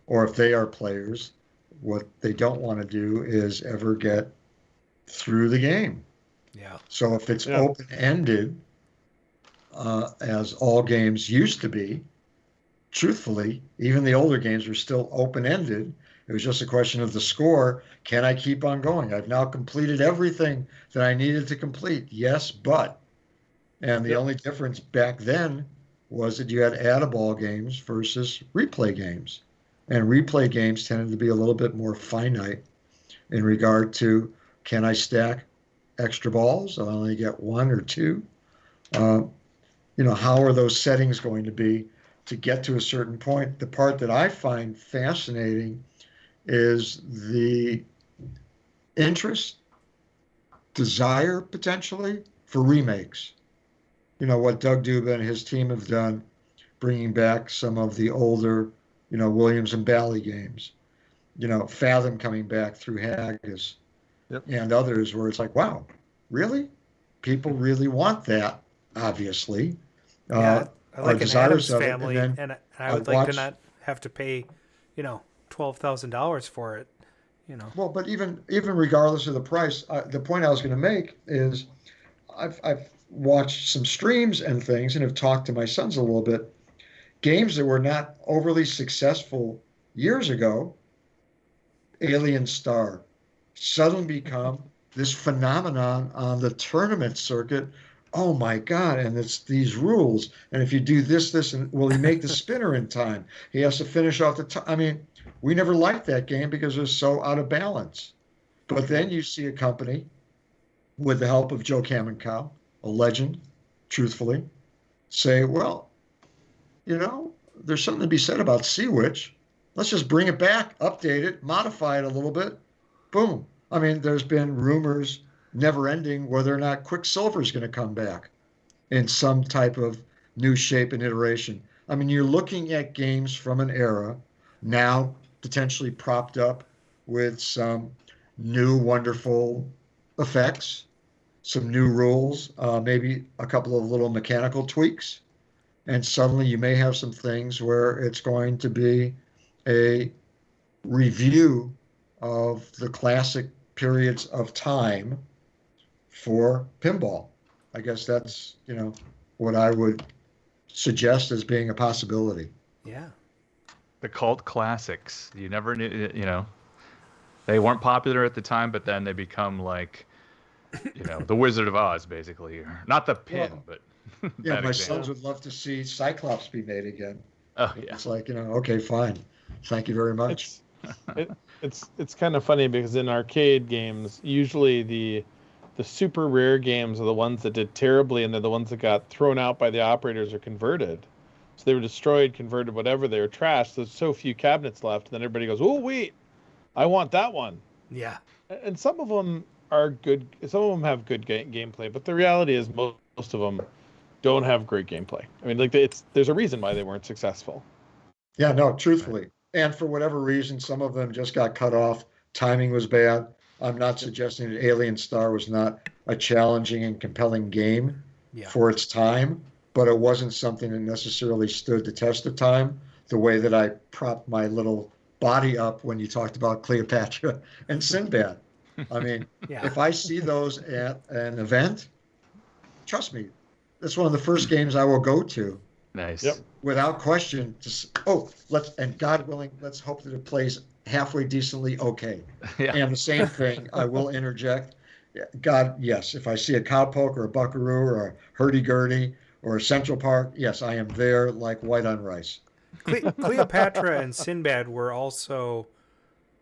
or if they are players, what they don't want to do is ever get through the game. Yeah. So if it's open-ended, as all games used to be, truthfully, even the older games were still open-ended. It was just a question of the score. Can I keep on going? I've now completed everything that I needed to complete. Yes, but. And the only difference back then was that you had add-a-ball games versus replay games. And replay games tended to be a little bit more finite in regard to, can I stack extra balls? I'll only get one or two. How are those settings going to be to get to a certain point? The part that I find fascinating is the interest, desire potentially for remakes. What Doug Duba and his team have done, bringing back some of the older, Williams and Bally games, Fathom coming back through Haggis and others, where it's like, wow, really? People really want that, obviously. I like an Addams Family, and I would like to not have to pay, $12,000 for it. Well, but even regardless of the price, the point I was going to make is, I've watched some streams and things, and have talked to my sons a little bit. Games that were not overly successful years ago, Alien Star, suddenly become this phenomenon on the tournament circuit. Oh my God, and it's these rules. And if you do this, and will he make the spinner in time? He has to finish off the time. I mean, we never liked that game because it was so out of balance. But then you see a company with the help of Joe Kamenkow, a legend, truthfully, say, well, there's something to be said about Sea Witch. Let's just bring it back, update it, modify it a little bit. Boom. I mean, there's been rumors never ending whether or not Quicksilver is going to come back in some type of new shape and iteration. I mean, you're looking at games from an era now potentially propped up with some new wonderful effects, some new rules, maybe a couple of little mechanical tweaks. And suddenly you may have some things where it's going to be a review of the classic periods of time for pinball. I guess that's, what I would suggest as being a possibility. Yeah. The cult classics. You never knew, they weren't popular at the time, but then they become like, the Wizard of Oz, basically. Not the pin, but yeah, my sons would love to see Cyclops be made again. Oh, yeah. It's like, okay, fine. Thank you very much. It's kind of funny because in arcade games, usually the super rare games are the ones that did terribly, and they're the ones that got thrown out by the operators or converted. So they were destroyed, converted, whatever. They were trashed. There's so few cabinets left, and then everybody goes, "Oh wait, I want that one." Yeah. And some of them are good. Some of them have good gameplay, but the reality is most of them don't have great gameplay. I mean, there's a reason why they weren't successful. Yeah, no, truthfully. And for whatever reason, some of them just got cut off. Timing was bad. I'm not suggesting that Alien Star was not a challenging and compelling game for its time, but it wasn't something that necessarily stood the test of time the way that I propped my little body up when you talked about Cleopatra and Sinbad. I mean, if I see those at an event, trust me, that's one of the first games I will go to. Nice. Yep. Without question. And God willing, let's hope that it plays halfway decently okay. Yeah. And the same thing, I will interject. God, yes, if I see a cowpoke or a buckaroo or a hurdy-gurdy or a Central Park, yes, I am there like white on rice. Cleopatra and Sinbad were also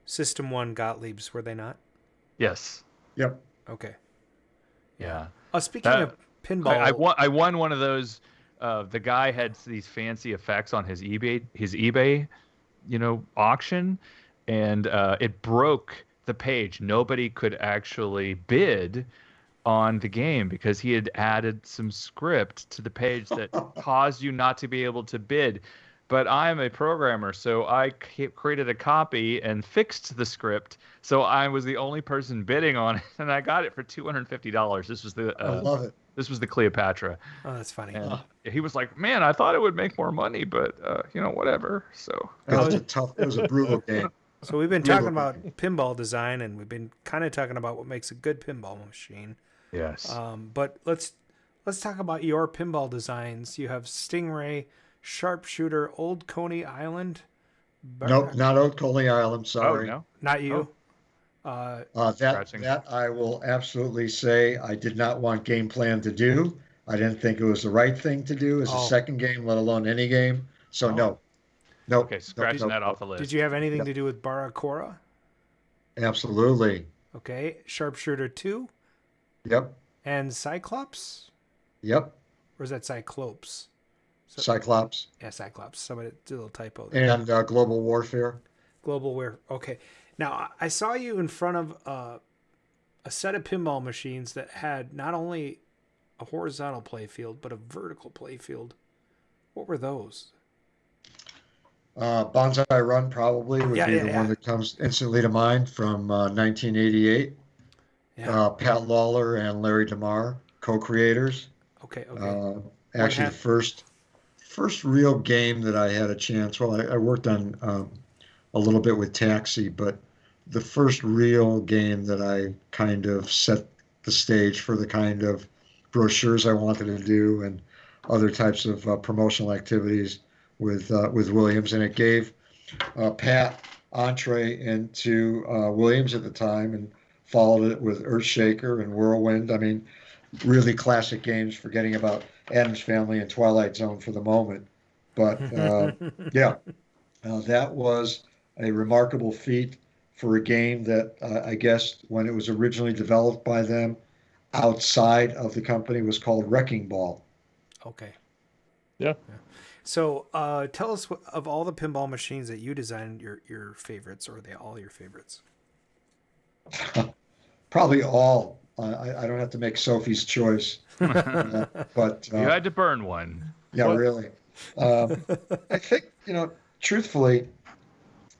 System 1 Gottliebs, were they not? Yes. Yep. Okay. Yeah. Speaking of pinball, I won one of those. The guy had these fancy effects on his eBay, auction, and it broke the page. Nobody could actually bid on the game because he had added some script to the page that caused you not to be able to bid. But I'm a programmer, so I created a copy and fixed the script. So I was the only person bidding on it, and I got it for $250. This was the I love it. This was the Cleopatra. Oh, that's funny. And he was like, "Man, I thought it would make more money, but whatever." So it was a brutal game. So we've been talking about pinball design, and we've been kind of talking about what makes a good pinball machine. Yes. But let's talk about your pinball designs. You have Stingray, Sharpshooter, Old Coney Island. Nope, not Old Coney Island. Sorry. Oh, no? Not you. That I will absolutely say I did not want Game Plan to do. I didn't think it was the right thing to do as a second game, let alone any game. So no. Okay, scratching that off the list. Did you have anything to do with Baracora? Absolutely. Okay, Sharpshooter 2. Yep. And Cyclops? Yep. Or is that Cyclopes? Cyclops. Yeah, Cyclops. Somebody did a little typo there. And Global Warfare. Global Warfare. Okay. Now, I saw you in front of a set of pinball machines that had not only a horizontal playfield, but a vertical playfield. What were those? Bonsai Run probably would be the one that comes instantly to mind from 1988. Yeah. Pat Lawler and Larry DeMar, co-creators. Okay. Actually, the first real game that I had a chance. Well, I worked on a little bit with Taxi, but the first real game that I kind of set the stage for the kind of brochures I wanted to do and other types of promotional activities with Williams, and it gave Pat entree into Williams at the time, and followed it with Earthshaker and Whirlwind. I mean, really classic games, forgetting about Addams Family and Twilight Zone for the moment. But that was a remarkable feat for a game that I guess when it was originally developed by them outside of the company was called Wrecking Ball. Okay. Yeah. So tell us, of all the pinball machines that you designed, your favorites, or are they all your favorites? Probably all. I don't have to make Sophie's choice. But you had to burn one. Yeah, what? Really. I think, truthfully,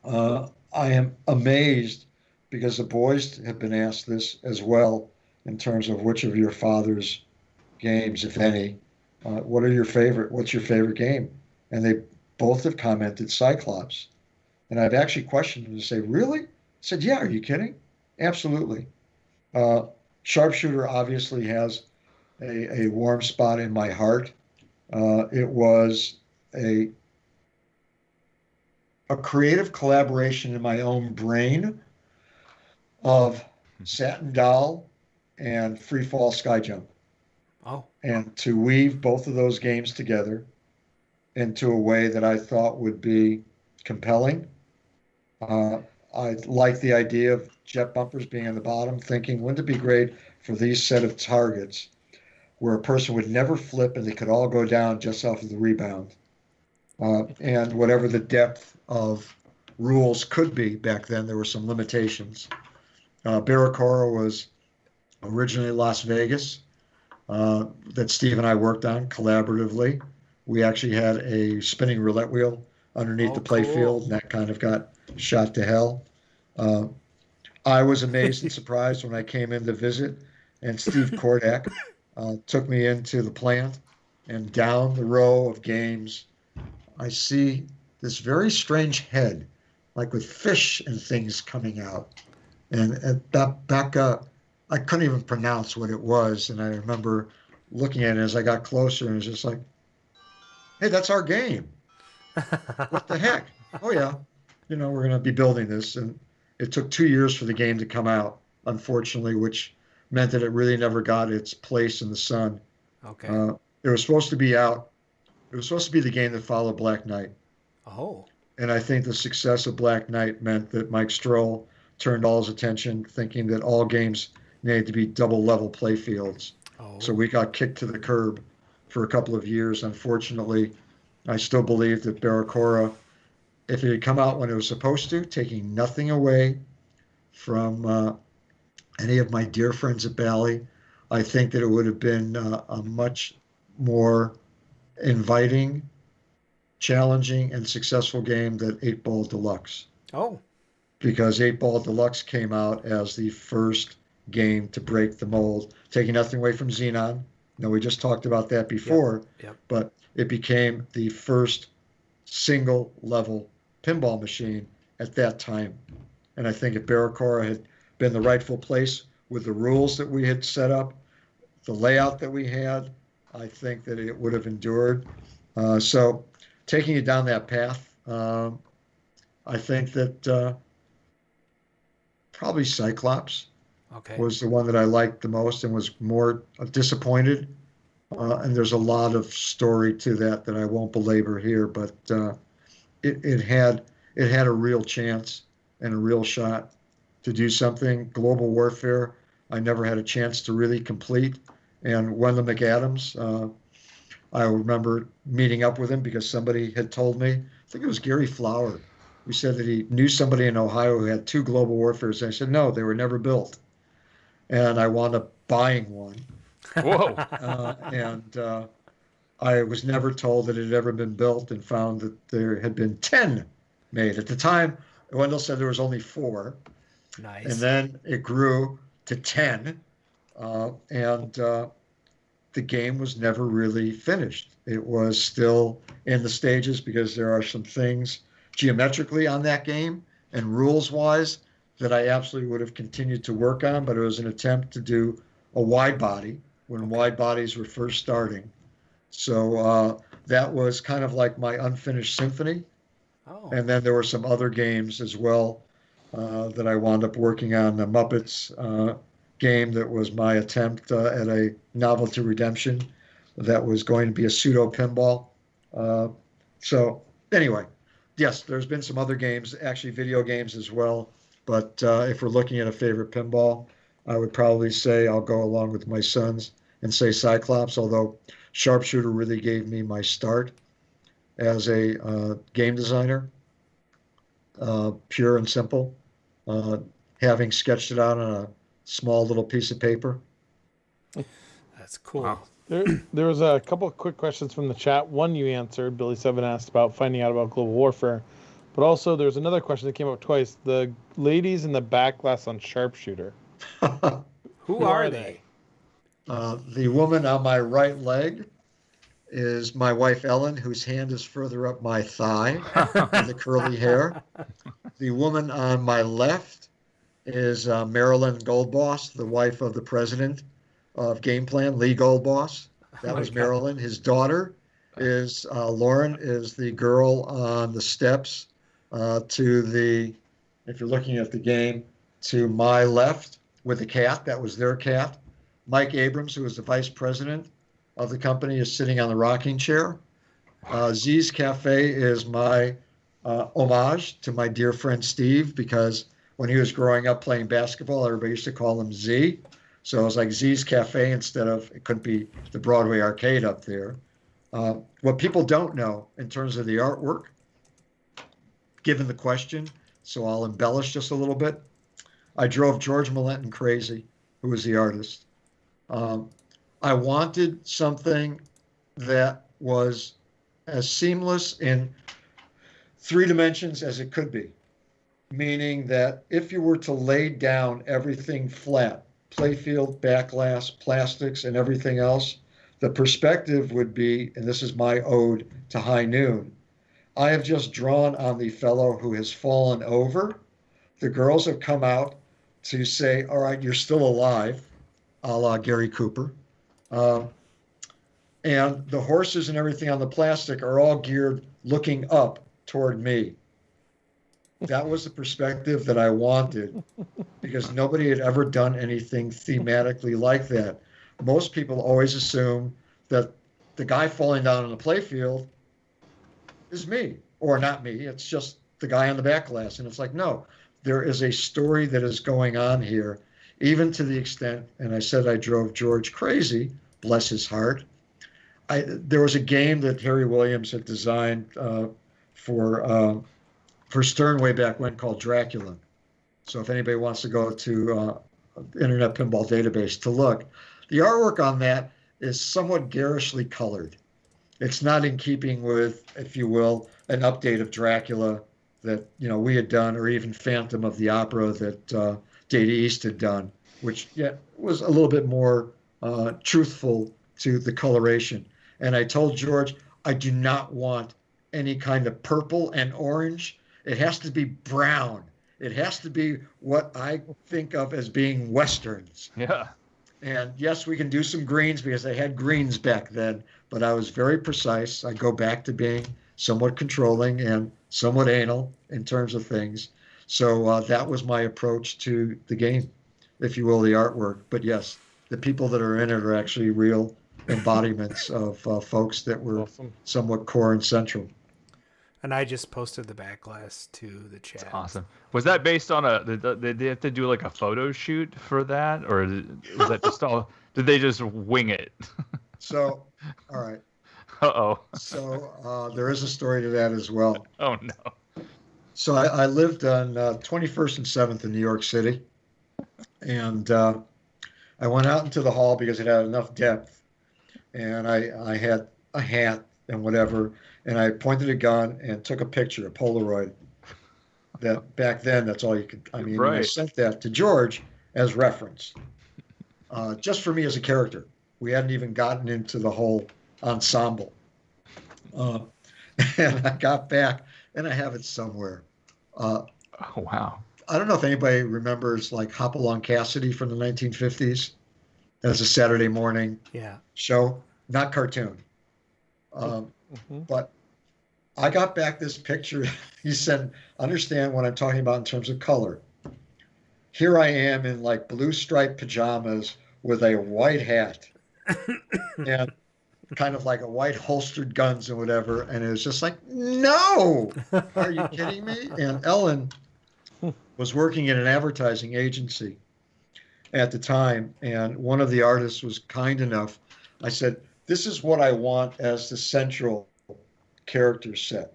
I am amazed because the boys have been asked this as well in terms of which of your father's games, if any, what's your favorite game? And they both have commented Cyclops. And I've actually questioned them to say, really? I said, yeah, are you kidding? Absolutely. Sharpshooter obviously has a warm spot in my heart. It was a creative collaboration in my own brain of Satin Doll and Free Fall Sky Jump. Oh. And to weave both of those games together into a way that I thought would be compelling. I like the idea of jet bumpers being on the bottom, thinking, wouldn't it be great for these set of targets where a person would never flip and they could all go down just off of the rebound. And whatever the depth of rules could be back then, there were some limitations. Baracora was originally Las Vegas that Steve and I worked on collaboratively. We actually had a spinning roulette wheel underneath the playfield, and that kind of got shot to hell. I was amazed and surprised when I came in to visit, and Steve Kordak took me into the plant, and down the row of games, I see this very strange head, like with fish and things coming out. And back up, I couldn't even pronounce what it was, and I remember looking at it as I got closer, and it was just like, hey, that's our game. What the heck? Oh, yeah. We're going to be building this. And it took 2 years for the game to come out, unfortunately, which meant that it really never got its place in the sun. Okay. It was supposed to be out. It was supposed to be the game that followed Black Knight. Oh. And I think the success of Black Knight meant that Mike Stroll turned all his attention thinking that all games needed to be double level play fields. Oh. So we got kicked to the curb for a couple of years. Unfortunately, I still believe that Baracora, if it had come out when it was supposed to, taking nothing away from any of my dear friends at Bally, I think that it would have been a much more inviting, challenging, and successful game than 8-Ball Deluxe. Oh. Because 8-Ball Deluxe came out as the first game to break the mold, taking nothing away from Xenon. Now, we just talked about that before, but it became the first single-level pinball machine at that time. And I think if Baracora had been the rightful place with the rules that we had set up, the layout that we had, I think that it would have endured. So taking it down that path, I think that probably Cyclops was the one that I liked the most and was more disappointed. And there's a lot of story to that I won't belabor here, but it had a real chance and a real shot to do something. Global Warfare, I never had a chance to really complete. And Wendell McAdams, I remember meeting up with him because somebody had told me, I think it was Gary Flower, who said that he knew somebody in Ohio who had 2 Global Warfares. And I said, no, they were never built. And I wound up buying one. Whoa. And I was never told that it had ever been built and found that there had been 10 made. At the time, Wendell said there was only 4. Nice. And then it grew to 10. And the game was never really finished. It was still in the stages because there are some things geometrically on that game and rules-wise that I absolutely would have continued to work on, but it was an attempt to do a wide body when wide bodies were first starting. So that was kind of like my unfinished symphony. Oh. And then there were some other games as well that I wound up working on. The Muppets game that was my attempt at a novelty redemption that was going to be a pseudo pinball. So anyway, yes, there's been some other games, actually video games as well. But if we're looking at a favorite pinball, I would probably say I'll go along with my sons and say Cyclops, although Sharpshooter really gave me my start as a game designer, pure and simple, having sketched it out on a small little piece of paper. That's cool. Wow. There was a couple of quick questions from the chat. One you answered. Billy Seven asked about finding out about global warfare. But also there's another question that came up twice. The ladies in the back glass on Sharpshooter. Who are they? The woman on my right leg is my wife Ellen, whose hand is further up my thigh with the curly hair. The woman on my left is Marilyn Goldboss, the wife of the president of Game Plan, Lee Goldboss. That was Marilyn. His daughter is Lauren, is the girl on the steps to the, if you're looking at the game, to my left with the cat. That was their cat. Mike Abrams, who is the vice president of the company, is sitting on the rocking chair. Z's Cafe is my homage to my dear friend Steve, because when he was growing up playing basketball, everybody used to call him Z. So it was like Z's Cafe instead of, it couldn't be the Broadway arcade up there. What people don't know in terms of the artwork, given the question, so I'll embellish just a little bit. I drove George Malenton crazy, who was the artist. I wanted something that was as seamless in 3 dimensions as it could be, meaning that if you were to lay down everything flat, playfield, backglass, plastics, and everything else, the perspective would be, and this is my ode to High Noon, I have just drawn on the fellow who has fallen over. The girls have come out to say, all right, you're still alive, a la Gary Cooper. And the horses and everything on the plastic are all geared looking up toward me. That was the perspective that I wanted, because nobody had ever done anything thematically like that. Most people always assume that the guy falling down on the playfield is me. or not me, it's just the guy on the back glass. And it's like, no, there is a story that is going on here, even to the extent, and I said I drove George crazy, bless his heart. There was a game that Harry Williams had designed for Stern way back when called Dracula. So if anybody wants to go to Internet Pinball Database to look, the artwork on that is somewhat garishly colored. It's not in keeping with, if you will, an update of Dracula that we had done, or even Phantom of the Opera that Data East had done, which was a little bit more truthful to the coloration. And I told George, I do not want any kind of purple and orange. It has to be brown. It has to be what I think of as being Westerns. Yeah. And yes, we can do some greens because they had greens back then, but I was very precise. I go back to being somewhat controlling and somewhat anal in terms of things. So that was my approach to the game, if you will, the artwork. But yes, the people that are in it are actually real embodiments of folks that were somewhat core and central. And I just posted the back glass to the chat. That's awesome. Was that based on did they have to do like a photo shoot for that? Or was that just all, did they just wing it? So, all right. Uh-oh. So there is a story to that as well. Oh, no. So I lived on 21st and 7th in New York City. And I went out into the hall because it had enough depth. And I had a hat and whatever. And I pointed a gun and took a picture, a Polaroid. That back then, that's all you could. I mean, I sent that to George as reference, just for me as a character. We hadn't even gotten into the whole ensemble. And I got back, and I have it somewhere. Oh, wow. I don't know if anybody remembers like Hopalong Cassidy from the 1950s as a Saturday morning show, not cartoon. But I got back this picture. He said, understand what I'm talking about in terms of color. Here I am in like blue striped pajamas with a white hat and kind of like a white holstered guns and whatever. And it was just like, no, are you kidding me? And Ellen was working in an advertising agency at the time. And one of the artists was kind enough. I said, this is what I want as the central character set.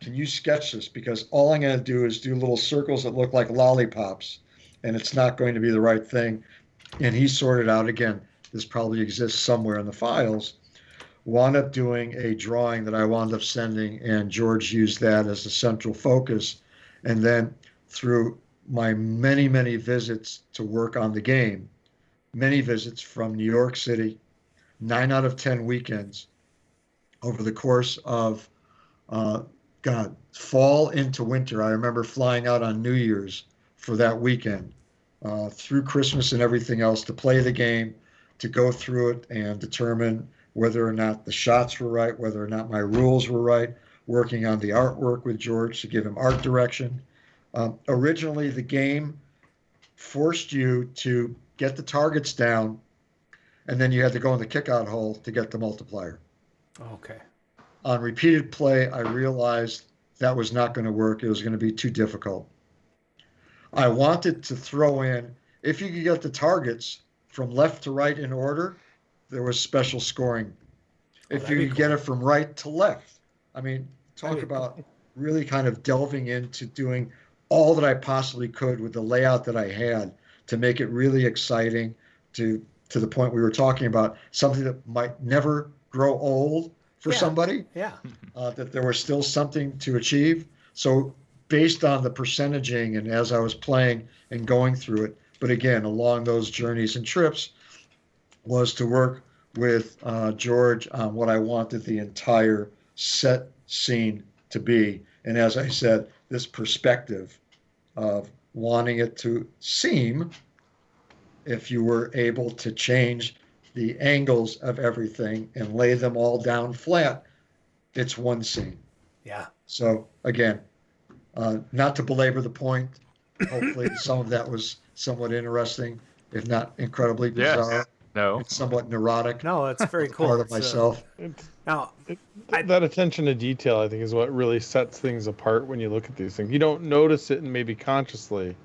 Can you sketch this? Because all I'm going to do is do little circles that look like lollipops, and it's not going to be the right thing. And he sorted out, again, this probably exists somewhere in the files, wound up doing a drawing that I wound up sending, and George used that as the central focus. And then through my many, many visits to work on the game, many visits from New York City, 9 out of 10 weekends, over the course of, fall into winter. I remember flying out on New Year's for that weekend, through Christmas and everything else, to play the game, to go through it and determine whether or not the shots were right, whether or not my rules were right, working on the artwork with George to give him art direction. Originally, the game forced you to get the targets down, and then you had to go in the kick-out hole to get the multiplier. Okay. On repeated play, I realized that was not going to work. It was going to be too difficult. I wanted to throw in, if you could get the targets from left to right in order, there was special scoring. If you could get it from right to left. I mean, talk about really kind of delving into doing all that I possibly could with the layout that I had to make it really exciting, to the point we were talking about, something that might never grow old for somebody, that there was still something to achieve. So based on the percentaging and as I was playing and going through it, but again, along those journeys and trips, was to work with George on what I wanted the entire set scene to be. And as I said, this perspective of wanting it to seem, if you were able to change the angles of everything and lay them all down flat, it's one scene. Yeah. So again, not to belabor the point, hopefully some of that was somewhat interesting, if not incredibly bizarre. No. It's somewhat neurotic. No, that's very cool. Part of myself. That attention to detail, I think, is what really sets things apart when you look at these things. You don't notice it, and maybe consciously,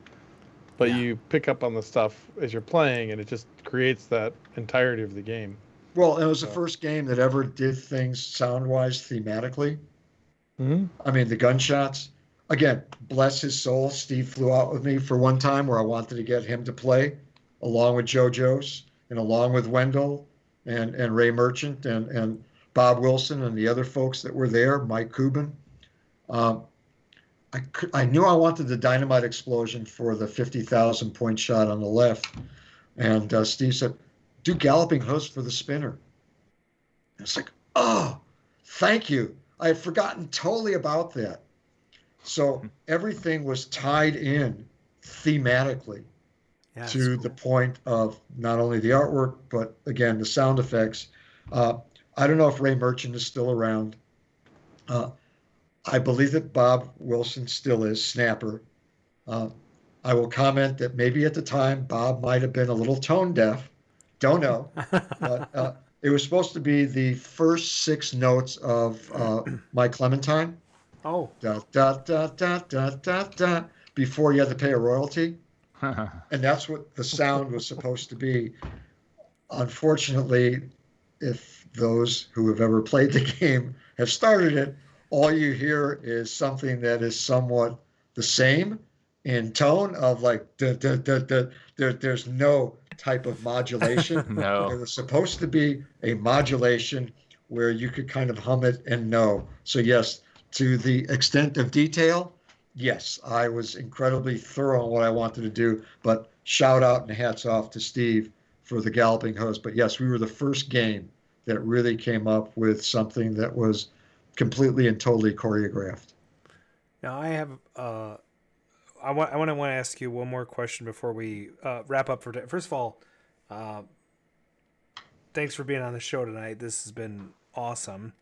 but you pick up on the stuff as you're playing, and it just creates that entirety of the game. Well, it was the first game that ever did things sound-wise, thematically. Mm-hmm. I mean, the gunshots. Again, bless his soul, Steve flew out with me for one time where I wanted to get him to play, along with Joe Jost, and along with Wendell, and Ray Merchant, and Bob Wilson, and the other folks that were there, Mike Kubin. I knew I wanted the dynamite explosion for the 50,000 point shot on the left. And Steve said, do galloping hooves for the spinner. And it's like, oh, thank you. I had forgotten totally about that. So everything was tied in thematically to the point of not only the artwork, but again, the sound effects. I don't know if Ray Merchant is still around. I believe that Bob Wilson still is, Snapper. I will comment that maybe at the time Bob might have been a little tone deaf. Don't know. But it was supposed to be the first 6 notes of My Clementine. Oh. Da, da, da, da, da, da, da, before you had to pay a royalty. And that's what the sound was supposed to be. Unfortunately, if those who have ever played the game have started it, all you hear is something that is somewhat the same in tone of like, da, da, da, da. There's no type of modulation. No. It was supposed to be a modulation where you could kind of hum it and know. So yes, to the extent of detail, yes, I was incredibly thorough on what I wanted to do, but shout out and hats off to Steve for the galloping hose. But yes, we were the first game that really came up with something that was completely and totally choreographed. Now I have, I want to ask you one more question before we wrap up for today. First of all, thanks for being on the show tonight. This has been awesome.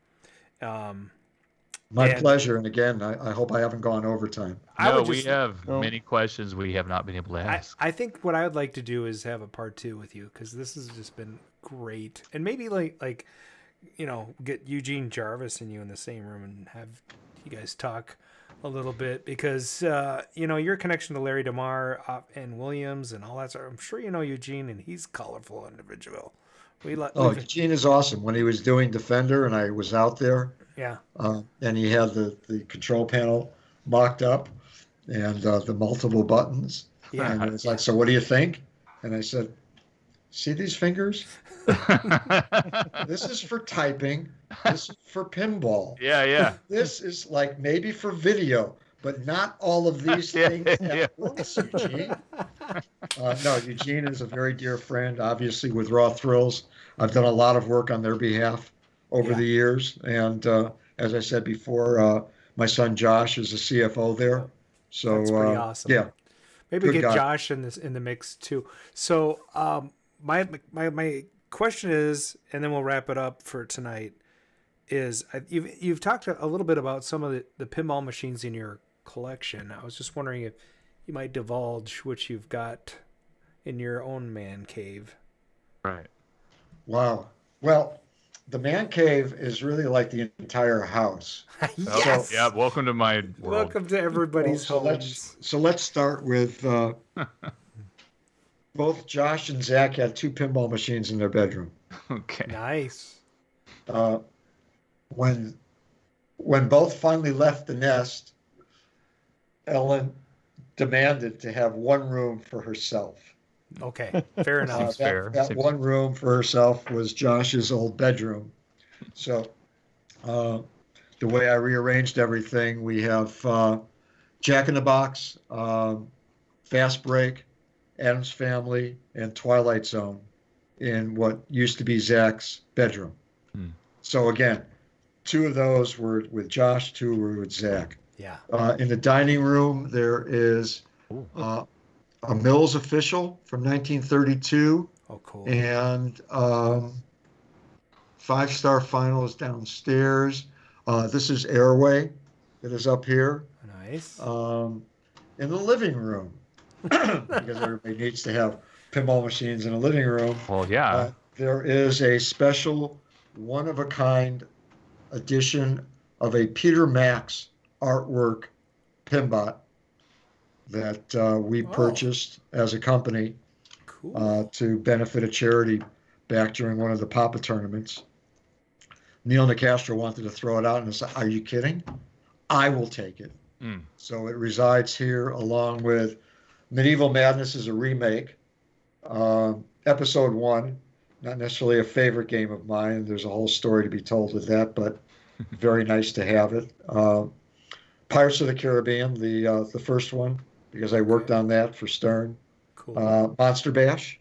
My pleasure. And again, I hope I haven't gone overtime. No, we have many questions we have not been able to ask. I think what I would like to do is have a part 2 with you, because this has just been great. And maybe like, get Eugene Jarvis and you in the same room and have you guys talk a little bit, because, your connection to Larry DeMar and Williams and all that sort. I'm sure you know Eugene, and he's a colorful individual. Eugene is awesome. When he was doing Defender and I was out there, yeah, and he had the control panel mocked up and the multiple buttons. Yeah. And it was like, so what do you think? And I said, see these fingers? This is for typing. This is for pinball. Yeah. This is like maybe for video, but not all of these things at once, Eugene. No, Eugene is a very dear friend, obviously, with Raw Thrills. I've done a lot of work on their behalf over the years. And as I said before, my son Josh is the CFO there. So that's pretty awesome. Yeah. Maybe get Josh in the mix too. So my question is, and then we'll wrap it up for tonight, is you've talked a little bit about some of the pinball machines in your collection. I was just wondering if you might divulge what you've got in your own man cave. Right. Wow. Well, the man cave is really like the entire house. Yes. So, yeah. Welcome to my world. Welcome to everybody's homes. So let's start with both Josh and Zach had 2 pinball machines in their bedroom. Okay. Nice. When both finally left the nest, Ellen demanded to have one room for herself. Okay, fair enough. That one room for herself was Josh's old bedroom. So the way I rearranged everything, we have Jack in the Box, Fast Break, Addams Family, and Twilight Zone in what used to be Zach's bedroom. So again, 2 of those were with Josh, 2 were with Zach. Yeah. In the dining room, there is a Mills official from 1932. Oh, cool. And 5-star finals downstairs. This is Airway that is up here. Nice. In the living room, because everybody needs to have pinball machines in a living room. Well, yeah. There is a special one-of-a-kind edition of a Peter Max artwork pinbot that we purchased as a company to benefit a charity back during one of the Papa tournaments. Neil Nicastro wanted to throw it out, and I said, "Are you kidding? I will take it." So it resides here along with Medieval Madness is a remake. Episode 1, not necessarily a favorite game of mine. There's a whole story to be told with that, but very nice to have it. Pirates of the Caribbean, the first one, because I worked on that for Stern. Cool. Monster Bash.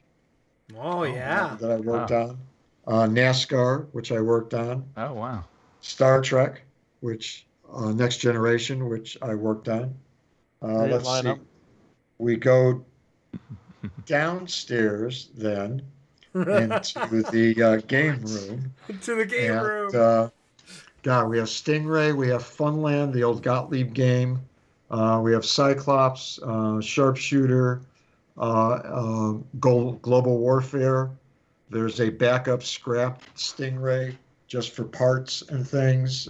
Oh, yeah. That I worked on. NASCAR, which I worked on. Oh, wow. Star Trek, which Next Generation, which I worked on. Let's see. We go downstairs then into the game room. To the game room. God, we have Stingray, we have Funland, the old Gottlieb game. We have Cyclops, Sharpshooter, Global Warfare. There's a backup scrap Stingray just for parts and things.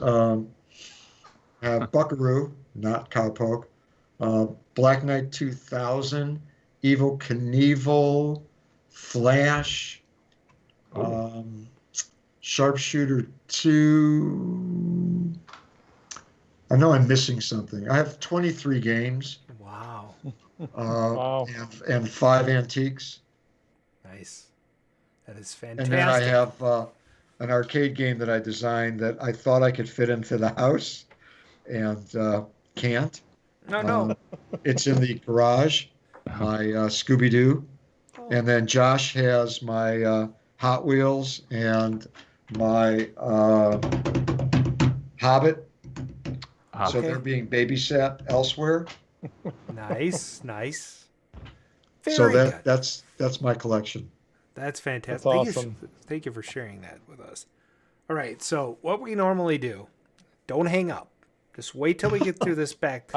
Buckaroo, not Cowpoke. Black Knight 2000, Evel Knievel, Flash, Sharpshooter 2. I know I'm missing something. I have 23 games. Wow. And 5 antiques. Nice. That is fantastic. And then I have an arcade game that I designed that I thought I could fit into the house and can't. No. It's in the garage, my Scooby-Doo. And then Josh has my Hot Wheels and my Hobbit. So they're being babysat elsewhere. Nice. So that's my collection. That's fantastic. That's awesome. Thank you for sharing that with us. All right, so what we normally do, don't hang up. Just wait till we get through this back.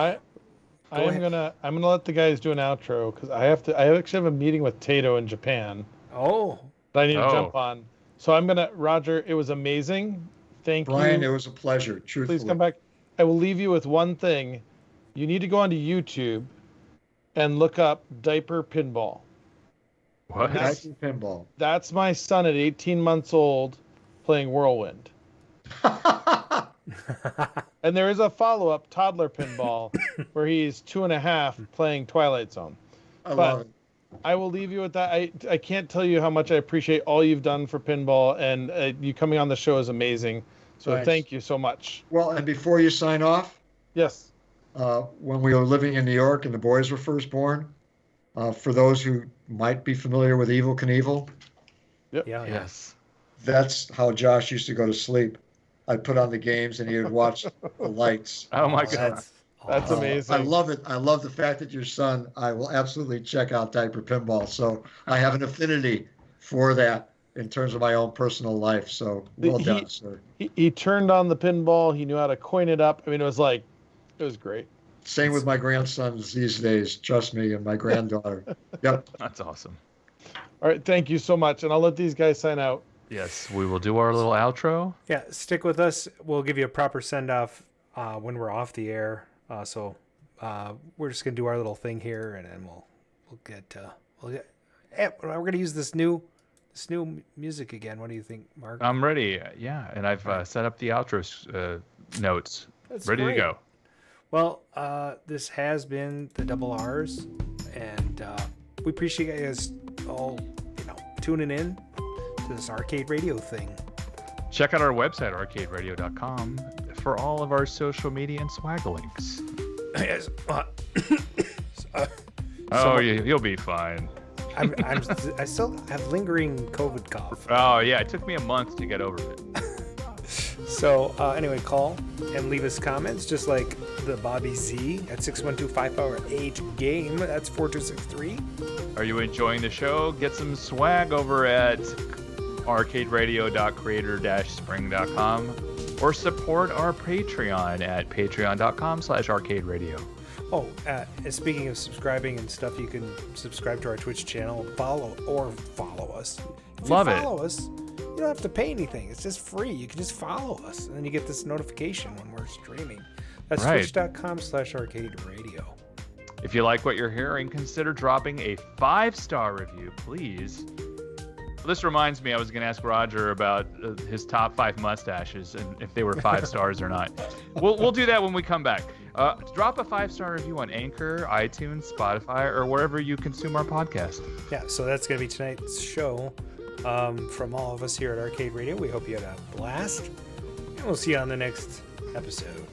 I'm gonna let the guys do an outro because I actually have a meeting with Tato in Japan. Oh. That I need to jump on. So Roger, it was amazing. Thank you. Brian, it was a pleasure. Truthfully. Please come back. I will leave you with one thing. You need to go onto YouTube and look up Diaper Pinball. What? Diaper Pinball. That's my son at 18 months old playing Whirlwind. And there is a follow-up, Toddler Pinball, where he's 2.5 playing Twilight Zone. I love it. I will leave you with that. I can't tell you how much I appreciate all you've done for pinball, and you coming on the show is amazing. So Thank you so much. Well, and before you sign off, yes. When we were living in New York and the boys were first born, for those who might be familiar with Evel Knievel, yes, that's how Josh used to go to sleep. I'd put on the games and he would watch the lights. Oh my God. That's amazing. I love it. I love the fact that your son, I will absolutely check out Diaper Pinball. So I have an affinity for that in terms of my own personal life. So well done, sir. He turned on the pinball. He knew how to coin it up. I mean, it was great. Same with my grandsons these days. Trust me, and my granddaughter. Yep. That's awesome. All right. Thank you so much. And I'll let these guys sign out. Yes, we will do our little outro. Yeah, stick with us. We'll give you a proper send-off when we're off the air. So we're just gonna do our little thing here, and then we're gonna use this new music again. What do you think, Mark? I'm ready. Yeah, and I've set up the outro notes. That's ready great. to go. Well, this has been the Double R's, and we appreciate you guys all tuning in to this arcade radio thing. Check out our website, RcadeRadio.com, for all of our social media and swag links. Yes. You'll be fine. I still have lingering COVID cough. Oh yeah, it took me a month to get over it. So anyway, call and leave us comments, just like the Bobby Z at 612-548-GAME. That's 4263. Are you enjoying the show? Get some swag over at arcaderadio.creator-spring.com or support our Patreon at patreon.com/arcaderadio. Oh, speaking of subscribing and stuff, you can subscribe to our Twitch channel, follow us. If Love you it. follow us, you don't have to pay anything. It's just free. You can just follow us, and then you get this notification when we're streaming. That's Right. twitch.com/RcadeRadio. If you like what you're hearing, consider dropping a 5-star review, please. This reminds me, I was going to ask Roger about his top 5 mustaches and if they were 5 stars or not. We'll do that when we come back. Drop a 5-star review on Anchor, iTunes, Spotify, or wherever you consume our podcast. Yeah, so that's going to be tonight's show. From all of us here at Arcade Radio, we hope you had a blast, and we'll see you on the next episode.